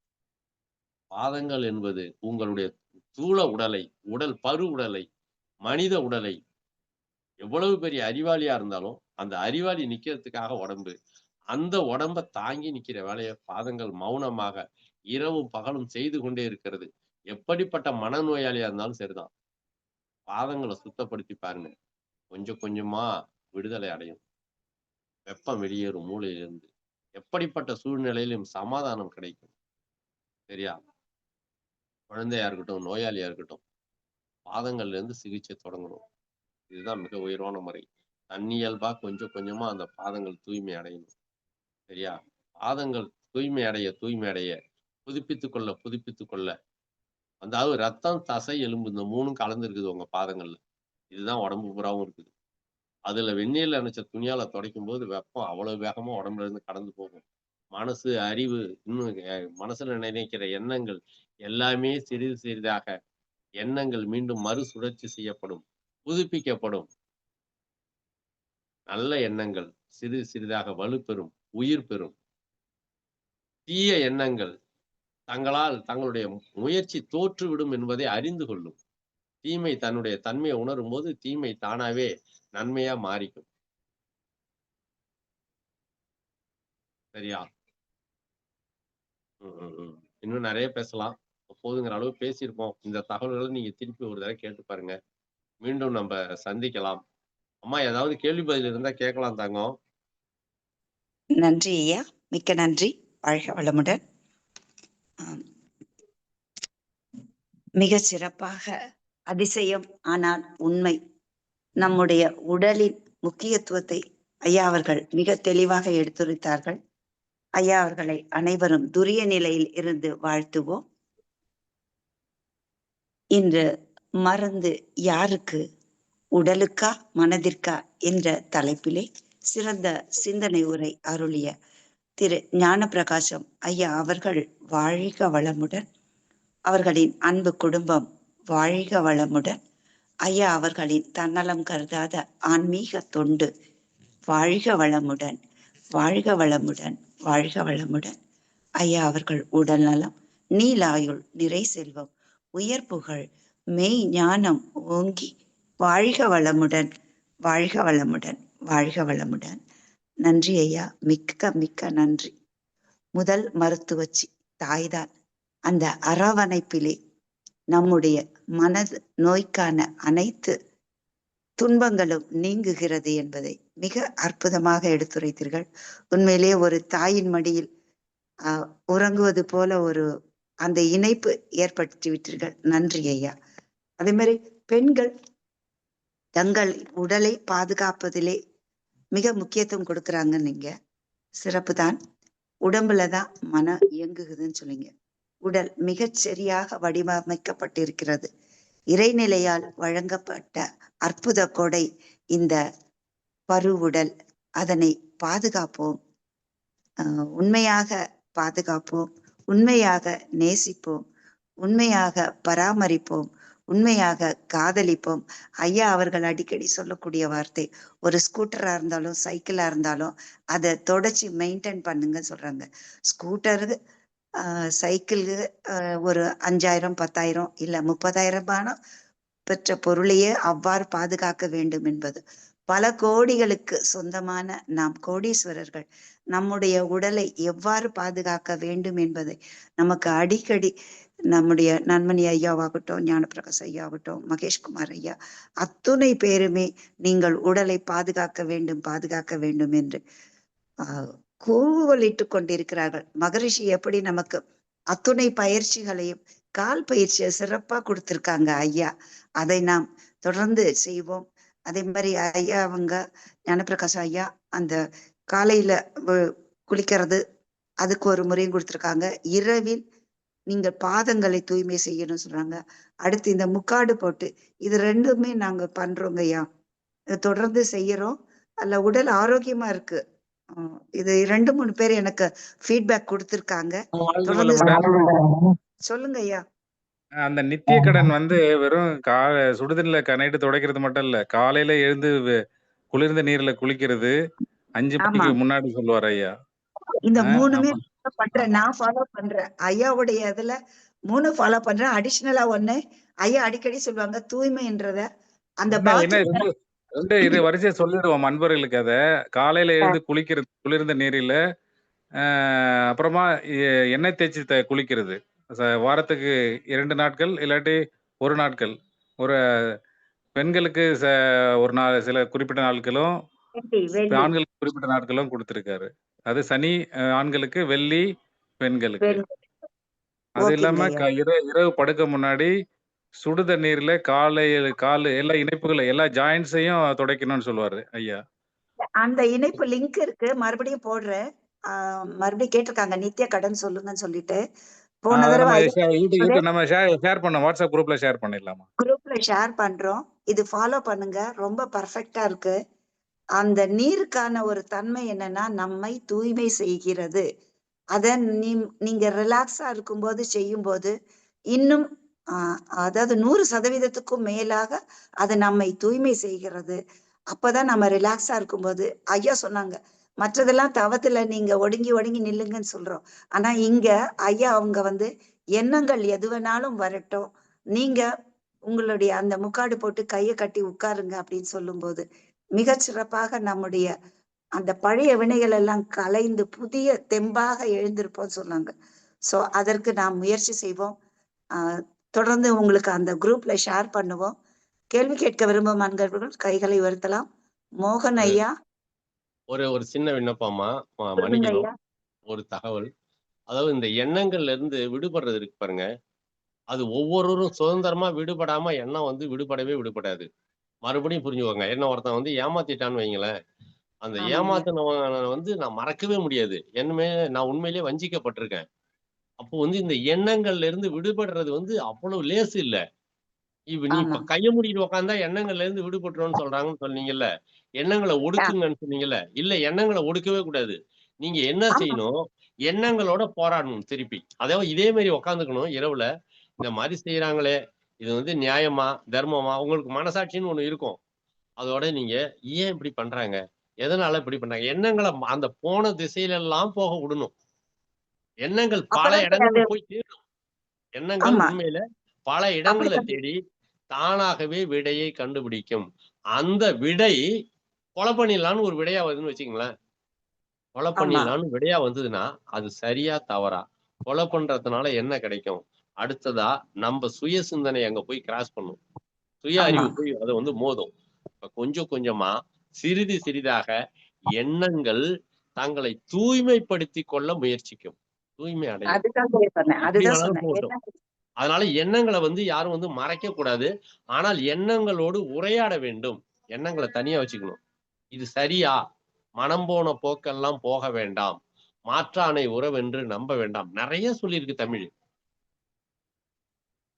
பாதங்கள் என்பது உங்களுடைய ஸ்தூல உடலை, உடல் பரு உடலை, மனித உடலை, எவ்வளவு பெரிய அறிவாளியா இருந்தாலும், அந்த அறிவாளி நிக்கிறதுக்காக உடம்பு. அந்த உடம்ப தாங்கி நிக்கிற வேலைய பாதங்கள் மௌனமாக இரவும் பகலும் செய்து கொண்டே இருக்கிறது. எப்படிப்பட்ட மனநோயாளியா இருந்தாலும் சரிதான். பாதங்கள சுத்தப்படுத்தி பாருங்க. கொஞ்சம் கொஞ்சமா விடுதலை அடையும். வெப்பம் வெளியேறும் மூளையிலிருந்து. எப்படிப்பட்ட சூழ்நிலையிலும் சமாதானம் கிடைக்கும். சரியா? குழந்தையா இருக்கட்டும், நோயாளியா இருக்கட்டும், பாதங்கள்ல இருந்து சிகிச்சை தொடங்கணும். இதுதான் மிக உயர்வான முறை. தன்னியல்பா கொஞ்சம் கொஞ்சமா அந்த பாதங்கள் தூய்மை அடையணும். சரியா? பாதங்கள் தூய்மை அடைய தூய்மை அடைய புதுப்பித்துக் கொள்ள புதுப்பித்துக் கொள்ள அதாவது ரத்தம், தசை, எலும்பு இந்த 3ம் கலந்து இருக்குது உங்க பாதங்கள்ல. இதுதான் உடம்பு பூராவும் இருக்குது. அதுல வெந்நீர்ல நனைச்ச துணியால துடைக்கும்போது வெப்பம் அவ்வளவு வேகமா உடம்புல இருந்து கடந்து போகும். மனசு, அறிவு, இன்னும் மனசுல நினைக்கிற எண்ணங்கள் எல்லாமே சிறிது சிறிதாக எண்ணங்கள் மீண்டும் மறுசுழற்சி செய்யப்படும். புதுப்பிக்கப்படும். நல்ல எண்ணங்கள் சிறிது சிறிதாக வலுப்பெறும். உயிர் பெறும். தீய எண்ணங்கள் தங்களுடைய முயற்சி தோற்றுவிடும் என்பதை அறிந்து கொள்ளும். தீமை தன்னுடைய தன்மையை உணரும் போது தீமை தானாவே நன்மையா மாறிக்கும். சரியா? இன்னும் நிறைய பேசலாம். போதுங்கிற அளவு பேசியிருப்போம். இந்த தகவல்களை நீங்க திருப்பி ஒரு தடவை கேட்டு பாருங்க. மீண்டும் நம்ம சந்திக்கலாம். அம்மா ஏதாவது கேள்வி பதில் இருந்தா கேட்கலாம் தங்கம். நன்றி ஐயா, மிக்க நன்றி. வாழ்க வளமுடன். மிக சிறப்பாக, அதிசயம் ஆனால் உண்மை, நம்முடைய உடலின் முக்கியத்துவத்தை ஐயா அவர்கள் மிக தெளிவாக எடுத்துரைத்தார்கள். ஐயா அவர்களை அனைவரும் துரிய நிலையில் இருந்து வாழ்த்துவோம். இன்று மருந்து யாருக்கு, உடலுக்கா மனதிற்கா என்ற தலைப்பிலே சிறந்த சிந்தனை உரை அருளிய திரு ஞானப்பிரகாசம் ஐயா அவர்கள் வாழ்க வளமுடன். அவர்களின் அன்பு குடும்பம் வாழ்க வளமுடன். ஐயா அவர்களின் தன்னலம் கருதாத ஆன்மீக தொண்டு வாழ்க வளமுடன், வாழ்க வளமுடன், வாழ்க வளமுடன். ஐயா அவர்கள் உடல் நலம், நீலாயுள், நிறை செல்வம், உயர் புகழ், மெய் ஞானம் ஓங்கி வாழ்க வளமுடன், வாழ்க வளமுடன், வாழ்க வளமுடன். நன்றி ஐயா, மிக்க மிக்க நன்றி. முதல் மருத்துவச்சி தாய்தான். அந்த அரவணைப்பிலே நம்முடைய மனது நோய்க்கான அனைத்து துன்பங்களும் நீங்குகிறது என்பதை மிக அற்புதமாக எடுத்துரைத்தீர்கள். உண்மையிலே ஒரு தாயின் மடியில் உறங்குவது போல ஒரு அந்த இணைப்பு ஏற்படுத்தி விட்டீர்கள். நன்றி ஐயா. அதே மாதிரி பெண்கள் தங்கள் உடலை பாதுகாப்பதிலே மிக முக்கியத்துவம் கொடுக்குறாங்க. நீங்க சிறப்பு தான். உடம்புலதான் மனம் இயங்குகுதுன்னு சொன்னீங்க. உடல் மிகச் சரியாக வடிவமைக்கப்பட்டிருக்கிறது. இறைநிலையால் வழங்கப்பட்ட அற்புத கொடை இந்த பருவுடல். அதனை பாதுகாப்போம், உண்மையாக பாதுகாப்போம், உண்மையாக நேசிப்போம், உண்மையாக பராமரிப்போம், உண்மையாக காதலிப்போம். ஐயா அவர்கள் அடிக்கடி சொல்லக்கூடிய வார்த்தை, ஒரு ஸ்கூட்டரா இருந்தாலும் சைக்கிளா இருந்தாலும் அதை தொடச்சி மெயின்டைன் பண்ணுங்க சொல்றாங்க. ஸ்கூட்டரு சைக்கிளுக்கு ஒரு 5000 10,000 இல்ல 30,000 பெற்ற பொருளையே அவ்வாறு பாதுகாக்க வேண்டும் என்பது. பல கோடிகளுக்கு சொந்தமான நாம் கோடீஸ்வரர்கள் நம்முடைய உடலை எவ்வாறு பாதுகாக்க வேண்டும் என்பதை நமக்கு அடிக்கடி நம்முடைய நன்மணி ஐயாவாகட்டும், ஞானப்பிரகாஷ் ஐயாவாகட்டும், மகேஷ்குமார் ஐயா, அத்துணை பேருமே நீங்கள் உடலை பாதுகாக்க வேண்டும், பாதுகாக்க வேண்டும் என்று கூவலிட்டு கொண்டிருக்கிறார்கள். மகரிஷி எப்படி நமக்கு அத்துணை பயிற்சிகளையும் கால் பயிற்சியை சிறப்பா கொடுத்திருக்காங்க ஐயா. அதை நாம் தொடர்ந்து செய்வோம். அதே மாதிரி ஐயா அவங்க ஞானப்பிரகாஷ் ஐயா அந்த காலையில குளிக்கிறது அதுக்கு ஒரு முறையும் கொடுத்திருக்காங்க. இரவில் நீங்க பாதங்களை தூய்மை செய்யணும்னு சொல்றாங்க. அடுத்து இந்த முக்காடு போட்டு, இது ரெண்டுமே நாங்க பண்றோங்க ஐயா, தொடர்ந்து செய்யறோம். அதுல உடல் ஆரோக்கியமா இருக்கு. இது 2-3 பேர் எனக்கு ஃபீட்பேக் கொடுத்திருக்காங்க. சொல்லுங்க ஐயா. அந்த நித்திய கடன் வந்து வெறும் சுடுதண்ணில நைட்டு துடைக்கிறது மட்டும் இல்ல, காலையில எழுந்து குளிர்ந்த நீர்ல குளிக்கிறது 5 மணிக்கு முன்னாடி சொல்லுவார் ஐயா. இந்த 3மே பண்றேன், நான் ஃபாலோ பண்றேன். ஐயாவுடைய இதுல 3 ஃபாலோ பண்றேன். அடிஷனலா 1 ஐயா அடிக்கடி சொல்லுவாங்க, தூய்மைன்றத அந்த இது வரிசையா சொல்லிடுவோம் அன்பர்களுக்கு. அதை காலையில எழுந்து குளிக்கிறது குளிர்ந்த நீரில, அப்புறமா எண்ணெய் தேய்ச்சி குளிக்கிறது. வாரத்துக்கு 2 நாட்கள் இல்லாட்டி 1 நாட்கள். ஒரு பெண்களுக்கு ஒரு நாள் சில குறிப்பிட்ட நாட்களும், ஆண்களுக்கு குறிப்பிட்ட நாட்களும் கொடுத்திருக்காரு. அது சனி ஆண்களுக்கு, வெள்ளி பெண்களுக்கு. அது இல்லாம இரவு படுக்க முன்னாடி சுடு தண்ணீர்ல காலு எல்லா இணைப்புகளை எல்லா ஜாயின்ட்ஸையும் துடைக்கணும்னு சொல்லுவாரு ஐயா. அந்த இணைப்பு லிங்க் இருக்கு, மறுபடியும் போடுறேன். மறுபடியும் கேட்டிருக்காங்க நித்திய கடன் சொல்லுங்கன்னு சொல்லிட்டு. போன தடவை நம்ம ஷேர் பண்ணோம், வாட்ஸ்அப் குரூப்ல ஷேர் பண்ணிடலாமா? குரூப்ல ஷேர் பண்றோம். இது ஃபாலோ பண்ணுங்க, ரொம்ப பர்ஃபெக்டா இருக்கு. அந்த நீருக்கான ஒரு தன்மை என்னன்னா, நம்மை தூய்மை செய்கிறது. அத நீங்க ரிலாக்ஸா இருக்கும்போது செய்யும்போது இன்னும் அதாவது 100%க்கும் மேலாக அது நம்மை தூய்மை செய்கிறது. அப்பதான் நம்ம ரிலாக்ஸா இருக்கும்போது ஐயா சொன்னாங்க, மற்றதெல்லாம் தவத்துல நீங்க ஒடுங்கி ஒடுங்கி நில்லுங்கன்னு சொல்றோம். ஆனா இங்க ஐயா அவங்க வந்து எண்ணங்கள் எது வேணாலும் வரட்டும். நீங்க உங்களுடைய அந்த முக்காடு போட்டு கைய கட்டி உட்காருங்க அப்படின்னு சொல்லும்போது, மிகச் சிறப்பாக நம்முடைய அந்த பழைய வினைகள் எல்லாம் கலைந்து புதிய தெம்பாக எழுந்திருப்போம்னு சொன்னாங்க. சோ அதற்கு நாம் முயற்சி செய்வோம். தொடர்ந்து உங்களுக்கு அந்த குரூப்ல ஷேர் பண்ணுவோம். கேள்வி கேட்க விரும்பும் அன்பர்கள் கைகளை உயர்த்தலாம். மோகன் ஒரு ஐயா ஒரு சின்ன விண்ணப்பமா, சொல்லுங்க மன்னிக்கணும். ஐயா. ஒரு தகவல். அதாவது இந்த எண்ணங்கள்ல இருந்து விடுபடுறது இருக்கு பாருங்க. அது ஒவ்வொருவரும் சுதந்திரமா விடுபடாம எண்ணம் வந்து விடுபடவே. மறுபடியும் புரிஞ்சுக்கோங்க. என்ன ஒருத்தன் வந்து ஏமாத்திட்டான்னு வைங்களேன். அந்த ஆமாங்க. ஏமாத்துனவன வந்து நான் மறக்கவே முடியாது. நான் உண்மையிலேயே வஞ்சிக்கப்பட்டிருக்கேன். அப்போ வந்து இந்த எண்ணங்கள்ல இருந்து விடுபடுறது வந்து அவ்வளவு லேசு இல்ல. நீ ஆமா. இப்ப கைய மூடிட்டு உட்கார்ந்தா எண்ணங்கள்ல இருந்து விடுபட்டுருவோம்னு சொல்றாங்கன்னு சொன்னீங்கல்ல. எண்ணங்கள ஆ, ஒடுக்குங்கன்னு சொன்னீங்கல்ல. இல்ல எண்ணங்கள ஒடுக்கவே கூடாது. நீங்க என்ன ஆமா. செய்யணும்? எண்ணங்களோட போராடணும் திருப்பி. அதாவது இதே மாரி உட்கார்ந்துக்கணும் இரவுல. இந்த மாரி செய்றாங்களே, இது வந்து நியாயமா? தர்மமா? உங்களுக்கு மனசாட்சின்னு ஒண்ணு இருக்கும். அதோட நீங்க ஏன் இப்படி பண்றாங்க? எதனால இப்படி பண்றாங்க? எண்ணங்கள அந்த போன திசையிலெல்லாம் போக விடணும். எண்ணங்கள் பல அப்பதான் சார் இடங்கள்ல அது போய் தேடும். எண்ணங்கள் ஆமா. உண்மையில பல இடங்கள்ல அப்படித்தான். தேடி தானாகவே விடையை கண்டுபிடிக்கும். அந்த விடை கொலை பண்ணிடலான்னு ஒரு விடையா வருதுன்னு வச்சுக்கங்களேன். கொலை ஆமா. பண்ணிடலான்னு விடையா வந்ததுன்னா, அது சரியா? தவறா? கொலை பண்றதுனால என்ன கிடைக்கும்? அடுத்ததா நம்ப சுய சிந்தனை அங்க போய் கிராஸ் பண்ணும். சுய ஆமா. அறிவு போய் அத வந்து மோதும். இப்ப கொஞ்சம் கொஞ்சமா, சிறிது சிறிதாக எண்ணங்கள் தங்களை தூய்மைப்படுத்திக் கொள்ள முயற்சிக்கும். தூய்மை அடையும். அதுதான் சொன்னேன். எப்படி அதுதான் வேணாலும் சொன்னேன். போகட்டும். என்ன அதனால எண்ணங்கள வந்து யாரும் வந்து மறைக்கக் கூடாது. ஆனால் எண்ணங்களோடு உரையாட வேண்டும். எண்ணங்கள தனியா வச்சுக்கணும். இது சரியா? மனம் போன போக்கெல்லாம் போக வேண்டாம். மாற்றானை உறவென்று நம்ப வேண்டாம். நெறைய சொல்லியிருக்கு தமிழ்.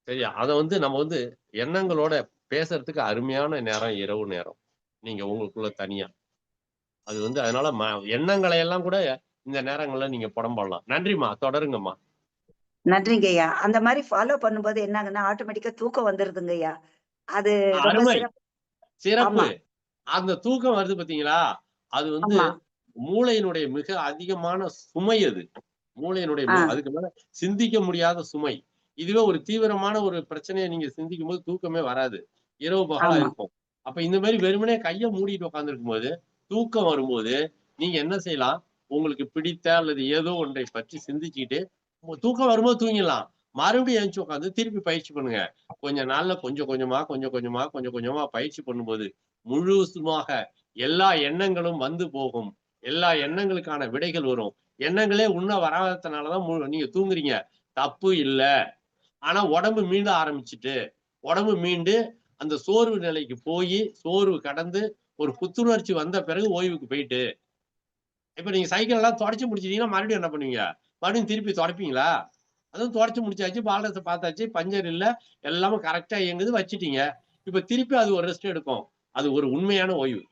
சரியா? அத வந்து நம்ம வந்து எண்ணங்களோட பேசறதுக்கு அருமையான நேரம் இரவு நேரம். நீங்க உங்களுக்குள்ள தனியா. அது வந்து அதனால எண்ணங்களை எல்லாம் கூட இந்த நேரங்கள்ல நீங்க புடம்போடலாம். நன்றிம்மா. தொடருங்கம்மா. நன்றிங்கய்யா. அந்த மாரி ஃபாலோ பண்ணும்போது என்ன ஆகுன்னா, ஆட்டோமேட்டிக்கா தூக்கம் வந்துருதுங்கய்யா. அது ரொம்ப அருமை. சிறப்பு. சிறப்பு. ஆமா, அந்த தூக்கம் வருது பார்த்தீங்களா? அது வந்து ஆமா. மூளையினுடைய மிக அதிகமான சுமை அது. மூளையினுடைய ஆ, அதுக்கு மேல சிந்திக்க முடியாத சுமை. இதுவே ஒரு தீவிரமான ஒரு பிரச்சனைய நீங்க சிந்திக்கும்போது தூக்கமே வராது. இரவு பகலா ஆமா. இருக்கும். அப்ப இந்த மாரி வெறுமனே கைய மூடிட்டு உட்கார்ந்திருக்கும்போது, தூக்கம் வரும்போது, நீங்க என்ன செய்யலாம்? உங்களுக்கு பிடித்த அல்லது ஏதோ ஒன்றை பற்றி சிந்திச்சுக்கிட்டு, தூக்கம் வரும்போது தூங்கிடலாம். மறுபடியும் எந்திச்சு உட்கார்ந்து திருப்பி பயிற்சி பண்ணுங்க. கொஞ்ச நாள்ல கொஞ்சம் கொஞ்சமா பயிற்சி பண்ணும்போது, முழுசுமாக எல்லா எண்ணங்களும் வந்து போகும். எல்லா எண்ணங்களுக்கான விடைகள் வரும். எண்ணங்களே உண்ண வராததுனால தான் நீங்க தூங்குறீங்க. தப்பு இல்ல. ஆனா உடம்பு மீண்டு ஆரம்பிச்சுட்டு, உடம்பு மீண்டு அந்த சோர்வு நிலைக்கு போயி, சோர்வு கடந்து ஒரு புத்துணர்ச்சி வந்த பிறகு ஓய்வுக்கு போயிட்டு, இப்ப நீங்க சைக்கிள் எல்லாம் தொடச்சு முடிச்சுட்டீங்கன்னா, மறுபடியும் என்ன பண்ணுவீங்க? மறுபடியும் திருப்பி தொடப்பீங்களா? அதுவும் தொடச்சு முடிச்சாச்சு, பாலத்த பார்த்தாச்சு, பஞ்சர் இல்ல, எல்லாமே கரெக்ட்டா இயங்குது, வச்சுட்டீங்க. இப்ப திருப்பி அது ஒரு ரெஸ்ட் எடுக்கும். அது ஒரு உண்மையான ஓய்வு.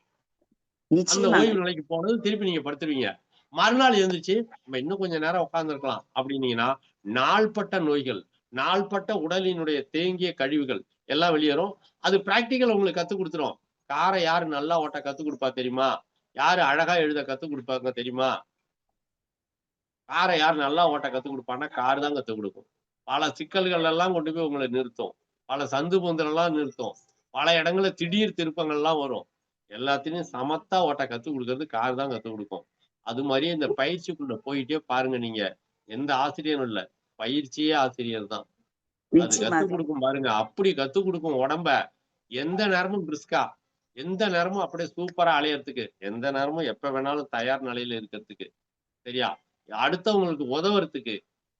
அந்த நிச்சயமாங்க. ஓய்வு நிலைக்கு போனது திருப்பி நீங்க படுத்துருவீங்க. மறுநாள் எழுந்திருச்சு, நம்ம இன்னும் கொஞ்ச நேரம் உட்கார்ந்திருக்கலாம் அப்படின்னீங்கன்னா, நாள்பட்ட நோய்கள், நாள்பட்ட உடலினுடைய தேங்கிய கழிவுகள் எல்லாம் வெளியேறும். அது பிராக்டிகல் உங்களுக்கு கத்துக் குடுத்துரும். கார யாரு நல்லா ஓட்ட கத்துக் குடுப்பா தெரியுமா? யாரு அழகா எழுத கத்துக் குடுப்பாங்க தெரியுமா? கார யார் நல்லா ஓட்ட கத்துக் குடுப்பான்னா, கார் தான் கத்துக் குடுக்கும். பல சிக்கல்கள் எல்லாம் கொண்டு போய் உங்கள நிறுத்தும். பல சந்து பொந்தெல்லாம் நிறுத்தும். பல இடங்கள்ல திடீர் திருப்பங்கள்லாம் வரும். எல்லாத்துலயும் சமத்தா ஓட்ட கத்துக் குடுக்கறது கார் தான் கத்துக் குடுக்கும். அது மாரியே இந்த பயிற்சிக்குள்ள போயிட்டே பாருங்க நீங்க. எந்த ஆசிரியரும் இல்ல. பயிற்சியே ஆசிரியர் தான். அது கத்துக் நிச்சயமாக. குடுக்கும் பாருங்க. அப்படி கத்துக் குடுக்கும் உடம்ப. எந்த நேரமும் பிரிஸ்கா, எந்த நேரமும் அப்படியே சூப்பரா அலையறதுக்கு, எந்த நேரமும் எப்ப வேணாலும் தயார் நிலையில இருக்கிறதுக்கு. சரியா? அடுத்தவங்களுக்கு உதவுறதுக்கு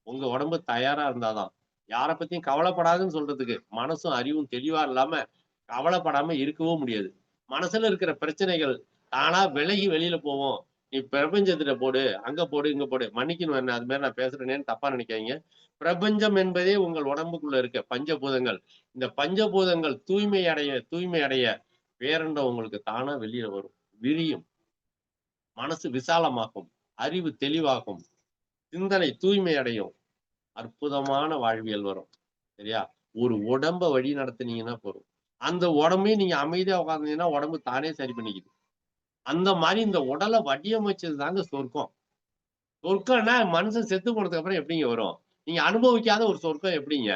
உங்க உடம்பு தயாரா இருந்தா தான். யார பத்தியும் கவலைப்படாதன்னு சொல்றதுக்கு மனசும், அறிவும் தெளிவா இல்லாம கவலைப்படாம இருக்கவும் முடியாது. மனசுல இருக்கிற பிரச்சனைகள் தானா விலகி வெளியில போவும். நீ பிரபஞ்சத்திட்ட போடு, அங்க போடு, இங்க போடு. மன்னிக்கணும் என்ன அது மாரி நான் பேசுறேனேன்னு தப்பா நினைக்காதீங்க. பிரபஞ்சம் என்பதே உங்கள் உடம்புக்குள்ள இருக்க பஞ்சபூதங்கள். இந்த பஞ்சபூதங்கள் தூய்மை அடைய பேரண்டம் உங்களுக்கு தானா வெளியில வரும். விரியும். மனசு விசாலமாகும். அறிவு தெளிவாகும். சிந்தனை தூய்மை அடையும். அற்புதமான வாழ்வியல் வரும். சரியா? ஒரு உடம்ப வழி நடத்துனீங்கன்னா போதும். அந்த உடம்பையும் நீங்க அமைதியா உட்கார்ந்தீங்கன்னா, உடம்பு தானே சரி பண்ணிக்குது. அந்த மாதிரி இந்த உடலை வடிவமைச்சது தாங்க சொர்க்கம். சொர்க்கம்னா மனுஷன் செத்து போனதுக்கு அப்புறம் எப்படிங்க வரும்? நீங்க அனுபவிக்காத ஒரு சொர்க்கம் எப்படிங்க?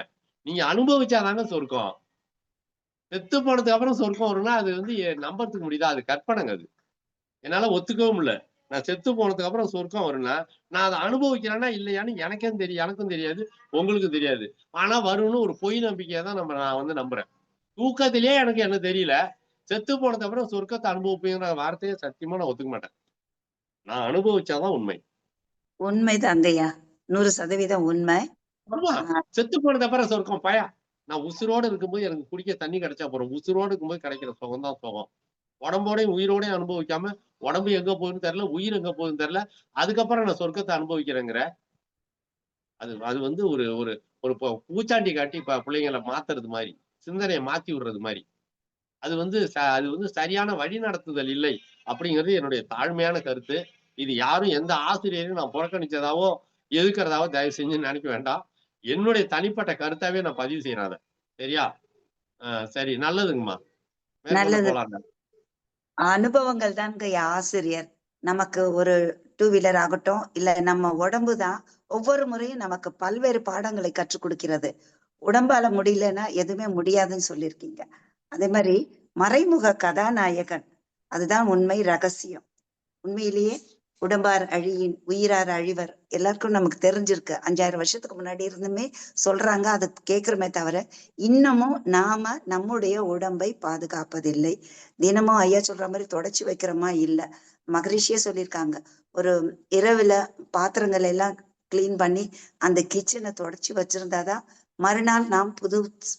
நீங்க அனுபவிச்சாதாங்க சொர்க்கம். செத்து போனதுக்கு அப்புறம் சொர்க்கம் வரும்னா அது வந்து நம்புறதுக்கு முடியுதா? அது கற்பனைங்க அது. என்னால ஒத்துக்கவும் முடியல. நான் செத்து போனதுக்கு அப்புறம் சொர்க்கம் வரும்னா, நான் அத அனுபவிக்கிறேன்னா இல்லையான்னு எனக்கும் தெரியாது, உங்களுக்கும் தெரியாது. ஆனா வரும்னு ஒரு பொய் நம்பிக்கைய தான் நான் வந்து நம்புறேன். தூக்கத்திலேயே எனக்கு என்ன தெரியல. செத்து போனதுக்கு அப்புறம் சொர்க்கத்த அனுபவிப்பேங்கிற வார்த்தைய சத்தியமா நான் ஒத்துக்க மாட்டேன். நான் அனுபவிச்சாதான் உண்மை. உண்மைதாங்கய்யா. 100% உண்மை. ஆமா. ஆ செத்து போனதுக்கு அப்புறம் சொர்க்கம் பயா. நான் உசுரோட இருக்கும்போது எனக்கு குடிக்க தண்ணி கிடைச்சா போதும். உசுரோட இருக்கும்போது கிடைக்கிற சுகம் தான் சுகம். உடம்போடையும் உயிரோடையும் அனுபவிக்காம, உடம்பு எங்க போகுதுன்னு தெரியல, உயிர் எங்க போகுதுன்னு தெரியல. அதுக்கப்புறம் நான் சொர்க்கத்த அனுபவிக்கிறேங்கிற. அது அது வந்து ஒரு ஒரு ஒரு பூச்சாண்டி காட்டி பிள்ளைங்கள மாத்துறது மாரி. சிந்தனைய மாத்தி விடுறது மாரி. அது வந்து சரியான வழிநடத்துதல் இல்லை. அப்படிங்கிறது என்னுடைய தாழ்மையான கருத்து. இது யாரும் எந்த ஆசிரியரையும் நான் புறக்கணிச்சதாவோ, எதுக்குறதாவோ தயவு செஞ்சு நினைக்க வேண்டாம். என்னுடைய தனிப்பட்ட கருத்தாவே நான் பதிவு செய்றேன் அத. சரியா? சரி நல்லதுங்கம்மா. மேற்கொண்டு நல்லது. போலாங்க. அனுபவங்கள் தான்ங்கய்யா ஆசிரியர். நமக்கு ஒரு 2 வீலர் ஆகட்டும், இல்ல நம்ம உடம்பு தான் ஒவ்வொரு முறையும் நமக்கு பல்வேறு பாடங்களை கற்றுக் குடுக்கிறது. உடம்பால முடியலன்னா எதுவுமே முடியாதுன்னு சொல்லியிருக்கீங்க. அதே மாரி மறைமுக கதாநாயகன். அதுதான் உண்மை ரகசியம். உண்மையிலேயே உடம்பார் அழியின் உயிரார் அழிவர் எல்லாருக்கும் நமக்கு தெரிஞ்சிருக்கு. 5000 வருஷத்துக்கு முன்னாடி இருந்துமே சொல்றாங்க. அது கேட்கிறோமே தவிர, இன்னமும் நாம நம்முடைய உடம்பை பாதுகாப்பதில்லை. தினமும் ஐயா சொல்ற மாரி தொடச்சு வைக்கிறோமா? இல்ல. மகரிஷியே சொல்லியிருக்காங்க. ஒரு இரவுல பாத்திரங்கள் எல்லாம் கிளீன் பண்ணி அந்த கிச்சனை தொடச்சு வச்சிருந்தாதான் மறுநாள் நாம்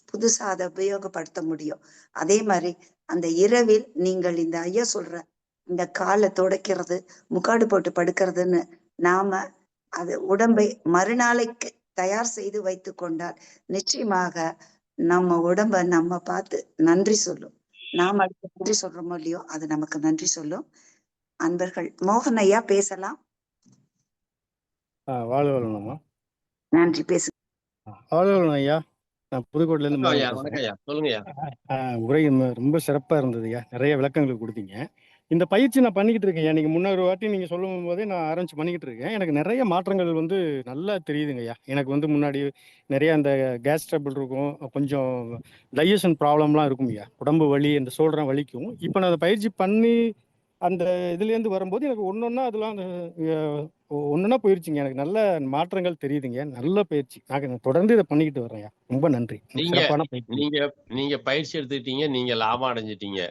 புதுசா அதை உபயோகப்படுத்த முடியும். அதே மாதிரி அந்த இரவில் நீங்கள் இந்த ஐயா சொல்ற இந்த காலை துடைக்கிறது, முக்காடு போட்டு படுக்கிறதுன்னு நாம அது உடம்பை மறுநாளைக்கு தயார் செய்து வைத்துக் கொண்டால் நிச்சயமாக நம்ம உடம்ப நம்ம பார்த்து நன்றி சொல்லும். நாம் அதுக்கு நன்றி சொல்றோமோ இல்லையோ அது நமக்கு நன்றி சொல்லும். அன்பர்கள் மோகன் ஐயா பேசலாம். வாழ்க வளமுமா. நன்றி பேசு. வாழ்க வளம் ஐயா. நான் புதுக்கோட்டையில இருந்து வணக்கம் ஐயா, மோகன் வணக்கம் பேசுறேன். ஐயா. சொல்லுங்கய்யா. உரை ரொம்ப சிறப்பா இருந்தது ஐயா. நிறைய விளக்கங்கள் கொடுத்தீங்க. இந்த பயிற்சி நான் பண்ணிக்கிட்டு இருக்கேன் ஐயா. நீங்க முன்னொரு வாட்டி நீங்க சொல்லும் போதே நான் ஆரம்பிச்சு பண்ணிக்கிட்டு இருக்கேன். எனக்கு நிறைய மாற்றங்கள் வந்து நல்லா தெரியுதுங்க ஐயா. எனக்கு வந்து முன்னாடி நிறைய அந்த கேஸ் ட்ரபிள் இருக்கும், கொஞ்சம் டைஜஷன் ப்ராப்ளம்லாம் இருக்கும் ஐயா. உடம்பு வலி, இந்த ஷோல்டர் வலிக்கும். இப்போ நான் அதை பயிற்சி பண்ணி அந்த இதுலேருந்து வரும்போது எனக்கு ஒன்னொன்னா அதெல்லாம் அந்த ஒன்னொன்னா போயிருச்சுங்க. எனக்கு நல்ல மாற்றங்கள் தெரியுதுங்க. நல்ல பயிற்சி. நான் தொடர்ந்து இதை பண்ணிக்கிட்டு வர்றேன் ஐயா. ரொம்ப நன்றி. நீங்க சிறப்பான பயிற்சி. நீங்க நீங்க பயிற்சி எடுத்துக்கிட்டீங்க. நீங்க லாபம் அடைஞ்சிட்டீங்க.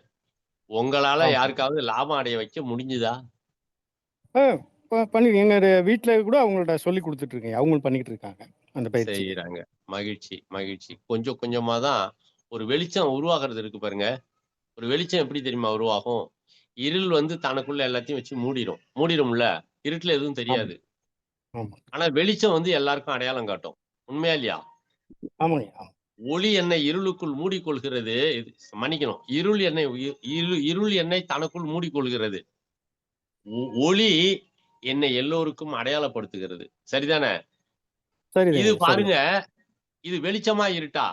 உங்களால ஆமா. யாருக்காவது லாபம் அடைய வைக்க முடிஞ்சுதா? பண்ணி எங்க வீட்டுல கூட அவங்கள்ட்ட சொல்லி கொடுத்துட்டு இருக்கேன். அவங்களும் பண்ணிக்கிட்டு இருக்காங்க அந்த பயிற்சி. செய்றாங்க. மகிழ்ச்சி, மகிழ்ச்சி. கொஞ்சம் கொஞ்சமா தான் ஒரு வெளிச்சம் உருவாகுறது இருக்கு பாருங்க. ஒரு வெளிச்சம் எப்படி தெரியுமா உருவாகும்? இருள் வந்து தனக்குள்ள எல்லாத்தையும் வச்சு மூடிரும். மூடிரும்ல. இருட்டுல எதுவும் ஆமா, தெரியாது. ஆமா, ஆனா வெளிச்சம் வந்து எல்லாருக்கும் அடையாளம் காட்டும். உண்மையா இல்லையா? ஆமாங்க. ஆமா. ஒளி என்னை இருளுக்குள் மூடிக்கொள்கிறது. மன்னிக்கணும். இருள் என்னை தனக்குள் மூடிக்கொள்கிறது. ஒளி என்னை எல்லோருக்கும் அடையாளப்படுத்துகிறது. சரிதானே? இது சரிதாங்க, சரி. பாருங்க, இது வெளிச்சமா இருட்டா?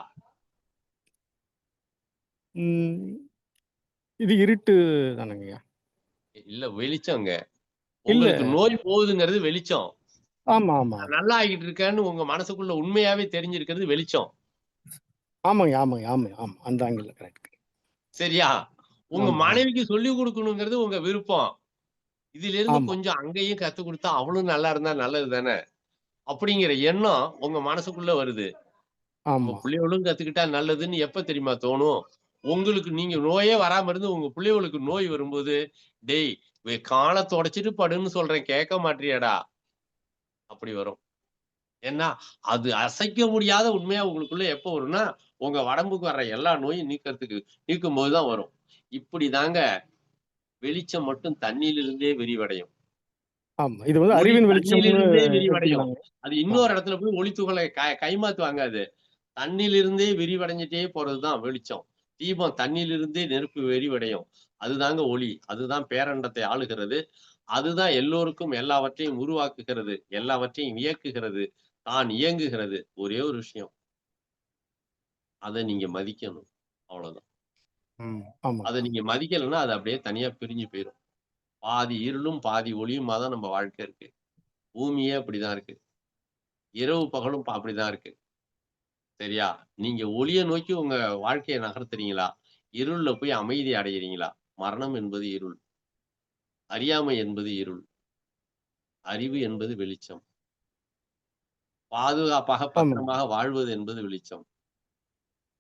இது இருட்டு தானங்கய்யா. இல்ல வெளிச்சங்க. இல்ல. உங்களுக்கு நோய் போகுதுங்கிறது வெளிச்சம். ஆமா, ஆமா, நான் நல்லா ஆகிட்டு இருக்கேன்னு உங்க மனசுக்குள்ள உண்மையாவே தெரிஞ்சிருக்கிறது வெளிச்சம். ஆமாங்க, ஆமாங்க, ஆமா, ஆமா. அந்த ஆங்கிள் கரெக்ட். சரியா? உங்க ஆமா, ஆமா, மனைவிக்கு சொல்லிக் குடுக்கணுங்கிறது உங்க விருப்பம். இதிலிருந்து ஆமா, கொஞ்சம் அங்கேயும் கத்துக் குடுத்தா அவளும் நல்லா இருந்தா நல்லது தானே! அப்படிங்கிற எண்ணம் உங்க மனசுக்குள்ள வருது. நம்ம ஆமா. புள்ளைகளும் கத்துக்கிட்டா நல்லதுன்னு எப்ப தெரியுமா தோணும்? உங்களுக்கு நீங்க நோயே வராம இருந்து உங்க புள்ளைகளுக்கு நோய் வரும்போது, "டேய் கால தொடைச்சுட்டு படுன்னு சொல்றேன் கேட்க மாட்றியேடா!" அப்படி வரும். ஏன்னா, அது அசைக்க முடியாத உண்மையா உங்களுக்குள்ள எப்ப வரும்னா, உங்க உடம்புக்கு வர்ற எல்லா நோயும் நீக்கும்போது தான் வரும். இப்படிதாங்க வெளிச்சம் மட்டும் தண்ணீலிருந்தே விரிவடையும். ஆமா. இது வந்து ஒளி அறிவின் வெளிச்சம்னு தண்ணீலிருந்தே விரிவடையும். எடுத்துக்கலாங்க. அது ஆ. இன்னொரு இடத்துல போய் ஒளித்துகளை கைமாத்து வாங்காது. தண்ணிலிருந்தே விரிவடைஞ்சுட்டே போறதுதான் வெளிச்சம். தீபம் தண்ணிலிருந்தே நெருப்பு விரிவடையும். அதுதாங்க ஒளி. அதுதான் பேரண்டத்தை ஆளுகிறது. அதுதான் எல்லோருக்கும் எல்லாவற்றையும் உருவாக்குகிறது. எல்லாவற்றையும் இயக்குகிறது. தான் இயங்குகிறது. ஒரே ஒரு விஷயம். அத நீங்க மதிக்கணும். அவ்வளவுதான். ம். ஆமாங்க, அத ஆமா. நீங்க மதிக்கலன்னா, அது அப்படியே தனியா பிரிஞ்சு போயிரும். பாதி இருளும் பாதி ஒளியுமா தான் நம்ம வாழ்க்கை இருக்கு. பூமியே அப்படிதான் இருக்கு. இரவு பகலும் அப்படிதான் இருக்கு. சரியா? நீங்க ஒளிய நோக்கி உங்க வாழ்க்கைய நகர்த்துறீங்களா? இருள்ல போய் அமைதி அடையறீங்களா? மரணம் என்பது இருள். அறியாமை என்பது இருள். அறிவு என்பது வெளிச்சம். பாதுகாப்பாக, ஆமா. பத்திரமாக வாழ்வது என்பது வெளிச்சம்.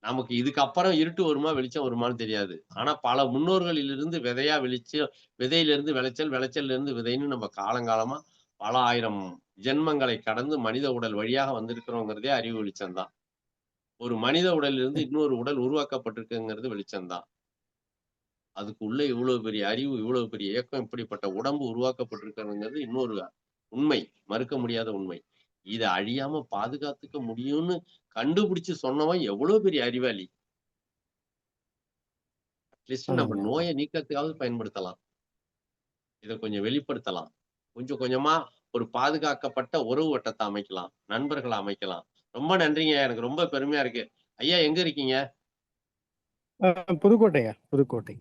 நமக்கு இதுக்கப்புறம் இருட்டு வருமா, வெளிச்சம் வருமான்னு தெரியாது. ஆனா பல முன்னோர்களிலிருந்து விதையா விதையிலிருந்து விளைச்சல், விளைச்சல்லிருந்து விதைன்னு நம்ம காலங்காலமா பல 1000 ஜென்மங்களை கடந்து மனித உடல் வழியாக வந்திருக்கிறோங்கிறதே அறிவு வெளிச்சம் தான். ஒரு மனித உடலிலிருந்து இன்னொரு உடல் உருவாக்கப்பட்டிருக்குங்கிறது வெளிச்சம் தான். அதுக்குள்ள இவ்வளவு பெரிய அறிவு, இவ்வளவு பெரிய இயக்கம், இப்படிப்பட்ட உடம்பு உருவாக்கப்பட்டிருக்கிறதுங்கிறது இன்னொரு உண்மை. மறுக்க முடியாத உண்மை. இத அழியாம பாதுகாத்துக்க முடியும்னு கண்டுபிடிச்சு சொன்னவன் எவ்வளவு பெரிய அறிவாளி. அட்லீஸ்ட் நம்ம ஆமாங்க. நோய நீக்கறதுக்காவது பயன்படுத்தலாம். இத கொஞ்சம் வெளிப்படுத்தலாம். கொஞ்சம் கொஞ்சமா ஒரு பாதுகாக்கப்பட்ட உறவு வட்டத்த அமைக்கலாம். நண்பர்கள அமைக்கலாம். ரொம்ப நன்றிங்க. எனக்கு ரொம்ப பெருமையா இருக்கு. ஐயா எங்க இருக்கீங்க? புதுக்கோட்டையா, புதுக்கோட்டை.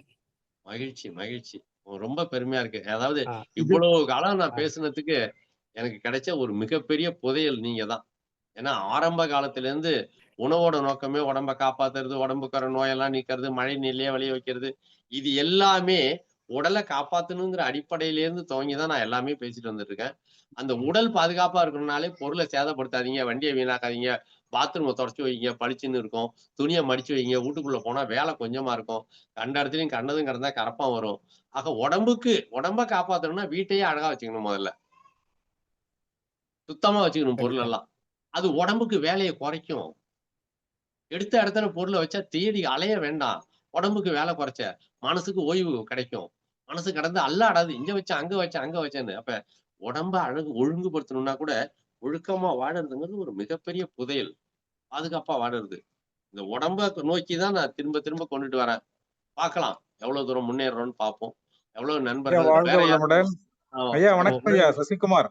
மகிழ்ச்சி, மகிழ்ச்சி. ரொம்ப பெருமையா இருக்கு. அதாவது இது இவ்வளவு காலம் நான் ஆ, பேசுனதுக்கு எனக்கு கிடைச்ச ஒரு மிகப்பெரிய புதையல் நீங்க தான். ஏன்னா ஆரம்ப காலத்திலேருந்து உணவோட நோக்கமே உடம்ப காப்பாத்துறது, உடம்புக்கு வர நோயெல்லாம் நீக்கிறது, மழை நீர்லயே விளைய வைக்கிறது. இது எல்லாமே உடல காப்பாத்தணுங்கிற அடிப்படையிலேருந்து துவங்கி தான் நான் எல்லாமே பேசிட்டு வந்துட்டு இருக்கேன். அந்த உடல் பாதுகாப்பா இருக்கணும்னாலே பொருள சேதப்படுத்தாதீங்க, வண்டிய வீணாக்காதீங்க, பாத்ரூம தொடச்சு வைங்க, பளிச்சுன்னு இருக்கும். துணிய மடிச்சு வைங்க, வீட்டுக்குள்ள போனா வேலை கொஞ்சமா இருக்கும். கண்ட இடத்துலயும் கண்டதும் கிடந்தா கரப்பான் வரும். ஆக உடம்ப காப்பாத்தணும்னா வீட்டையே அழகா வச்சுக்கணும் முதல்ல. சுத்தமா வச்சுக்கணும் கண்டிப்பா. பொருளெல்லாம். அது உடம்புக்கு வேலைய குறைக்கும். எடுத்த இடத்துல பொருள வச்சா தேடி அலைய வேண்டாம். உடம்புக்கு வேலை குறைச்ச, மனசுக்கு ஓய்வு கிடைக்கும். மனசு கடந்து அல்லாடாது. இங்க வச்சேன், அங்க வச்சேன், அங்க வச்சேன்னு. அப்ப உடம்ப ஒழுங்குபடுத்தணும்னா கூட, ஒழுக்கமா வாழறதுங்கிறது ஒரு மிகப்பெரிய புதையல். பாதுகாப்பா வாழறது. இந்த உடம்ப நோக்கி தான் நான் திரும்ப திரும்ப கொண்டுட்டு வரேன். பார்க்கலாம். எவ்வளவு தூரம் முன்னேறுறோம்னு பார்ப்போம். எவ்வளவு ஐயா நண்பர்கள் வாழ்க வேற யாரும் வளமுடன். ஆ ஐயா வணக்கம் ஐயா சசிகுமார்.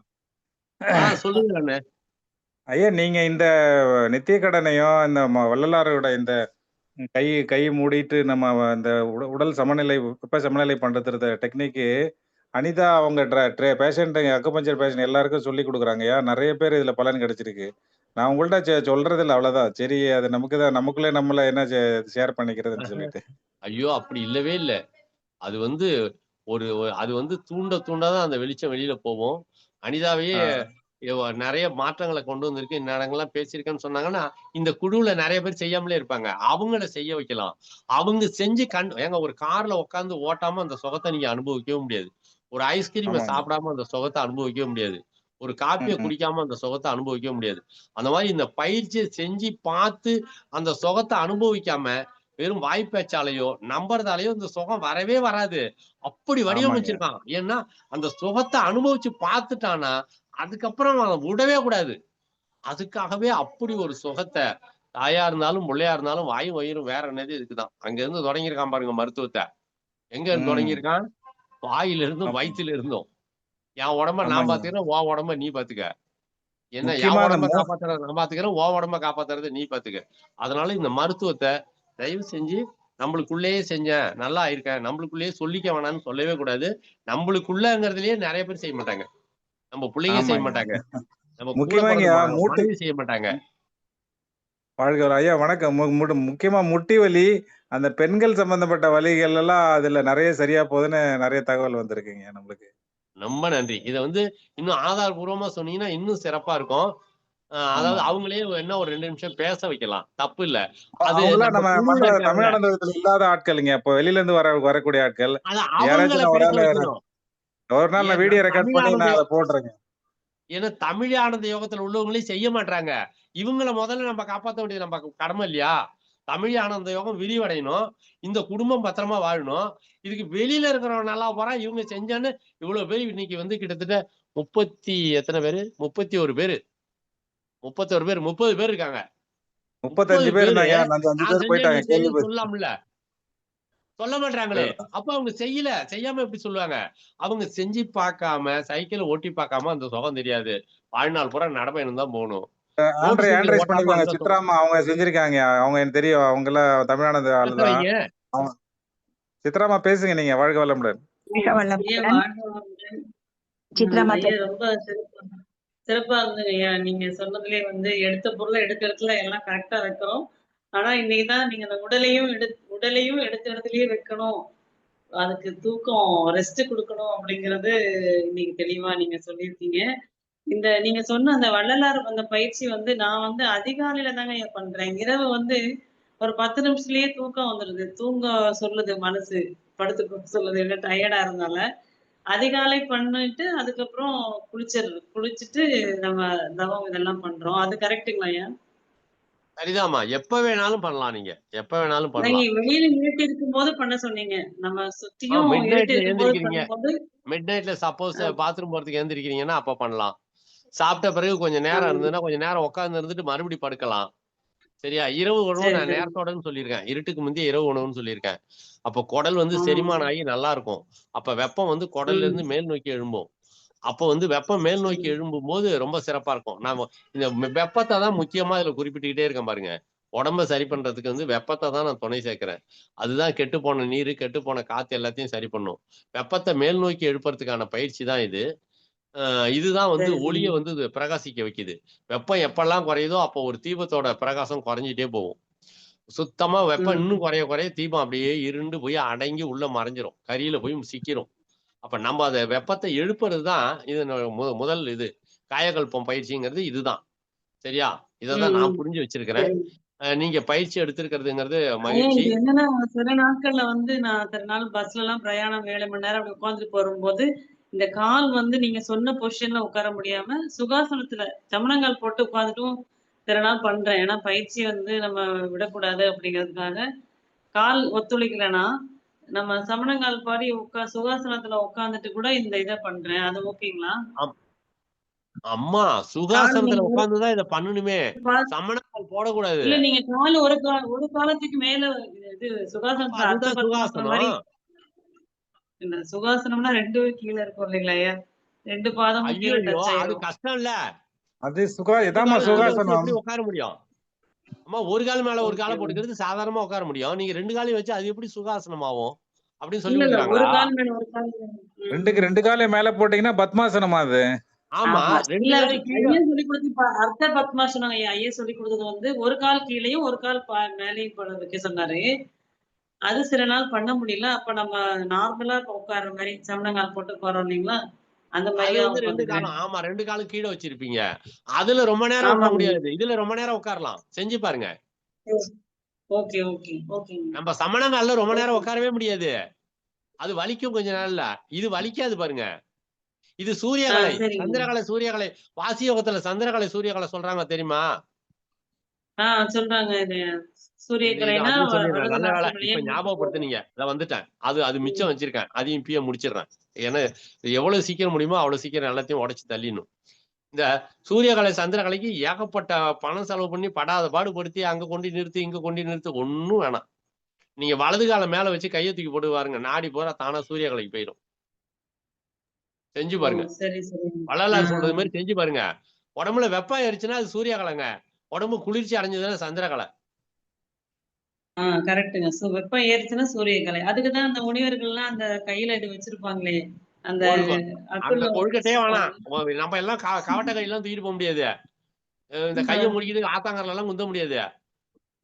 சொல்லுங்க அண்ணே. ஐயா நீங்க இந்த நித்திய கடனையும் இந்த வள்ளலாரோட இந்த கை கை மூடிட்டு நம்ம இந்த உடல் சமநிலை வெப்ப சமநிலை பண்றது டெக்னிக்கு அனிதா அவங்க பேஷண்ட் அக்குபஞ்சர் பேஷண்ட் எல்லாருக்கும் சொல்லி கொடுக்குறாங்கய்யா. நிறைய பேர் இதுல பலன் கிடைச்சிருக்கு. நான் உங்கள்ட்ட சொல்றது இல்லை அவ்வளவுதான். சரி அது நமக்கு தான் நமக்குள்ளே நம்மள என்ன ஷேர் பண்ணிக்கிறதுன்னு சொல்லிட்டு. ஐயோ! அப்படி இல்லவே இல்ல. அது வந்து அது வந்து தூண்ட தான் அந்த வெளிச்சம் வெளியில போகும். அனிதாவையே நெறைய மாற்றங்கள கொண்டு வந்திருக்கு. இந்நேரங்கள்லாம் பேசியிருக்கேன்னு சொன்னாங்கன்னா, இந்த குழுவுல நெறைய பேர் செய்யாமலே இருப்பாங்க. அவங்கள செய்ய வைக்கலாம். அவங்க செஞ்சு ஏங்க ஒரு கார்ல உட்கார்ந்து ஓட்டாம அந்த சுகத்த நீங்க அனுபவிக்கவே முடியாது. ஒரு ஐஸ்கிரீம ஆமாங்க. சாப்பிடாம அந்த சுகத்த அனுபவிக்கவே முடியாது. ஒரு காப்பிய ம். குடிக்காம அந்த சுகத்த அனுபவிக்கவே முடியாது. அந்த மாரி இந்த பயிற்சிய செஞ்சு பார்த்து அந்த சுகத்த அனுபவிக்காம, வெறும் வாய் பேச்சாலயோ, நம்புறதாலயோ இந்த சுகம் வரவே வராது. அப்படி ஆமாங்க. வடிவமைச்சிருக்கான். ஏன்னா, அந்த சுகத்த அனுபவிச்சு பார்த்துட்டான்னா, அதுக்கப்புறம் அவன் விடவே கூடாது. அதுக்காகவே அப்படி ஒரு சுகத்த தாயா இருந்தாலும், புள்ளையா இருந்தாலும் வாயும் வயிறும் வேற என்னது இதுக்குதான். அங்க இருந்து தொடங்கியிருக்கான் பாருங்க மருத்துவத்த. எங்க இருந்து ம். தொடங்கியிருக்கான்? வாயிலிருந்தும், ஆமாங்க. வயித்துல இருந்தும். என் உடம்ப நான் ஆமாங்க. பாத்துக்கிறேன், உன் உடம்ப நீ பாத்துக்க. என்ன முக்கியமா என் அந்த உடம்ப காப்பாத்துறத நான் பாத்துக்கிறேன், உன் உடம்ப காப்பாத்துறத நீ பாத்துக்க. அதனால இந்த மருத்துவத்த தயவு செஞ்சு நம்மளுக்குள்ளேயே செஞ்சேன், நல்லா இருக்கேன், நம்மளுக்குள்ளேயே சொல்லிக்க வேணாம்னு சொல்லவே கூடாது. நம்மளுக்குள்ளங்கிறதுலயே நெறைய பேர் செய்ய மாட்டாங்க. நம்ம புள்ளைங்க செய்ய ஆமாங்க. மாட்டாங்க. நம்ம கூட முக்கியமா பிறந்த இங்க மூட்டு மனைவி செய்ய மாட்டாங்க. வாழ்க ஐயா வணக்கம். முக்கியமா முட்டி வலி, அந்த பெண்கள் சம்பந்தப்பட்ட வலிகள் எல்லாம் அதுல நிறைய சரியா போகுதுன்னு நிறைய தகவல் வந்திருக்குங்க நம்மளுக்கு. ரொம்ப நன்றி. இத வந்து இன்னும் ஆதாரபூர்வமா சொன்னீங்கன்னா, இன்னும் சிறப்பா இருக்கும். அதாவது ஆமாங்க. அவங்களே என்ன ஒரு 2 நிமிஷம் பேச வைக்கலாம். தப்பு இல்ல. அது அவங்களாம் நம்ம நம்ம குழுவுல மன்ற இருக்காங்கல்ல, தமிழ்நாடு இல்லாத ஆட்களுங்க. இப்போ வெளியில இருந்து வரக்கூடிய ஆட்கள். அது அவங்கள யாராச்சும் நான் பேச வைக்கணும். ஒரு நாள் நான் ஏன்னா வீடியோ ரெக்கார்ட் பண்ணி நான் அதை போடுறேங்க. ஏன்னா தமிழ் ஆனந்த யோகத்துல உள்ளவங்களே செய்ய மாட்றாங்க. இவங்கள முதல்ல நம்ம காப்பாத்த வேண்டியது நம்ம கடமை இல்லையா? தமிழ் ஆனந்த யோகம் விரிவடையணும். இந்த குடும்பம் பத்திரமா வாழணும். இதுக்கு வெளியில இருக்கிறவன் நல்லா போறான். இவங்க செஞ்சான்னு இவ்வளவு பேர் இன்னைக்கு வந்து கிட்டத்தட்ட 30 எத்தன பேரு? 31 பேரு. 31 பேர் 30 பேர் இருக்காங்க. 30 35 பேர் பேரு இருந்தாங்க. 5 நான் பேர் செஞ்சேன் நீ போயிட்டாங்க செய்ன்னு கேள்வி. சொல்லலாம்ல. சொல்ல மாட்றாங்களே. அப்ப அவங்க செய்யல. செய்யாம எப்படி சொல்லுவாங்க? அவங்க செஞ்சு பார்க்காம, சைக்கிள ஓட்டி பார்க்காம அந்த சுகம் தெரியாது. வாழ்நாள் பூரா நடைபயணம் தான் போணும். மோட்டார் சைக்கிள் ஆண்ட்ரைஸ் ஓட்டாம பண்ணிருக்காங்க. அந்த சுகம் சித்ராமா அவங்க செஞ்சிருக்காங்க. அவங்க எனக்கு தெரியும். அவங்க எல்லாம் தமிழ்நாடு பேச ஆள் தான். வைங்க. அவங்க சித்ராமா பேசுங்க நீங்க. வாழ்க வளமுடன். மிக ஐயா வல்லமுடன். வாழ்க வளமுடன். சித்ராமா ஐயா ரொம்ப சிறப்பா இருந்தது ஐயா. நீங்க சொன்னதுலயே வந்து எடுத்த பொருளை எடுத்த இடத்துல எல்லாம் கரெக்டா வைக்கிறோம். ஆனா இன்னைக்கு தான் நீங்க அந்த உடலையும் எடுத்த இடத்துலயே வைக்கணும். அதுக்கு தூக்கம் ரெஸ்ட் குடுக்கணும் அப்படிங்கிறது இன்னைக்கு தெளிவா நீங்க சொல்லியிருக்கீங்க. நீங்க சொன்ன அந்த வள்ளலார் அந்த பயிற்சி வந்து நான் வந்து அதிகாலையில தாங்க ஐயா பண்றேன். இரவு வந்து ஒரு 10 நிமிஷத்துலயே தூக்கம் வந்துருது. தூங்க சொல்லுது மனசு. படுத்துக்க சொல்லுது. இல்ல டயர்டா இருந்தால. அதிகாலை பண்ணிட்டு அதுக்கப்புறம் குளிச்சுட்டு நம்ம தவம் இதெல்லாம் பண்றோம். அது கரெக்ட்டுங்களாய்யா? சரிதாம்மா. எப்ப வேணாலும் பண்ணலாம் நீங்க. எப்ப வேணாலும் நீங்க பண்ணலாம். வெளியில இருட்டு இருக்கும்போது பண்ண சொன்னீங்க. நம்ம சுத்தியும் மிட் இருட்டு நைட்ல இருக்கும்போது எழுந்திரிக்கிறீங்க. பண்ணும்போது மிட் நைட்ல சப்போஸ் அ பாத்ரூம் போறதுக்கு எழுந்திரிக்கிறீங்கன்னா அப்ப பண்ணலாம். சாப்பிட்ட பிறகு கொஞ்சம் ஆ நேரம் இருந்ததுன்னா, கொஞ்சம் நேரம் உட்கார்ந்து இருந்துட்டு மறுபடியும் படுக்கலாம். சரியா? இரவு உணவு சரி, நான் சரி. நேரத்தோடன்னு சொல்லியிருக்கேன். இருட்டுக்கு முந்தைய இரவு உணவுன்னு சொல்லியிருக்கேன். அப்போ குடல் வந்து ஆ. செரிமானம் ஆகி நல்லா இருக்கும். அப்ப வெப்பம் வந்து குடல்ல ம். இருந்து மேல் நோக்கி எழும்பும். அப்போ வந்து வெப்பம் மேல் சரி. நோக்கி எழும்பும்போது ரொம்ப சிறப்பா இருக்கும். நாம இந்த வெப்பத்த தான் முக்கியமா இதுல குறிப்பிட்டுக்கிட்டே இருக்கேன் பாருங்க. உடம்ப சரி பண்றதுக்கு வந்து வெப்பத்த தான் நான் துணை சேர்க்கிறேன். அதுதான் கெட்டுப்போன நீரு, கெட்டுப்போன காத்து எல்லாத்தையும் சரி பண்ணும். வெப்பத்த மேல் நோக்கி எழுப்புறதுக்கான பயிற்சி தான் இது. இதுதான் வந்து சரி, ஒளிய சரி. வந்து இது பிரகாசிக்க வைக்குது. வெப்பம் எப்பல்லாம் குறையுதோ, அப்போ ஒரு தீபத்தோட பிரகாசம் குறைஞ்சிட்டே போகும். சுத்தமா வெப்பம் ம். இன்னும் குறைய குறைய தீபம் அப்படியே இருண்டு போய் அடங்கி உள்ள மறைஞ்சிரும். கரியில போய் சிக்கிரும். அப்ப நம்ம அத வெப்பத்த எழுப்புறது தான் இது முதல் இது. காயகல்பம் பயிற்சிங்கிறது இதுதான். சரியா? ம், இததான் நான் ம். புரிஞ்சு வச்சிருக்கிறேன். சரி. நீங்க பயிற்சி எடுத்திருக்கிறதுங்கிறது ஐயா மகிழ்ச்சி. இது என்னன்னா, சில நாட்கள்ல வந்து நான் சில நாள் பஸ்லலாம் பிரயாணம் 7 மணி நேரம் அப்படி உட்காந்துட்டு வரும்போது, இந்த கால் வந்து நீங்க சொன்ன பொசிஷன்ல உட்கார முடியாம, சுகாசனத்துல சமணங்கால் போட்டு உட்காந்துட்டும் சில நாள் பண்றேன். ஏன்னா பயிற்சி வந்து நம்ம விடக்கூடாது அப்படிங்கிறதுக்காக. கால் ஒத்துழைக்கலன்னா, நம்ம சமணங்கால் பாடி சுகாசனத்துல உட்காந்துட்டு கூட இந்த இத பண்றேன். அது ஓகேங்களா? அம் அம்மா கால் சுகாசனத்துல நீங்க உட்கார்ந்து தான் இத பண்ணணுமே. ஒரு சமணக்கால் போடக்கூடாது. இல்ல நீங்க கால் ஒரு காலத்துக்கு மேல இது அப்ப சுகாசனத்துல அர்த்த அதுதான் பத்மாசனம் மாரி சுகாசனம். இந்த சுகாசனம்னா 2 கீழ இருக்கும் இல்லைங்களாய்யா? 2 பாதமும் கீழ ஐய்யய்யோ! டச் அது ஆயிரும். கஷ்டம் இல்ல. அது ரெண்டு இதாம்மா காலும் கீழ வச்சு சுகாசனம். எப்படி உட்கார முடியும்? அம்மா ஒரு கால் மேல ஒரு கால ஓகே. போட்டுக்கிறது சாதாரணமா உட்கார முடியும். நீங்க 2 காலையும் வச்சு அது எப்படி சுகாசனம் ஆகும்? அப்படின்னு சொல்லி இல்ல. ஒரு குடுக்குறாங்களா? கால் மேல ஒரு கால் ம். 2 காலையும் மேல போட்டீங்கன்னா பத்மாசனமா அது? ஆமா. ஆமா. 2 இல்ல காலையும் கீழ ஐயா சொல்லிக் குடுத்து அர்த்த பத்மாசனம் ஐயா சொல்லிக் குடுத்தது வந்து ஒரு கால் கீழயும், ஒரு கால் மேலயும் வைக்க சொன்னாரு. அது சில நாள் பண்ண முடியல. அப்ப நம்ம நார்மலா இப்ப உட்கார்ற மாரி சமணங்கால் போட்டு உட்கார்றோம் இல்லைங்களா? அந்த அது மாரியா வந்து 2 உட்காந்துக்கிறேன். காலும். ஆமா 2 காலும் கீழ வச்சிருப்பீங்க. அதுல ரொம்ப நேரம் உட்கார ஆமாங்க. முடியாது. இதுல ரொம்ப நேரம் உட்காரலாம். செஞ்சு பாருங்க. ஓகே, ஓகே, ஓகேங்க. நம்ம சமணங்கால்ல ரொம்ப நேரம் ஓகே. உட்காரவே முடியாது. அது வலிக்கும் கொஞ்ச நாள்ல. இது வலிக்காது பாருங்க. இது சூரியகலை. சரிங்க. சந்திரகலை, சூரியகலை. வாசியோகத்துல சந்திரகலை, சூரியகலை சொல்றாங்க தெரியுமா? ஆ சொல்றாங்க இது இது சூரியக்கலைன்னா அதையும் சொல்லிடுறேன். வலது நல்ல வேளை. நாசியின் வழியா இப்ப மூச்சு போகும். ஞாபகப்படுத்துனீங்க. இத வந்துட்டேன். அது ம். மிச்சம் வச்சிருக்கேன். அதையும் இப்பயே முடிச்சிடுறேன். ஏன்னா, எவ்வளவு சீக்கிரம் முடியுமோ, அவ்வளவு சீக்கிரம் எல்லாத்தையும் உடைச்சு தள்ளிடணும். இந்த சூரியகலை, சந்திரகலைக்கு ஏகப்பட்ட பணம் செலவு பண்ணி படாத பாடுபடுத்தி அங்க கொண்டு நிறுத்து, இங்க கொண்டு நிறுத்து ஒண்ணும் வேணாம். நீங்க வலது கால மேல வச்சு கைய தூக்கி போட்டு பாருங்க. நாடி பூரா தானா சூரியகலைக்கு போயிரும். செஞ்சு ஓ! பாருங்க. சரி, சரிங்க. ஆ. வள்ளலார் சொல்றது மாரி செஞ்சு பாருங்க. உடம்புல வெப்பம் ஏறுச்சுன்னா அது சூரியகலைங்க. உடம்பு குளிர்ச்சி அடைஞ்சதுன்னா சந்திரகலை. கரெக்ட்டுங்க. வெப்பம் ஏறுச்சுன்னா சூரியக்கலை. அதுக்கு தான் அந்த முனிவர்கள்லாம் அந்த கையில இது வச்சிருப்பாங்களே! அந்த ஒரு அந்த அக்குள்ள கொழுக்கட்டையே வேணாம். வச்சிருப்பாங்க. நம்ம எல்லாம் கவட்ட கையெல்லாம் தூக்கிட்டு போ முடியாது. இந்த ஆ. கைய முடிக்கிறதுக்கு ஆத்தாங்கரலாம் குந்த முடியாது.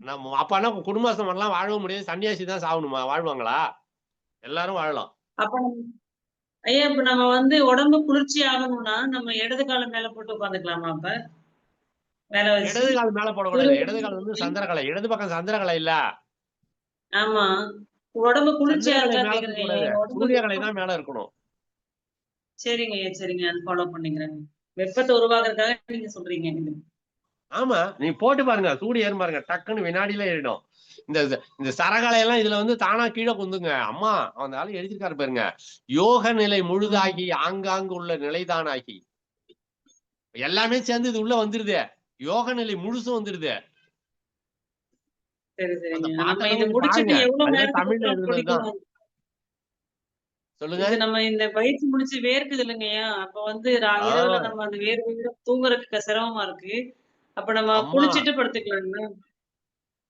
நம்ம அப்பனா குடும்பாசிரமம்லாம் வாழவும் முடியாது. சன்னியாசி தான் சாவணுமா? வாழ்வாங்களா? எல்லாரும் வாழலாம். அப்ப ஐயா இப்ப நம்ம வந்து உடம்பு குளிர்ச்சி ஆகணும்னா, நம்ம இடது கால மேல போட்டு உட்காந்துக்கலாமா அப்ப? மேல வச்சு. இடது கால் மேல போடக்கூடாது. இடது கால் வந்து சூரிய சந்திரகலை. இடது பக்கம் சந்திரகலை இல்ல. ஆமா. உடம்பு குளிர்ச்சியா சந்திரகலை இருக்கா மேல கேக்குறேங்க ஐயா. தூக்கக்கூடாது. என் உடம்பு சூரியகலை தான் மேல இருக்கணும். சரிங்க ஐயா, சரிங்க. அது ஃபாலோ பண்ணிக்கிறேன். வெப்பத்த உருவாக்குறதுக்காக நீங்க சொல்றீங்க இது. ஆமா. நீ போட்டு பாருங்க. சூடு ஏறும் பாருங்க. டக்குன்னு வினாடியில ஏறிடும். இந்த இந்த சரகலை எல்லாம் இதுல வந்து தானா கீழ குந்துங்க. அம்மா அந்த ஆளு எழுதியிருக்காரு பாருங்க. யோக நிலை ம். முழுதாகி ஆங்காங்கு உள்ள நிலைதானாகி. எல்லாமே சேர்ந்து இது உள்ள வந்துருது. யோக நிலை முழுசும் வந்துருது. சரி, அந்த சரிங்க. நம்ம பாட்டெல்லாம் இத கொஞ்சம் முடிச்சுட்டு பாருங்க. எவ்வளவு அதெல்லாம் நேரத்துக்கு தமிழ்ல அப்புறம் எழுதுனதுதான். குடிக்கணும்? சொல்லுங்க. இது நம்ம இந்த பயிற்சி முடிச்சு வேர்க்குது இல்லைங்கய்யா? அப்ப வந்து ஆ இரவுல நம்ம அந்த வேர்வையோட தூங்குறதுக்கு சிரமமா இருக்கு. அப்ப நம்ம அம்மா குளிச்சுட்டு படுத்துக்கலாங்களா?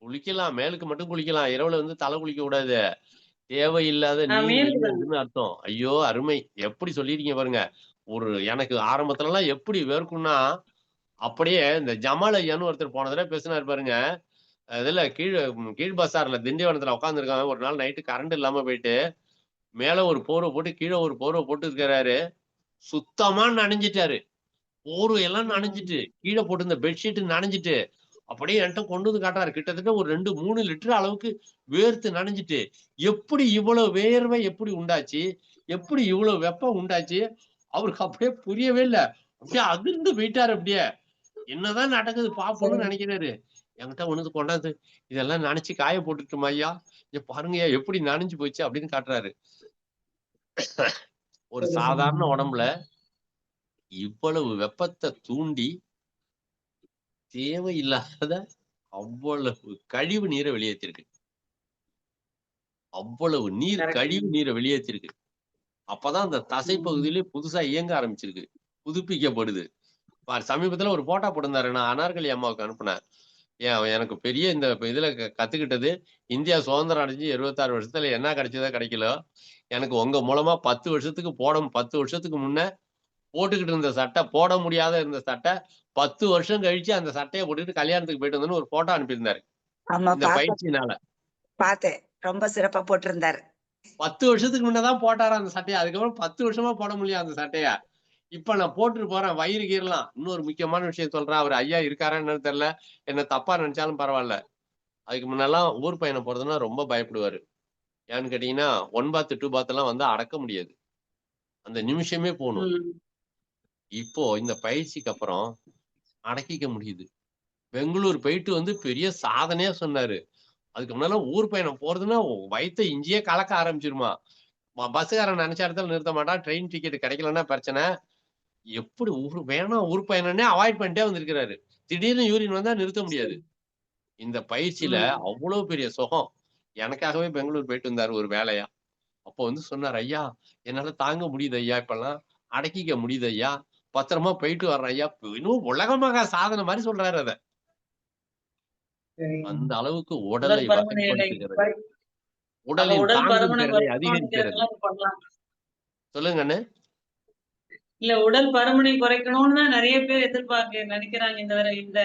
குளிக்கலாம். மேலுக்கு மட்டும் குளிக்கலாம். இரவுல வந்து தலை குளிக்க கூடாது. தேவையில்லாத நீர் மேலுக்கு தான். வெளியேறுதுன்னு அர்த்தம். ஐயோ! அருமை. எப்படி சொல்லியிருக்கீங்க பாருங்க. எனக்கு ஆரம்பத்துலலாம் எப்படி வேர்க்கும்னா, அப்படியே இந்த ஜமால் ஐயான்னு ஒருத்தர் போன தடவ பேசினாரு பாருங்க. இதுல கீழ் பஸார்ல திண்டிவனத்துல உட்கார்ந்துருக்கான். ஒரு நாள் நைட்டு கரண்ட் இல்லாம போயிட்டு, மேல ஒரு போர்வ போட்டு, கீழ ஒரு போர்வ போட்டு இருக்கிறாரு. சுத்தமா நனைஞ்சுட்டாரு. போர்வை எல்லாம் நனைஞ்சுட்டு, கீழ போட்டிருந்த பெட்ஷீட் நனைஞ்சுட்டு, அப்படியே என்ட்ட கொண்டு வந்து காட்டுறாரு. கிட்டத்தட்ட ஒரு 2, 3 லிட்டர் அளவுக்கு வேர்த்து நனைஞ்சுட்டு, எப்படி இவ்வளவு வேர்வை எப்படி உண்டாச்சு? எப்படி இவ்வளவு வெப்பம் உண்டாச்சு? அவருக்கு அப்படியே புரியவே இல்ல. அப்படியே அதிர்ந்து போயிட்டாரு அப்படியே. என்னதான் நடக்குது பாப்போம்னு நினைக்கிறாரு. என்கிட்ட கொண்டாந்து, இதெல்லாம் நனைச்சு காய போட்டுட்டுமா ஐயா? இங்க பாருங்கய்யா எப்படி நனைஞ்சு போச்சு அப்படின்னு காட்டுறாரு. ஒரு சாதாரண உடம்புல இவ்வளவு வெப்பத்த தூண்டி, தேவையில்லாத அவ்வளவு கழிவு நீர வெளியேத்திருக்கு. அவ்வளவு கழிவு நீர வெளியேத்திருக்கு. அப்பதான் அந்த தசை பகுதியிலே புதுசா இயங்க ஆரம்பிச்சிருக்கு. புதுப்பிக்கப்படுது. சமீபத்துல ஒரு போட்டோ போட்டிருந்தாரு. நான் அனார்கலி அம்மாவுக்கு அனுப்புனேன். எனக்கு பெரிய இந்த இதுல கத்துக்கிட்டது, இந்தியா சுதந்திரம் அடைஞ்சு 76 வருஷத்துல என்ன கிடைச்சதோ கிடைக்கலையோ, எனக்கு உங்க மூலமா 10 வருஷத்துக்கு முன்ன போட்டுக்கிட்டு இருந்த சட்டை, போட முடியாத இருந்த சட்டை, 10 வருஷம் கழிச்சு அந்த சட்டைய போட்டுட்டு கல்யாணத்துக்கு போயிட்டு வந்தேன்னு ஒரு போட்டோ அனுப்பியிருந்தாரு. ஆமா, இந்த பயிற்சியினால. பார்த்தேன். ரொம்ப சிறப்பா போட்டிருந்தாரு. 10 வருஷத்துக்கு முன்னதான் போட்டாராம் அந்த சட்டைய. அதுக்கப்புறம் 10 வருஷமா போட முடியல அந்த சட்டைய. இப்ப நான் போட்டுட்டு போறேன். வயிறு கீறலாம். இன்னொரு முக்கியமான விஷயம் சொல்றேன். அவரு ஐயா இருக்காரா என்னன்னு தெரியல. என்ன தப்பா நினைச்சாலும் பரவால்ல. அதுக்கு முன்னெல்லாம் ஊர் பயணம் போறதுன்னா ரொம்ப பயப்படுவாரு. ஏன்னு கேட்டீங்கன்னா, 1 பாத் 2 பாத் எல்லாம் வந்தா அடக்க முடியாது. அந்த நிமிஷமே போணும். இப்போ இந்த பயிற்சிக்கு அப்புறம் அடக்கிக்க முடியுது. பெங்களூர் போயிட்டு வந்து பெரிய சாதனையா சொன்னாரு. அதுக்கு முன்னால ஊர் பயணம் போறதுன்னா வயித்த இங்கேயே கலக்க ஆரம்பிச்சிருமா. பஸ்ஸுக்காரன் நினைச்ச இடத்துல நிறுத்த மாட்டான். ட்ரெயின் டிக்கெட் கிடைக்கலன்னா பிரச்சனை. எப்படி ஊர் பயணம்னே அவாய்ட் பண்ணிட்டே வந்திருக்கிறாரு. திடீர்னு யூரின் வந்தா நிறுத்த முடியாது. இந்த பயிற்சியில அவ்வளவு பெரிய சுகம். எனக்காகவே பெங்களூர் போயிட்டு வந்தாரு ஒரு வேலையா. அப்போ வந்து சொன்னாரு, ஐயா என்னால தாங்க முடியுது ஐயா. இப்பெல்லாம் அடக்கிக்க முடியுது ஐயா. பத்திரமா போயிட்டு வர்றேன் ஐயா. இன்னும் உலகமாக சாதனை மாதிரி சொல்றாரு அத. அந்த அளவுக்கு உடலை உடல் பருமனை வகைப்படுத்துகிறது. உடலின் உடல் தாங்கும் பருமனை திறனை அதிகரிக்கிறது. பண்ணலாம். சொல்லுங்க அண்ணே. இல்ல உடல் பருமனை குறைக்கணும்னு தான் நிறைய பேர் நினைக்கிறாங்க. இந்த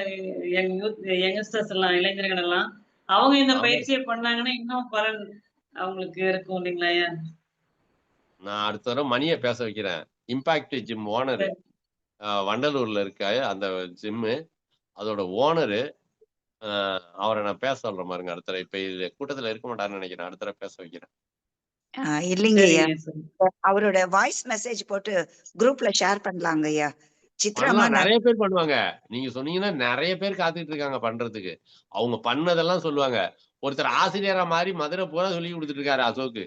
யங்ஸ்டர்ஸ் எல்லாம், இளைஞர்கள் எல்லாம். அவங்க இந்த ஆமா. பயிற்சியை பண்ணாங்கன்னா இன்னும் பலன் அவங்களுக்கு இருக்கும் இல்லைங்களா ஐயா? நான் அடுத்த தடவை மணிய பேச வைக்கிறேன். Impact gym owner. வண்டலூர்ல இருக்க அந்த ஜிம்மு. அதோட ஓனரு. அவரை நான் பேச சொல்றேன் பாருங்க அடுத்த தடவை. இப்ப இது கூட்டத்துல இருக்க மாட்டாருன்னு நினைக்கிறேன். அடுத்த தடவை பேச வைக்கிறேன். இல்லைங்க ஐயா. அவரோட வாய்ஸ் மெசேஜ் போட்டு குரூப்ல ஷேர் பண்ணலாங்க ஐயா. சித்ராமா நிறைய பேர் பண்ணுவாங்க. நீங்க சொன்னீங்கன்னா நிறைய பேர் காத்துக்கிட்டு இருக்காங்க பண்றதுக்கு. அவங்க பண்ணதெல்லாம் சொல்லுவாங்க. ஒருத்தர் ஆசிரியரா மாறி மதுரை பூரா சொல்லி கொடுத்துட்டு இருக்காரு அசோக்கு.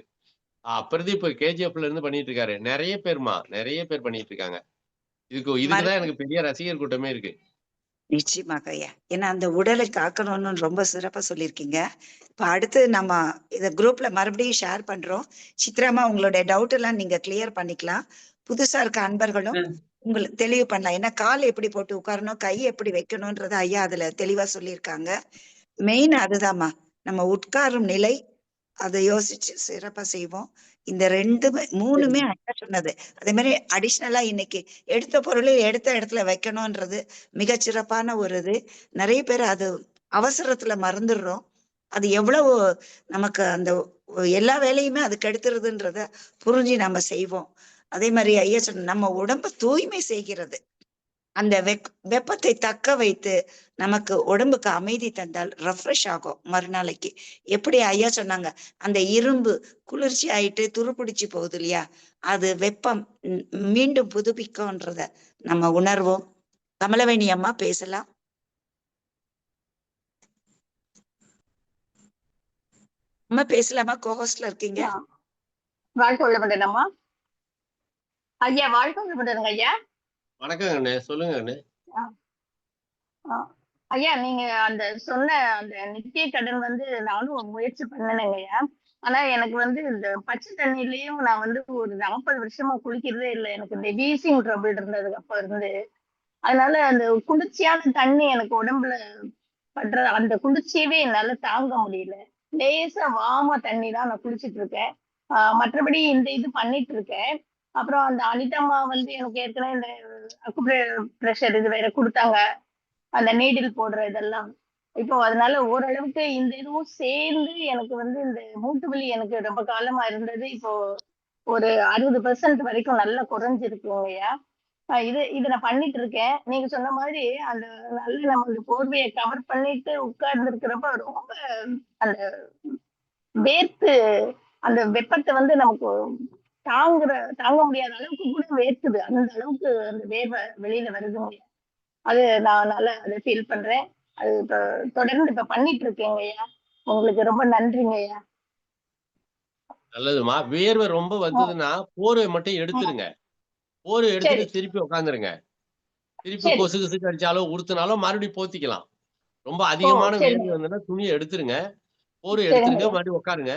பிரதீப் கேஜிஎஃப்ல இருந்து பண்ணிட்டு இருக்காரு. நிறைய பேர் பண்ணிட்டு இருக்காங்க. இதுக்குதான் எனக்கு பெரிய ரசிகர் கூட்டமே இருக்கு. நிச்சயமாக ஐயா. ஏன்னா அந்த உடலை காக்கணும்னு ரொம்ப சிறப்பா சொல்லியிருக்கீங்க. இப்ப அடுத்து நம்ம இத குரூப்ல மறுபடியும் ஷேர் பண்றோம். சித்ராமா உங்களுடைய டவுட் எல்லாம் நீங்க கிளியர் பண்ணிக்கலாம். புதுசா இருக்க அன்பர்களும் உங்களுக்கு தெளிவு பண்ணலாம். ஏன்னா கால் எப்படி போட்டு உட்காரணும், கை எப்படி வைக்கணும்ன்றத ஐயா அதுல தெளிவா சொல்லியிருக்காங்க. மெயின் அதுதாம்மா. நம்ம உட்காரும் நிலை அதை யோசிச்சு சிறப்பா செய்வோம். இந்த 3மே ஐயா சொன்னது. அதே மாதிரி அடிஷ்னலா இன்னைக்கு எடுத்த பொருளை எடுத்த இடத்துல வைக்கணும்ன்றது மிகச்சிறப்பான ஒரு இது. நிறைய பேர் அது அவசரத்துல மறந்துடுறோம். அது எவ்வளவு நமக்கு அந்த எல்லா வேலையுமே அது கெடுத்துறதுன்றத புரிஞ்சு நம்ம செய்வோம். அதே மாதிரி ஐயா சொன்ன நம்ம உடம்ப தூய்மை செய்கிறது. அந்த வெப்பத்தை தக்க வைத்து நமக்கு உடம்புக்கு அமைதி தந்தால் ரெஃப்ரெஷ் ஆகும் மறுநாளைக்கு. எப்படி ஐயா சொன்னாங்க, அந்த இரும்பு குளிர்ச்சி ஆயிட்டு துருப்பிடிச்சு போகுது இல்லையா, அது வெப்பம் மீண்டும் புதுப்பிக்கும்ன்றத நம்ம உணர்வோம். கமலவேணி அம்மா பேசலாம். அம்மா பேசலாமா? கோஹோஸ்ட்ல இருக்கீங்க. வாழ்க்கை வளமுடன் அம்மா. ஐயா வாழ்க்கை வளமுடனுங்க ஐயா. வணக்கம் அண்ணே. சொல்லுங்க அண்ணே. ஐயா நீங்க அந்த சொன்ன அந்த நித்திய கடன் நானும் முயற்சி பண்ணேனுங்க ஐயா. ஆனா எனக்கு இந்த பச்சை தண்ணியிலயும் நான் ஒரு 40 வருஷமா குளிக்கிறதே இல்லை. எனக்கு இந்த வீசிங் ட்ரபிள் இருந்ததுக்கு அப்ப இருந்து. அதனால அந்த குளிர்ச்சியான தண்ணி எனக்கு உடம்புல படுற அந்த குளிர்ச்சியவே என்னால தாங்க முடியல. லேசா வார்மா தண்ணி தான் நான் குளிச்சிட்டு இருக்கேன். மற்றபடி இந்த இது பண்ணிட்டு இருக்கேன். அப்புறம் அந்த அனிதம்மா வந்து எனக்கு ஏற்கனவே இந்த ப்ரெஷர் இது வேற குடுத்தாங்க. அந்த நீடில் போடுற இதெல்லாம். இப்போ அதனால ஓரளவுக்கு இந்த இதுவும் சேர்ந்து எனக்கு வந்து இந்த மூட்டு வலி எனக்கு ரொம்ப காலமா இருந்தது. இப்போ ஒரு 60% வரைக்கும் நல்லா குறைஞ்சிருக்குங்கய்யா. இது நான் பண்ணிட்டு இருக்கேன். நீங்க சொன்ன மாதிரி அந்த நல்ல நம்ம அந்த போர்வைய கவர் பண்ணிட்டு உட்கார்ந்து இருக்கிறப்ப ரொம்ப அந்த வேர்த்து அந்த வெப்பத்த வந்து நமக்கு தாங்க முடியாத அளவுக்கு கூட வேர்க்குது. அந்த அளவுக்கு அந்த வேர்வை வெளியில வருதுங்கய்யா. அது நான் நல்லா அத ஃபீல் பண்றேன். அது இப்ப தொடர்ந்து இப்ப பண்ணிட்டு இருக்கேங்கய்யா. உங்களுக்கு ரொம்ப நன்றிங்கய்யா. நல்லதும்மா. வேர்வை ரொம்ப ம், வந்ததுன்னா, போர்வைய மட்டும் ம். எடுத்துருங்க. போர்வைய சரி, எடுத்துட்டு திருப்பி உட்காந்துருங்க. திருப்பி சரி. கொசு கிசு கடிச்சாலோ, உறுத்துனாலோ மறுபடியும் போத்திக்கலாம். ரொம்ப ஓ! அதிகமான வேர்வை சரிங்க. வந்ததுன்னா, துணிய எடுத்துருங்க. போர்வைய எடுத்துருங்க. சரிங்கய்யா. மறுபடியும் உட்காருங்க.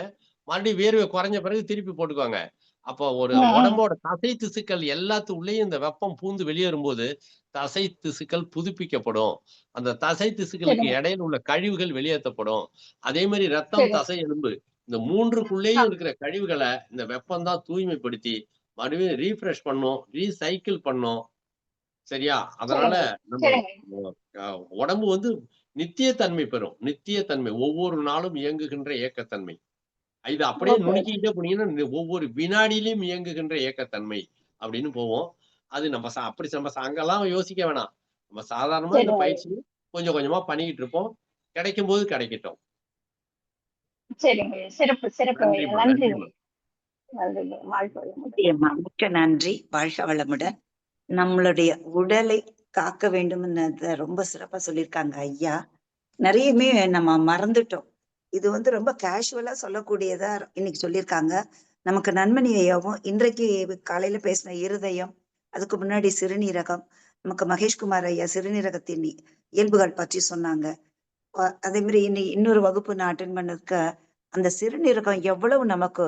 மறுபடியும் வேர்வை குறைஞ்ச பிறகு திருப்பி போட்டுக்கோங்க. அப்போ ஒரு ம், ம். உடம்போட தசை திசுக்கள் எல்லாத்துக்குள்ளேயும் இந்த வெப்பம் பூந்து வெளியேறும்போது, தசை திசுக்கள் புதுப்பிக்கப்படும். அந்த தசை திசுக்களுக்கு சரிங்க, இடையில உள்ள கழிவுகள் வெளியேத்தப்படும். அதே மாரி ரத்தம், சரிங்க. தசை, எலும்பு இந்த ஆ, 3க்குள்ளேயும் இருக்கிற கழிவுகள இந்த வெப்பம் தான் தூய்மைப்படுத்தி, மறுபடியும் ரீஃப்ரெஷ் பண்ணும், ரீசைக்கிள் பண்ணும். சரியா? அதனால சரிங்க. நம்ம சரிங்க. அ உடம்பு வந்து நித்திய தன்மை பெறும். நித்திய தன்மை. ஒவ்வொரு நாளும் இயங்குகின்ற ஏக்கத்தன்மை. இது அப்படியே ஓகே. நுணுக்கிக்கிட்டே போனீங்கன்னா, ஒவ்வொரு வினாடியிலும் இயங்குகின்ற ஏக்கத்தன்மை அப்படின்னு போவோம். அது நம்ம அப்படி நம்ம அங்கலாம் யோசிக்க வேணாம். நம்ம சாதாரணமா இந்த சரிங்க. பயிற்சி கொஞ்சம் கொஞ்சமா பண்ணிக்கிட்டு இருப்போம். கிடைக்கும்போது கிடைக்கட்டும். சரிங்கய்யா. சிறப்பு, சிறப்புங்கய்யா. நன்றிம்மா, நன்றிங்க. நன்றிம்மா. நன்றிங்க. வாழ்க வளமுடன். நிச்சயமா. மிக்க நன்றி. வாழ்க வளமுடன். நம்மளுடைய உடலை காக்க வேண்டும்னு ரொம்ப சிறப்பா சொல்லியிருக்காங்க ஐயா. நிறையவே நம்ம மறந்துட்டோம். இது ரொம்ப கேஷுவலா சொல்லக்கூடியதா இன்னைக்கு சொல்லியிருக்காங்க. நமக்கு நன்மணி ஐயாவும் இன்றைக்கு காலையில பேசின இருதயம், அதுக்கு முன்னாடி சிறுநீரகம், நமக்கு மகேஷ்குமார் ஐயா சிறுநீரகத்தின் இயல்புகள் பற்றி சொன்னாங்க. அதே மாதிரி இன்னொரு வகுப்பு நான் அட்டென்ட் பண்ணதுக்கு அந்த சிறுநீரகம் எவ்வளவு நமக்கு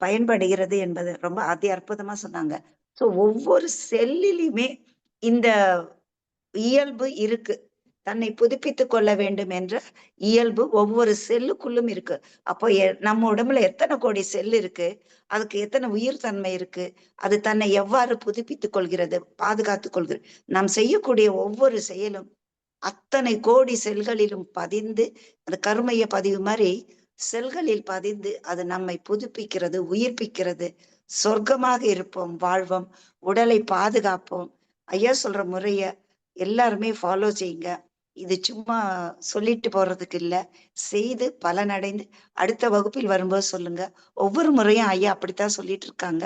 பயன்படுகிறது என்பது ரொம்ப அற்புதமா சொன்னாங்க. சோ ஒவ்வொரு செல்லிலுமே இந்த இயல்பு இருக்கு. தன்னை புதுப்பித்துக் கொள்ள வேண்டும் என்ற இயல்பு ஒவ்வொரு செல்லுக்குள்ளும் இருக்கு. அப்போ நம்ம உடம்புல எத்தனை கோடி செல் இருக்கு? அதுக்கு எத்தனை உயிர் தன்மை இருக்கு? அது தன்னை எவ்வாறு புதுப்பித்துக் கொள்கிறது? பாதுகாத்துக் கொள்கிறது? நாம் செய்யக்கூடிய ஒவ்வொரு செயலும் அத்தனை கோடி செல்களிலும் பதிந்து, அந்த கருமைய பதிவு மாரி செல்களில் பதிந்து, அது நம்மை புதுப்பிக்கிறது, உயிர்ப்பிக்கிறது. சொர்க்கமாக இருப்போம், வாழ்வோம், உடலை பாதுகாப்போம். ஐயா சொல்ற முறைய எல்லாருமே ஃபாலோ செய்யுங்க. இது சும்மா சொல்லிட்டு போறதுக்கு இல்ல. செய்து பலனடைந்து அடுத்த வகுப்பில் வரும்போது சொல்லுங்க. ஒவ்வொரு முறையும் ஐயா அப்படித்தான் சொல்லிட்டு இருக்காங்க.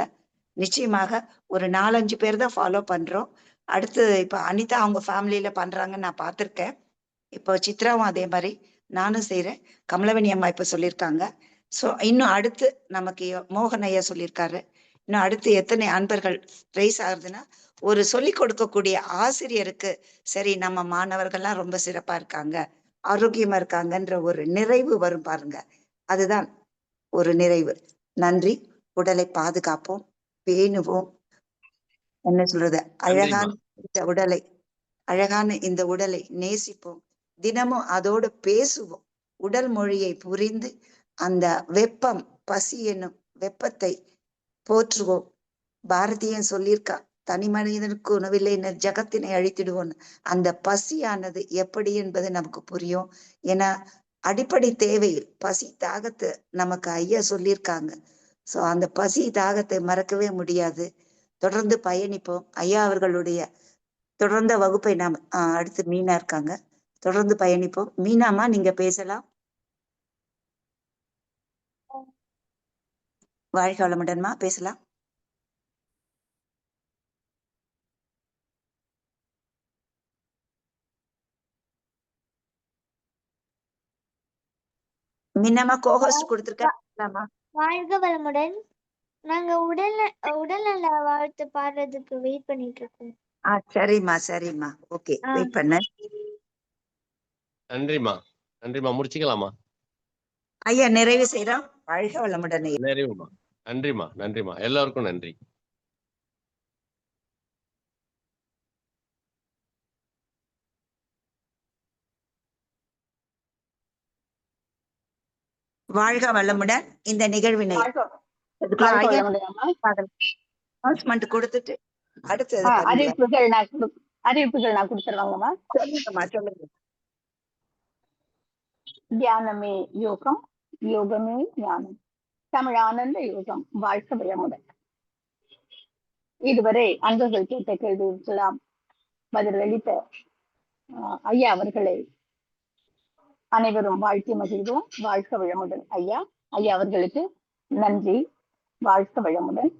நிச்சயமாக ஒரு 4, 5 பேர் தான் ஃபாலோ பண்றோம். அடுத்து இப்ப அனிதா அவங்க ஃபேமிலில பண்றாங்கன்னு நான் பார்த்திருக்கேன். இப்போ சித்ராவும் அதே மாரி நானும் செய்றேன். கமலவணி அம்மா இப்ப சொல்லியிருக்காங்க. சோ இன்னும் அடுத்து நமக்கு மோகன் ஐயா சொல்லியிருக்காரு. இன்னும் அடுத்து எத்தனை அன்பர்கள் ரைஸ் ஆகுதுன்னா, ஒரு சொல்லிக் கொடுக்கக்கூடிய ஆசிரியருக்கு, சரி நம்ம மாணவர்கள்லாம் ரொம்ப சிறப்பா இருக்காங்க, ஆரோக்கியமா இருக்காங்கன்ற ஒரு நிறைவு வரும் பாருங்க. அதுதான் ஒரு நிறைவு. நன்றி. உடலை பாதுகாப்போம், பேணுவோம். என்ன சொல்றது? நன்றிம்மா. அழகான இந்த உடலை அழகான இந்த உடலை நேசிப்போம். தினமும் அதோடு பேசுவோம். உடல் மொழியை புரிந்து அந்த வெப்பம், பசி என்னும் வெப்பத்தை போற்றுவோம். பாரதியன் சொல்லியிருக்கா, தனி மனிதனுக்கு உணவில்லை ஜகத்தினை அழித்திடுவோன்னு. அந்த பசியானது எப்படி என்பது நமக்கு புரியும். ஏன்னா அடிப்படை தேவையில் பசி தாகத்தை நமக்கு ஐயா சொல்லியிருக்காங்க. சோ அந்த பசி தாகத்தை மறக்கவே முடியாது. தொடர்ந்து பயணிப்போம். ஐயா அவர்களுடைய தொடர்ந்த வகுப்பை நாம் அடுத்து மீனா இருக்காங்க. தொடர்ந்து பயணிப்போம். மீனாம்மா நீங்க பேசலாம். வாழ்க வளமுடன்மா பேசலாம். மீனாம்மா கோஹோஸ்ட் கொடுத்துருக்கேன். வாழ்க வளமுடன். நாங்க உடல்நல வாழ்த்து பாடுறதுக்கு வெயிட் பண்ணிட்டு இருக்கோம். சரிம்மா சரிம்மா. ஓகே ஆ, வெயிட் பண்ண. நன்றிம்மா. நன்றிம்மா. முடிச்சுக்கலாமா? ஐயா நிறைவு செய்யறோம். வாழ்க வளமுடன் ஐயா. நிறைவுமா. நன்றிம்மா, நன்றிம்மா. எல்லாருக்கும் நன்றி. வாழ்க வளமுடன். இந்த நிகழ்வினை வாழ்க இதுக்குள்ள வாழ்க ஐயா வளமுடன் அம்மா. அனௌன்ஸ்மெண்ட் கொடுத்துட்டு அடுத்தது பண்ணுங்க. அறிவிப்புகள் நான் கொடுத்துருவாங்கம்மா. சொல்லுங்கம்மா, சொல்லுங்க. தியானமே யோகம், யோகமே ஞானம், தமிழ் ஆனந்த யோகம். வாழ்க வளமுடன். இதுவரை அன்பர்கள் கேட்ட கேள்விக்கெல்லாம் பதிலளித்த ஐயா அவர்களை அனைவரும் வாழ்த்தி மகிழ்வோம். வாழ்க வளமுடன் ஐயா. ஐயா அவர்களுக்கு நன்றி. வாழ்க வளமுடன்.